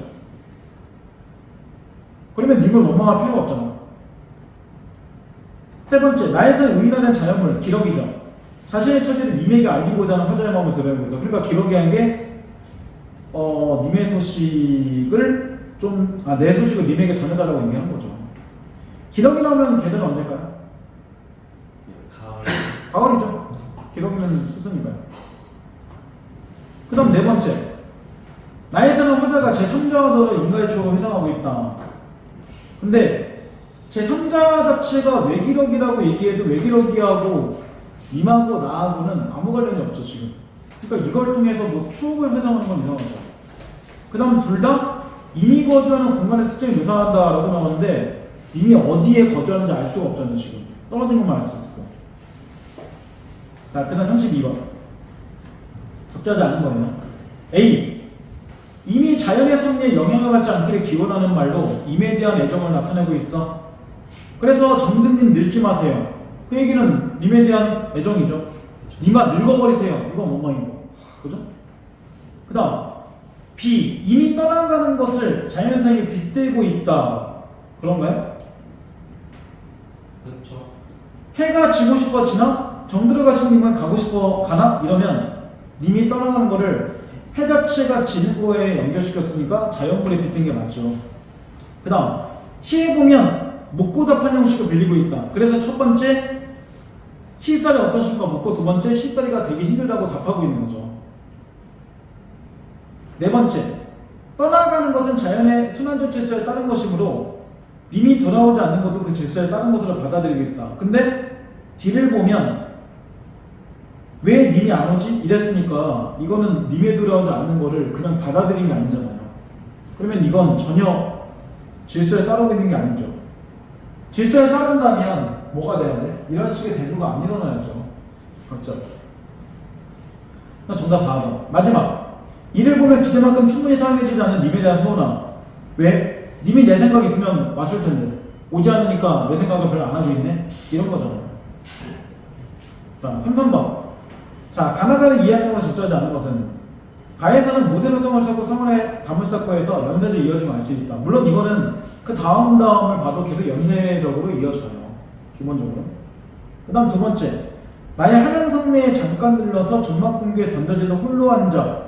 그러면 님을 원망할 필요가 없잖아. 세 번째, 나에서 의인화된 자연물, 기러기죠. 자신의 처지를 님에게 알리고자 하는 화자의 마음을 드러내고 있다. 그러니까 기러기 한 게, 님의 소식을 내 소식을 님에게 전해달라고 얘기하는 거죠. 기러기 나오면 걔는 언제일까요? 가을이죠. 기러기는 수순이가요. 그 다음 네 번째, 나에서는 화자가 제3자와 인가의 추억을 회상하고 있다. 근데 제3자 자체가 외기록이라고 얘기해도 외기록이하고 님하고 나하고는 아무 관련이 없죠 지금. 그러니까 이걸 통해서 뭐 추억을 회상하는 건 이상하죠. 그 다음 둘 다 이미 거주하는 공간의 특징이 유사하다라고 나오는데 이미 어디에 거주하는지 알 수가 없잖아요 지금. 떨어진 것만 알 수 있을 거예요. 자, 그 다음 32번 적절하지 않은 거예요. A. 이미 자연의 섭리에 영향을 받지 않기를 기원하는 말로 임에 대한 애정을 나타내고 있어. 그래서 정든님 늙지 마세요. 그 얘기는 님에 대한 애정이죠. 님아 늙어버리세요. 이건 원망이고. 그죠? 그 다음 B. 이미 떠나가는 것을 자연상에 빗대고 있다. 그런가요? 그렇죠. 해가 지고 싶어 지나? 정들어 가신 님은 가고 싶어 가나? 이러면 님이 떠나가는 거를 해 자체가 지는 거에 연결시켰으니까 자연물에 빗댄 게 맞죠. 그 다음 시에 보면 묻고 답한 형식을 빌리고 있다. 그래서 첫 번째 시살이 어떤 식과 묻고 두 번째 시살이가 되게 힘들다고 답하고 있는 거죠. 네 번째 떠나가는 것은 자연의 순환적 질서에 따른 것이므로 님이 돌아오지 않는 것도 그 질서에 따른 것으로 받아들이고 있다. 근데 뒤를 보면 왜 님이 안 오지? 이랬으니까 이거는 님이 돌아오지 않는 거를 그냥 받아들인 게 아니잖아요. 그러면 이건 전혀 질서에 따르고 있는 게 아니죠. 질서에 따른다면 뭐가 돼야 돼? 이런 식의 대조가 안 일어나야죠. 그렇죠? 정답 4번. 마지막. 이를 보면 기대만큼 충분히 사랑해지지 않는 님에 대한 서운함. 왜? 님이 내 생각이 있으면 왔을 텐데 오지 않으니까 내 생각을 별로 안 하고 있네? 이런 거잖아요. 자, 3번. 자, 가나다를 이해하는 것으로 적절하지 않은 것은 가에서는 모세로 성을 쌓고 성원에 담을 쌓고 해서 연세도 이어지면 알 수 있다. 물론 이거는 그 다음을 봐도 계속 연세적으로 이어져요. 기본적으로. 그 다음 두 번째, 나의 한양성내에 잠깐 들러서 전막 공기에 던져지는 홀로 앉아.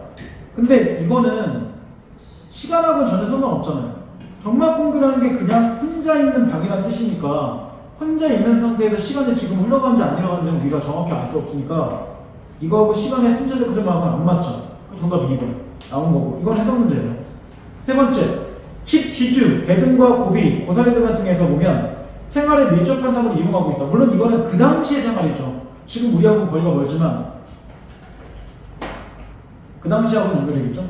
근데 이거는 시간하고는 전혀 상관없잖아요. 전막 공기라는 게 그냥 혼자 있는 방이라는 뜻이니까 혼자 있는 상태에서 시간이 지금 흘러가는지 안 흘러가는지는 우리가 정확히 알 수 없으니까 이거하고 시간의 순전적 그점하고는 안 맞죠. 정답 2번 나온 거고 이건 해석 문제예요. 세 번째, 식지주, 배등과 고비, 고사리 등을 통해서 보면 생활에 밀접한 삶을 이용하고 있다. 물론 이거는 그 당시의 생활이죠. 지금 우리하고는 거리가 멀지만 그 당시하고는 연결되겠죠.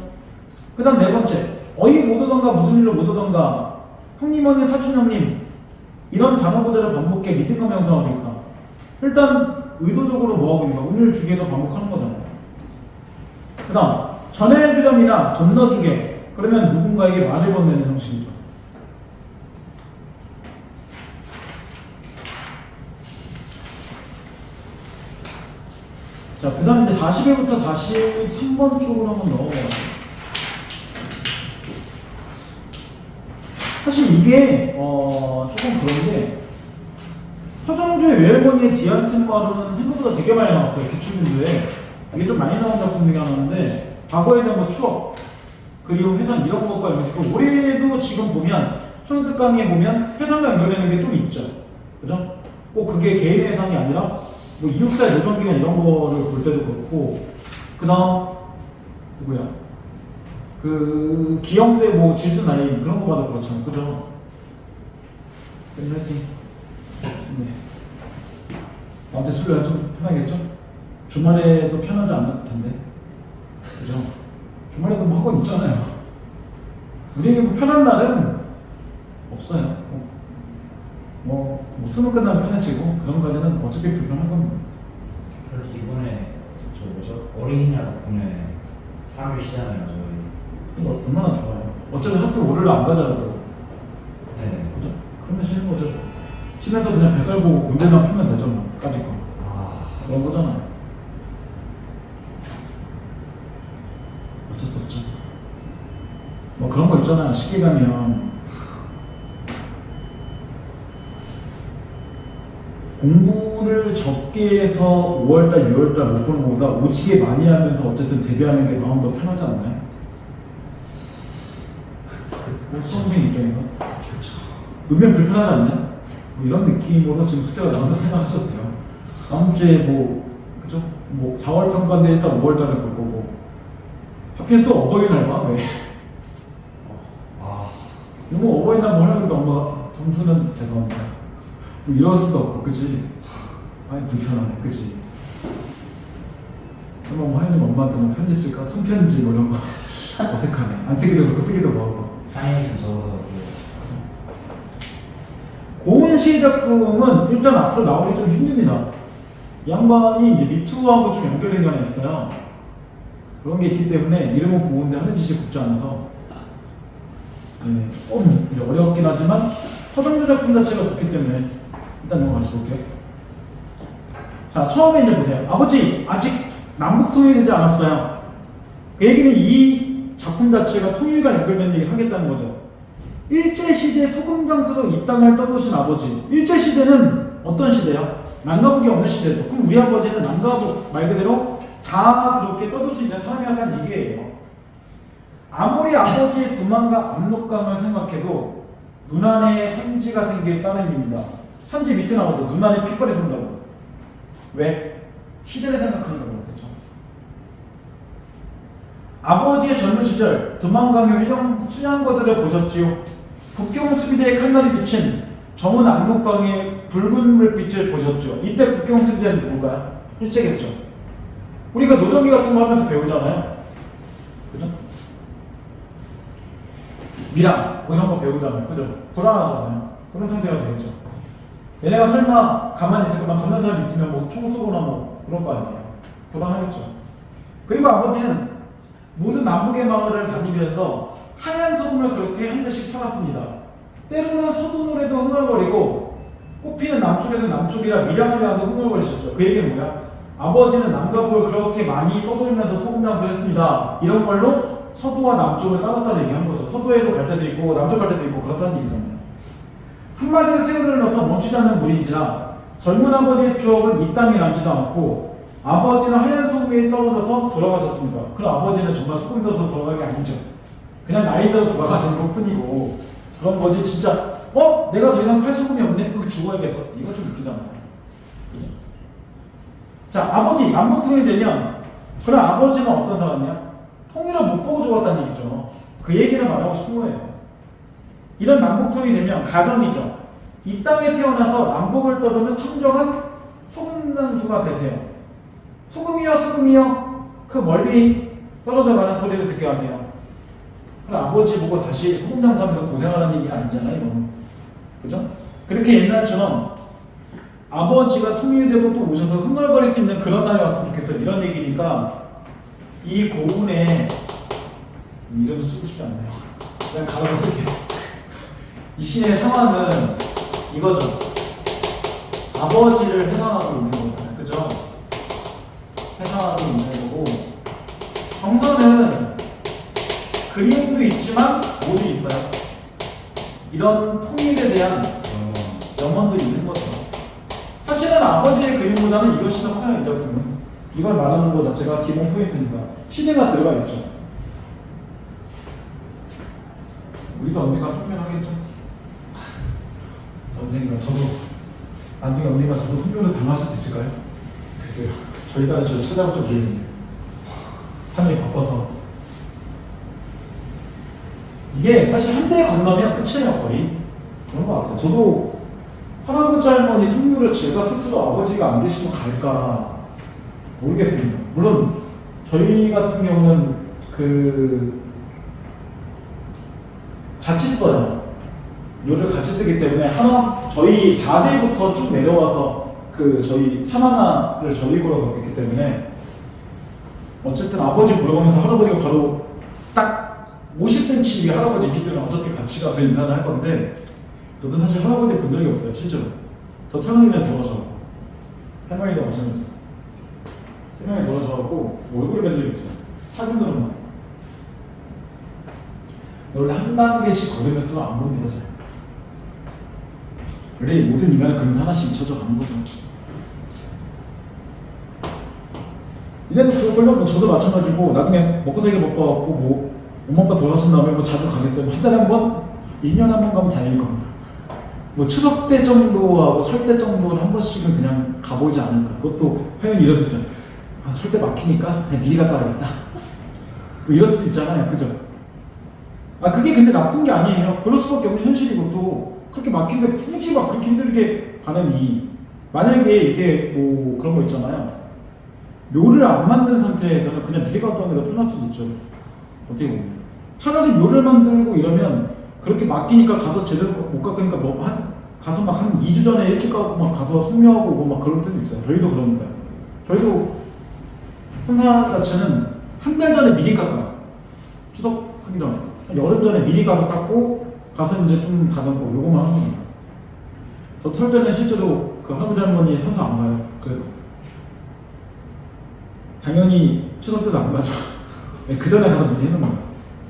그 다음 네 번째, 어이 못 오던가 무슨 일로 못 오던가 형님 언니 사촌 형님 이런 단어 구조를 반복해 믿음과 명성하고 있다. 일단 의도적으로 뭐하고 있는 거야? 운율 주기에서 반복하는 거잖아요. 그 다음 전해주렴이나 건너주게. 그러면 누군가에게 말을 건네는 형식이죠. 자, 그 다음 이제 41부터 43번 쪽으로 한번 넘어가요. 사실 이게 조금 그런데 서정주의 외할머니의 디안템마루는 생각보다 되게 많이 나왔어요. 기출문제에. 이게 좀 많이 나온 작품 중에 하나인데 과거에 대한 뭐 추억 그리고 회상 이런 것과 연결시키고 올해도 지금 보면 손익 강의에 보면 회상과 연결되는 게 좀 있죠. 그죠? 꼭 그게 개인 회상이 아니라 뭐 이육사 노동기간 이런 거를 볼 때도 그렇고 그 다음 누구야? 그 기영대 뭐 질수 나이 그런 거 봐도 그렇잖아요. 그죠? 화이팅. 네. 나한테 술래가 좀 편하겠죠? 주말에도 편하지 않을 텐데. 그죠? 주말에도 뭐 학원 있잖아요. 우리에게 뭐 편한 날은 없어요. 수능 끝나면 편해지고 그 전까지는 어차피 불편한 겁니다. 그래서 이번에 저 뭐죠? 어린이날 덕분에 3일 쉬잖아요 저희. 이거 얼마나 좋아요. 어차피 학교 월요일 안 가잖아도. 네. 그죠? 그러면 쉬는 거죠. 쉬면서 그냥 배 깔고 문제만 풀면 되죠. 뭐. 까짓 거. 그런 거잖아요. 어쩔 수 없죠. 뭐 그런 거 있잖아요. 시기 가면 공부를 적게 해서 5월달, 6월달 못 보는 것보다 오지게 많이 하면서 어쨌든 데뷔하는 게 마음 더 편하지 않나요? 수험생 입장에서 눈면 불편하지 않나요? 뭐 이런 느낌으로 지금 숙제가 나온다 생각하셔도 돼요. 다음 주에 뭐 그죠? 뭐 4월 평가인데 일단 5월달에 볼 거고 하필 또 어버이날 봐 왜? 이거 어버이날 뭐 하려고 엄마가 점수는 죄송합니다. 뭐 이럴 수도 없고 그치? 많이 불편하네 그치? 엄마 뭐 하려면 엄마한테 뭐 편지 쓸까? 손편지 뭐 이런 거 어색하네. 안 쓰기도 그렇고 쓰기도 뭐하고. 사인 좀 적어서 고은 시의 작품은 일단 앞으로 나오기 좀 힘듭니다. 이 양반이 이제 미투하고 좀 연결된 게 하나 있어요. 그런 게 있기 때문에 이름은 고은데 하는 짓이 곱지 않아서 네, 조금 어렵긴 하지만 서정조 작품 자체가 좋기 때문에 일단 넘어가서 볼게요. 자, 처음에 이제 보세요. 아버지 아직 남북 통일되지 않았어요. 그 얘기는 이 작품 자체가 통일과 연결된 얘기를 하겠다는 거죠. 일제시대 소금장수로 이 땅을 떠도신 아버지. 일제시대는 어떤 시대야? 남가북이 없는 시대죠. 그럼 우리 아버지는 남가북 말 그대로 다 그렇게 떠돌 수 있는 사람이라는 얘기예요. 아무리 아버지의 두만과 압록강을 생각해도 눈 안에 산지가 생길 따름입니다. 산지 밑에 나오죠. 눈 안에 핏발이 선다고. 왜? 시대를 생각하니까 그렇겠죠. 아버지의 젊은 시절 두만강의 회정 수양거들을 보셨지요. 국경수비대의 칼날이 비친 정원 압록강의 붉은 물빛을 보셨죠. 이때 국경수비대는 누굴까요? 일제겠죠. 우리가 노동기 같은 거 하면서 배우잖아요. 그죠? 미랑 뭐 이런 거 배우잖아요. 그죠? 불안하잖아요. 그런 상태가 되겠죠. 얘네가 설마 가만히 있을 거만 보는 사람 있으면 뭐 총 쏘거나 뭐 그럴 거 아니에요. 불안하겠죠. 그리고 아버지는 모든 남북의 마을을 다니면서 하얀 소금을 그렇게 한 대씩 팔았습니다. 때로는 서둔으로도 흥얼거리고 꽃피는 남쪽에서 남쪽이라 밀양을 하도 흥얼거리셨죠. 그 얘기는 뭐야? 아버지는 남가북을 그렇게 많이 떠돌면서 소금장수를 했습니다. 이런 걸로 서도와 남쪽을 따랐다는 얘기한 거죠. 서도에도 갈 때도 있고 남쪽 갈 때도 있고 그렇다는 얘기잖아요. 한마디로 세월을 넣어서 멈추지 않는 물인지라 젊은 아버지의 추억은 이 땅에 남지도 않고 아버지는 하얀 소금 위에 떨어져서 돌아가셨습니다. 그럼 아버지는 정말 소금 져서 돌아간 게 아니죠. 그냥 나이 들어 돌아가신 것 뿐이고 그럼 뭐지 진짜 내가 더 이상 팔 소금이 없네? 그거 죽어야겠어. 이거 좀 웃기잖아요. 자, 아버지 남북 통일이 되면 그럼 아버지는 어떤 사람이야? 통일을 못 보고 죽었다는 얘기죠. 그 얘기를 말하고 싶은 거예요. 이런 남북 통일이 되면 가정이죠. 이 땅에 태어나서 남북을 떠도는 청정한 소금난수가 되세요. 소금이여 소금이여 그 멀리 떨어져 가는 소리를 듣게 하세요. 그럼 아버지 보고 다시 소금 장사하면서 고생하라는 얘기 아니잖아요. 이건. 그죠? 그렇게 옛날처럼 아버지가 통일되고 또 오셔서 흥얼거릴 수 있는 그런 날이 왔으면 좋겠어요. 이런 얘기니까 이 고운의 이름 쓰고 싶지 않네요. 그냥 가로로 쓸게요. 이 시의 상황은 이거죠. 아버지를 회상하고 있는 거잖아요. 그죠? 회상하고 있는 거고 정서는 그림도 있지만 모두 있어요. 이런 통일에 대한 염원도 있는 거죠. 사실은 아버지의 그림보다는 이것이 더 커요. 이 작품은. 이걸 말하는 것 자체가 기본 포인트니까 시대가 들어가 있죠. 우리도 언니가 성별하겠죠. 언젠가 저도 나중에 언니가 저도 성별을 당할 수도 있을까요? 글쎄요. 저희가 저 찾아볼 줄 모르겠는데 삶이 바빠서 이게 사실 한 대 건너면 끝이에요. 거의 그런 것 같아요. 저도 할아버지 할머니 성묘를 제가 스스로 아버지가 안 계시면 갈까 모르겠습니다. 물론 저희 같은 경우는 같이 써요. 묘를 같이 쓰기 때문에 저희 4대부터 쭉 내려와서 저희 산하나를 저희 거로 갖고 있기 때문에 어쨌든 아버지 보러 가면서 할아버지가 바로 딱 50cm 위에 할아버지 있기때문에 어차피 같이 가서 인사를 할 건데 저도 사실 할아버지 본 적이 없어요. 실제로 저 태어나기에 돌아가셔서 할머니도 마찬가지 태어나기 돌아가셔서 얼굴을 뵌 적이 없어요. 사진으로만 원래 한 단계씩 걸으면 쓰면 안 봅니다. 잘. 원래 모든 인간은 그러면서 하나씩 잊혀져 가는 거죠. 이래도 그걸로 저도 마찬가지고 나중에 먹고 살기 바빠갖고 엄마 아빠 돌아가신 다음에 자주 가겠어요. 한 달에 한 번? 1년에 한 번 가면 다행일 겁니다. 추석 때 정도하고 설 때 정도는 한 번씩은 그냥 가보지 않을까. 그것도 화연이 이랬을 때 설 때 막히니까 그냥 미리 갔다 와야겠다. 이럴 수도 있잖아요. 그죠? 그게 근데 나쁜 게 아니에요. 그럴 수밖에 없는 현실이고 또 그렇게 막힌데 굳이 막 그렇게 힘들게 가느니 만약에 이게 그런 거 있잖아요. 묘를 안 만든 상태에서는 그냥 미리 갔다 오는 게 편할 수도 있죠. 어떻게 보면 차라리 묘를 만들고 이러면 그렇게 막히니까 가서 제대로 못 가니까 가서 막 한 2주 전에 일찍 가고 막 가서 성묘하고 오고 막 그럴 때도 있어요. 저희도 그러니까요. 저희도 혼사 자체는 한 달 전에 미리 깎아요. 추석 하기 전에 여름 전에 미리 가서 깎고 가서 이제 좀 다듬고 요거만 하는 겁니다. 저 설 때는 실제로 할아버지 할머니 산소 안 가요. 그래서 당연히 추석 때도 안 가죠. 그 전에 가서 미리 해놓은 거예요.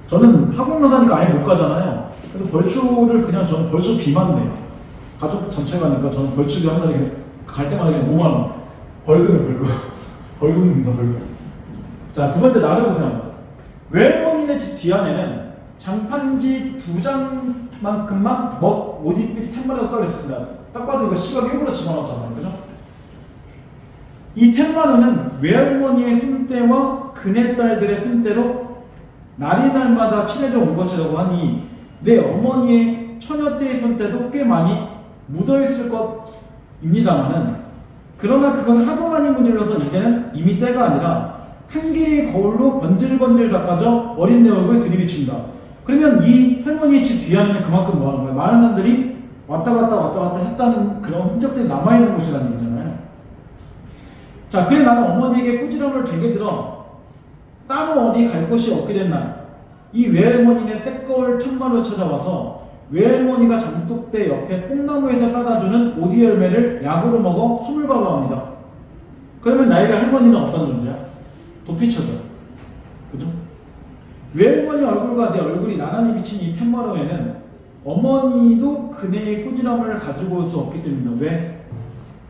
저는 학원 가니까 아예 못 가잖아요. 그래서 벌초를 저는 벌초 비만 내요. 가족 전체 가니까 저는 벌초비 한 달에 갈 때마다 그냥 5만 원. 벌금입니다. 벌금. 자, 두 번째 나를 보세요. 외할머니네 집 뒤안에는 장판지 2장만큼만 옷 입힐 툇마루가 깔려있습니다. 딱 봐도 이거 시각 일부러 집어넣었잖아요. 그죠? 이 툇마루는 외할머니의 손때와 그네딸들의 손때로 날이 날마다 친해져 온 것이라고 하니 내 어머니의 처녀 때의 손때도 꽤 많이 묻어있을 것입니다만은 그러나 그건 하도 많이 문질러서 이제는 이미 때가 아니라 한 개의 거울로 번질번질 닦아져 어린 내 얼굴에 들이비친다. 그러면 이 할머니의 집 뒤안에는 그만큼 뭐하는 거예요? 많은 사람들이 왔다 갔다 했다는 그런 흔적들이 남아있는 곳이라는 얘기잖아요. 자, 그래 나는 어머니에게 꾸지람을 되게 들어 따로 어디 갈 곳이 없게 된 날 이 외할머니네 떼거울 툇마루 찾아와서 외할머니가 장독대 옆에 뽕나무에서 따다주는 오디 열매를 약으로 먹어 숨을 발라합니다. 그러면 나에게 할머니는 어떤 존재야? 도피처죠. 그죠? 외할머니 얼굴과 내 얼굴이 나란히 비친 이 툇마루에는 어머니도 그네의 꾸지람을 가지고 올 수 없기 때문입니다. 왜?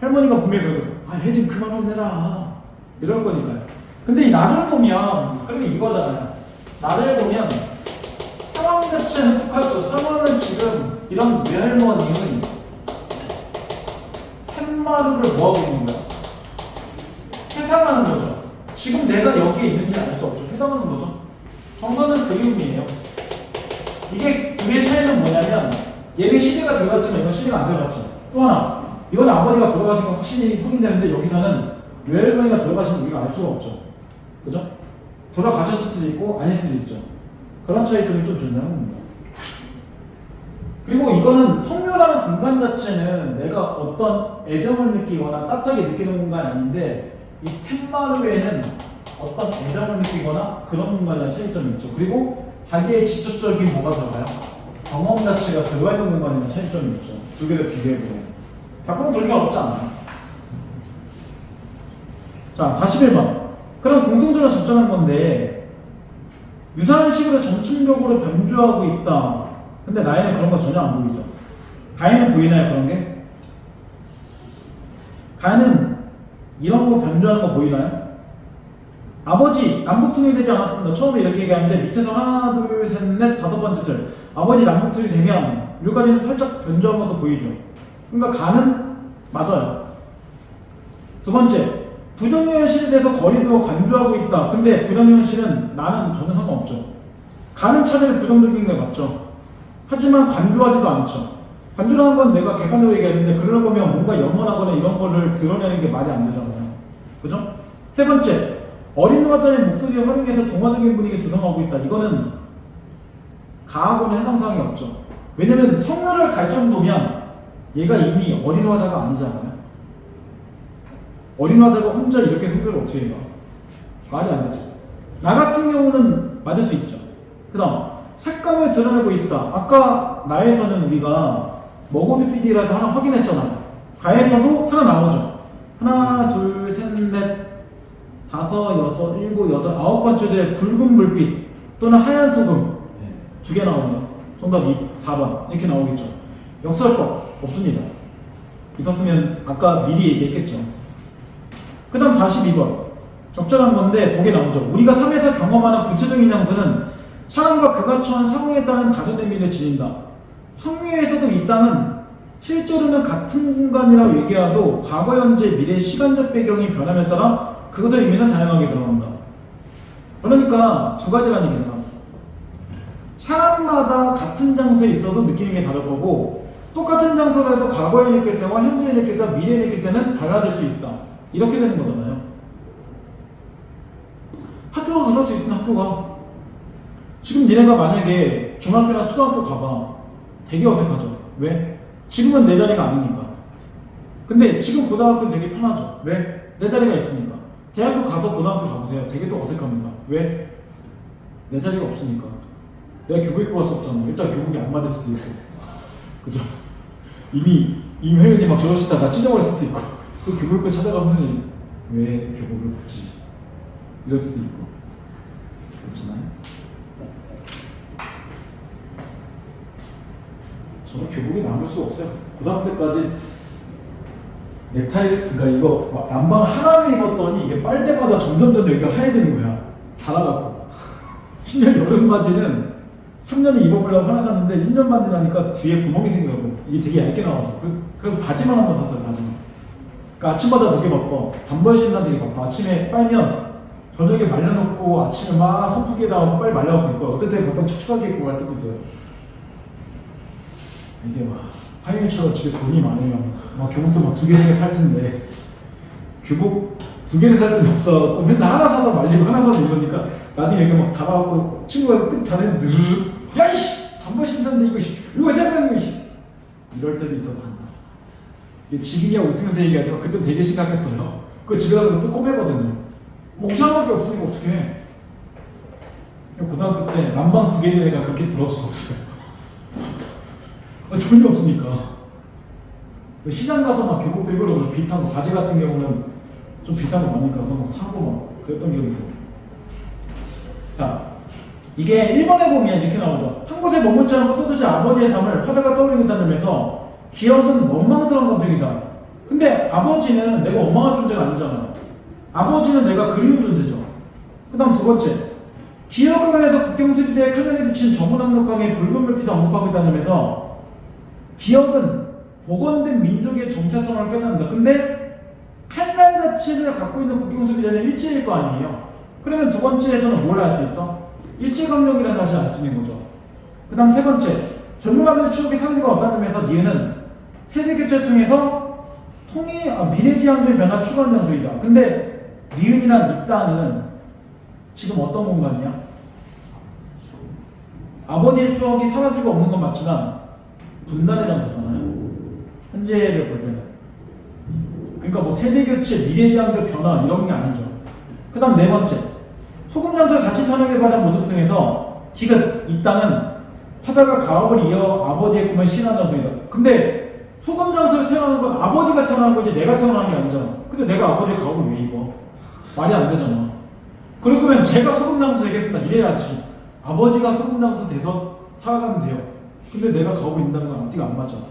할머니가 분명히 그러거든. 얘 좀 그만 혼내라. 이럴 거니까요. 근데 이 나를 보면, 그러면 이거잖아요. 나를 보면 상황 자체는 똑같죠. 상황은 지금 이런 외할머니는 툇마루를 뭐하고 있는 거야? 회상하는 거죠. 지금 내가 여기에 있는지 알 수 없죠. 회상하는 거죠. 정서는 그리움이에요. 이게 둘의 차이는 뭐냐면 얘는 시대가 들어갔지만 이건 시대가 안 들어갔죠. 또 하나, 이건 아버지가 돌아가신 건 확실히 확인되는데 여기서는 외할머니가 돌아가신 건 우리가 알 수가 없죠. 그죠? 돌아가셨을 수도 있고 아닐 수도 있죠. 그런 차이점이 좀 존재하는 겁니다. 그리고 이거는 성묘라는 공간 자체는 내가 어떤 애정을 느끼거나 따뜻하게 느끼는 공간이 아닌데 이 툇마루에는 어떤 애정을 느끼거나 그런 공간이라는 차이점이 있죠. 그리고 자기의 직접적인 뭐가 들어가요? 경험 자체가 들어가 있는 공간이라는 차이점이 있죠. 두 개를 비교해보면 작품은 그렇게 어렵지 않아요. 자, 41번. 그럼 공통점을 접점한 건데 유사한 식으로 점층적으로 변주하고 있다. 근데 나에는 그런 거 전혀 안 보이죠. 가인은 보이나요? 그런 게? 가인은 이런 거 변주하는 거 보이나요? 아버지 남북통일되지 않았습니다. 처음에 이렇게 얘기하는데 밑에서 하나 둘 셋 넷 다섯 번째 줄 아버지 남북통일 되면 여기까지는 살짝 변조한 것도 보이죠. 그러니까 가는 맞아요. 두 번째 부정현실에 대해서 거리두어 간주하고 있다. 근데 부정현실은 나는 전혀 상관없죠. 가는 차례는 부정적인 게 맞죠. 하지만 간주하지도 않죠. 간주라는 건 내가 객관적으로 얘기했는데 그럴 거면 뭔가 영원하거나 이런 거를 드러내는 게 말이 안 되잖아요. 그죠? 세 번째 어린 화자의 목소리를 활용해서 동화적인 분위기 조성하고 있다. 이거는 가하고는 해당 사항이 없죠. 왜냐면 성녀를 갈 정도면 얘가 이미 어린 화자가 아니잖아요. 어린 화자가 혼자 이렇게 성별을 어떻게 해요? 말이 안 되죠. 나 같은 경우는 맞을 수 있죠. 그 다음 색감을 드러내고 있다. 아까 나에서는 우리가 머고드 PD라서 하나 확인했잖아요. 가에서도 하나 나오죠. 하나 둘 셋 넷 다섯 여섯 일곱 여덟 아홉 번째 에 붉은 불빛 또는 하얀 소금 네. 두 개 나오네요. 정답 4번 이렇게 나오겠죠. 역설법 없습니다. 있었으면 아까 미리 얘기했겠죠. 그 다음 42번 적절한 건데 보게 나오죠. 우리가 삶에서 경험하는 구체적인 장소는 사람과 그가 처한 상황에 따른 다른 의미를 지닌다. 성미에서도 이 땅은 실제로는 같은 공간이라고 얘기해도 과거, 현재, 미래, 시간적 배경이 변함에 따라 그것의 의미는 다양하게 드러난다. 그러니까 두 가지라는 얘기잖아. 사람마다 같은 장소에 있어도 느끼는 게 다를 거고 똑같은 장소라도 과거에 느낄 때와 현재에 느낄 때와 미래에 느낄 때는 달라질 수 있다. 이렇게 되는 거잖아요. 학교가 그럴 수 있으면 학교가 지금 니네가 만약에 중학교나 초등학교 가봐 되게 어색하죠. 왜? 지금은 내 자리가 아니니까. 근데 지금 고등학교는 되게 편하죠. 왜? 내 자리가 있으니까. 대학교 가서 고등학교 가보세요. 되게 또 어색합니다. 왜? 내 자리가 없으니까. 내가 교복입고 갈 수 없잖아. 일단 교복이 안 맞을 수도 있고. 그죠? 이미 임혜연이 막 저러시다가 찢어버릴 수도 있고. 그 교복입고 찾아가면 왜 교복을 굳이? 이럴 수도 있고. 그렇잖아요. 저는 교복이 남을 수 없어요. 고3 때까지 넥타이를, 그러니까 이거 막 남방 하나를 입었더니 이게 빨때마다 점점 여기가 하얘지는 거야. 달아갖고. 10년 여름 바지는 3년에 입어보려고 하나 샀는데 1년 반 지나니까 뒤에 구멍이 생겨서 이게 되게 얇게 나와서 그래서 바지만 한번 샀어요. 바지만. 그러니까 아침마다 되게 바빠. 단벌 신난 되게 바빠. 아침에 빨면 저녁에 말려놓고 아침에 막 선풍기에다 빨리 말려갖고 입고 어떨 때 가끔 축축하게 입고 갈 때도 있어요. 이게 막 하윤이처럼 집에 돈이 많으면 막 교복도 막 2개 살 텐데 교복 2개를 살 때는 없어. 맨날 하나 사서 말리고 하나 사서 입으니까 나중에 이렇게 막 달아갖고 친구가 뜩 다니는 느르르 야이씨 단벌 신는데 이거 해야겠네 이씨 이럴 때도 있었습니다. 이게 지금이야 웃으면서 얘기하지만 그때 되게 심각했어요. 그거 집에 가서 또 꼬매거든요. 뭐 이상한 게 없으니까 어떡해. 고등학교 때 남방 2개인 애가 그렇게 부러울 수가 없어요. 전혀 없으니까. 시장 가서 막 교복 들고 그러면 비슷한 거, 바지 같은 경우는 좀 비슷한 거 많으니까 가서 막 사고 막 그랬던 기억이 있어요. 자, 이게 1번에 보면 이렇게 나오죠. 한 곳에 머물지 않고 또다시 아버지의 삶을 화자가 떠올리고 있다면서 기억은 원망스러운 감정이다. 근데 아버지는 내가 원망할 존재가 아니잖아요. 아버지는 내가 그리운 존재죠. 그 다음 두 번째, 기억을 안에서 국경수비대에 칼날에 비친 정문암석강의 붉은 불빛을 언급하고 있다면서 기억은 복원된 민족의 정체성을 깨닫는다. 근데 칼날 자체를 갖고 있는 국경수비대는 일제일 거 아니에요. 그러면 두 번째에서는 뭘 알 수 있어? 일제강점기라는 사실을 알 수 있는 거죠. 그 다음 세 번째, 젊은아버지의 추억이 사라지고 없다면서 니은은 세대교체를 통해서 미래지향적인 변화 추구하는 장소이다. 근데 니은이란 이 땅은 지금 어떤 공간이야? 아버지의 추억이 사라지고 없는 건 맞지만 분단의 장소잖아요. 현재를 볼 때는. 그러니까 뭐 세대교체, 미래지향적 변화 이런 게 아니죠. 그 다음 네 번째, 소금장소를 같이 타락해가는 모습 등에서 디귿, 이 땅은 화자가 가업을 이어 아버지의 꿈을 실현한 장소이다. 근데 소금장소를 태어나는 건 아버지가 태어나는 거지 내가 태어나는 게 아니잖아. 근데 내가 아버지의 가업을 왜 입어? 말이 안 되잖아. 그러면 제가 소금장소 되겠습니다. 이래야지. 아버지가 소금장소 돼서 살아가면 돼요. 근데 내가 가업을 입는다는 건 앞뒤가 안 맞잖아.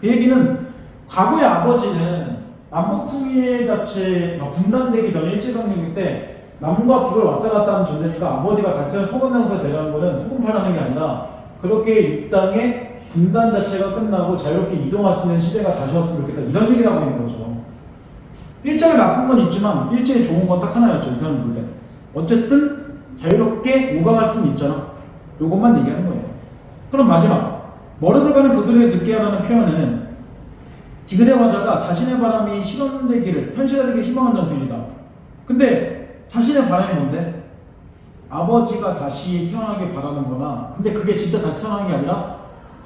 그 얘기는 과거의 아버지는 남북통일 자체 분단되기 전에 일제강점기 때 남과 북을 왔다 갔다 하는 존재니까 아버지가 같은 소금장사 대라는 거는 소금파라는 게 아니라 그렇게 이 땅의 분단 자체가 끝나고 자유롭게 이동할 수 있는 시대가 다시 왔으면 좋겠다 이런 얘기를 하고 있는 거죠. 일정이 나쁜 건 있지만 일정이 좋은 건 딱 하나였죠. 이 사람 본래. 어쨌든 자유롭게 오가갈 수는 있잖아. 요것만 얘기하는 거예요. 그럼 마지막 머르드가는 그 소리를 듣게 하라는 표현은 디귿의 화자가 자신의 바람이 실현되기를 현실화되기 희망한다는 소리다. 근데 자신의 바람이 뭔데? 아버지가 다시 태어나길 바라는 거나 근데 그게 진짜 다시 태어나는 게 아니라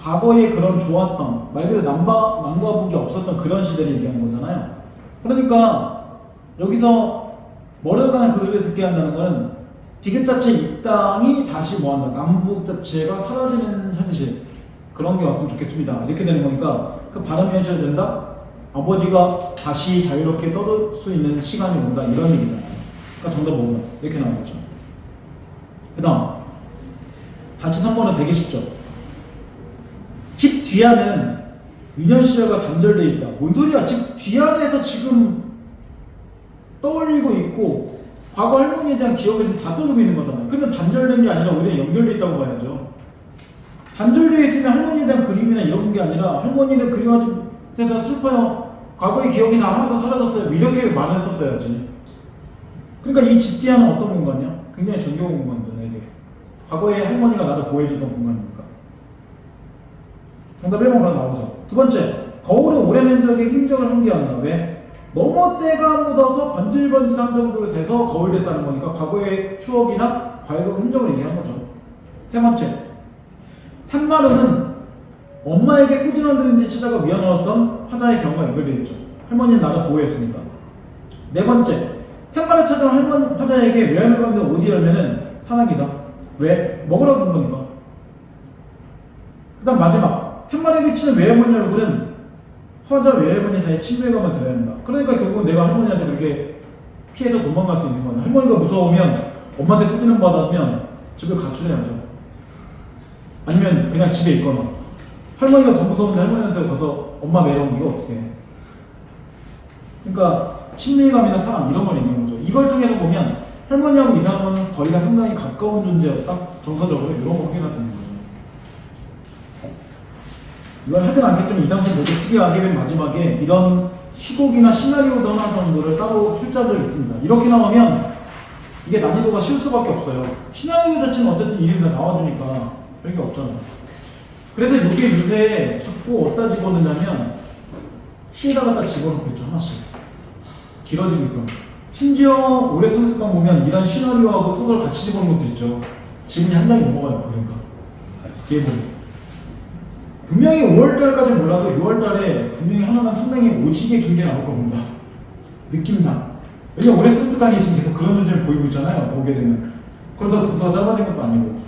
과거에 그런 좋았던 말 그대로 남과 북이 없었던 그런 시대를 얘기하는 거잖아요. 그러니까 여기서 머르드가는 그 소리를 듣게 한다는 거는 디귿 자체 이 땅이 다시 뭐한다 남북 자체가 사라지는 현실 그런 게 왔으면 좋겠습니다. 이렇게 되는 거니까 그 바람이 현실된다. 아버지가 다시 자유롭게 떠들 수 있는 시간이 온다 이런 얘기잖아요. 그러니까 정답 보면 이렇게 나온 거죠. 그 다음 다시 3번은 되게 쉽죠. 집 뒤안은 유년 시절과 단절되어 있다. 뭔 소리야? 집 뒤안에서 지금 떠올리고 있고 과거 할머니에 대한 기억을 지금 다 떠올리고 있는 거잖아요. 그러면 단절된 게 아니라 오히려 연결되어 있다고 봐야죠. 단절되어 있으면 할머니에 대한 그림이나 이런 게 아니라 할머니를 그리워서 슬퍼요. 과거의 기억이 다 하나도 사라졌어요. 이렇게 말을 했었어야지. 그러니까 이 집 뒤안은 어떤 공간이야? 굉장히 정겨운 공간이잖아요. 이게. 과거에 할머니가 나를 보호해주던 공간이니까. 정답 1번으로 나오죠. 두 번째, 거울은 오랜 흔적의 흔적을 환기한다. 왜? 너무 때가 묻어서 번질번질한 정도로 돼서 거울됐다는 거니까 과거의 추억이나 과거의 흔적을 얘기한 거죠. 세 번째, 탄마루는 엄마에게 꾸준한 드린지 찾아가 미안하던 화자의 경우가 연결되어 있죠. 할머니는 나를 보호했으니까. 네 번째, 탄마루 찾아온 할머니 화자에게 외할머니 가운데 어디 열매는 사랑이다. 왜? 먹으라고 준 거니까. 그 다음 마지막, 탄마루에 비치는 외할머니 얼굴은 화자 외할머니 사이에 친밀감을 드려야 한다. 그러니까 결국은 내가 할머니한테 그렇게 피해서 도망갈 수 있는 거냐. 할머니가 무서우면 엄마한테 꾸준한 받으면 집을 가출해야죠. 아니면 그냥 집에 있거나. 할머니가 더 무서운데 할머니한테 가서 엄마 매력 이거 어떻게 해. 그러니까 친밀감이나 사랑 이런 걸 얘기하는 거죠. 이걸 통해서 보면 할머니하고 이 사람은 거리가 상당히 가까운 존재였다. 정서적으로 이런 거 확인할 수 있는 거죠. 이걸 하진 않겠지만 이 당시 모두 특이하게 맨 마지막에 이런 희곡이나 시나리오도 하나 정도를 따로 출제한 적이 있습니다. 이렇게 나오면 이게 난이도가 쉬울 수밖에 없어요. 시나리오 자체는 어쨌든 이름이 다 나와주니까 별게 없잖아요. 그래서 이게 요새 자꾸 어디다 집어넣냐면 시에다가 딱 집어넣고 있죠. 하나씩 길어지니까. 심지어 올해 소설관 보면 이런 시나리오하고 소설 같이 집어넣은 것도 있죠. 지문이 한 장이 넘어가요. 그러니까 뒤에 보면 분명히 5월달까지 몰라도 6월달에 분명히 하나는 상당히 오지게 길게 나올 겁니다. 느낌상. 왜냐면 올해 소설관이 지금 계속 그런 존재를 보이고 있잖아요. 보게 되면. 그래서 도서가 짧아진 것도 아니고.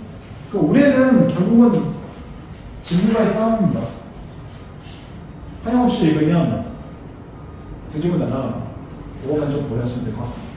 그러니까 올해는 결국은 지문과의 싸움입니다. 하염없이 읽으면 두 집은 날아갑니다. 그거만 좀 보여주시면 될 것 같습니다.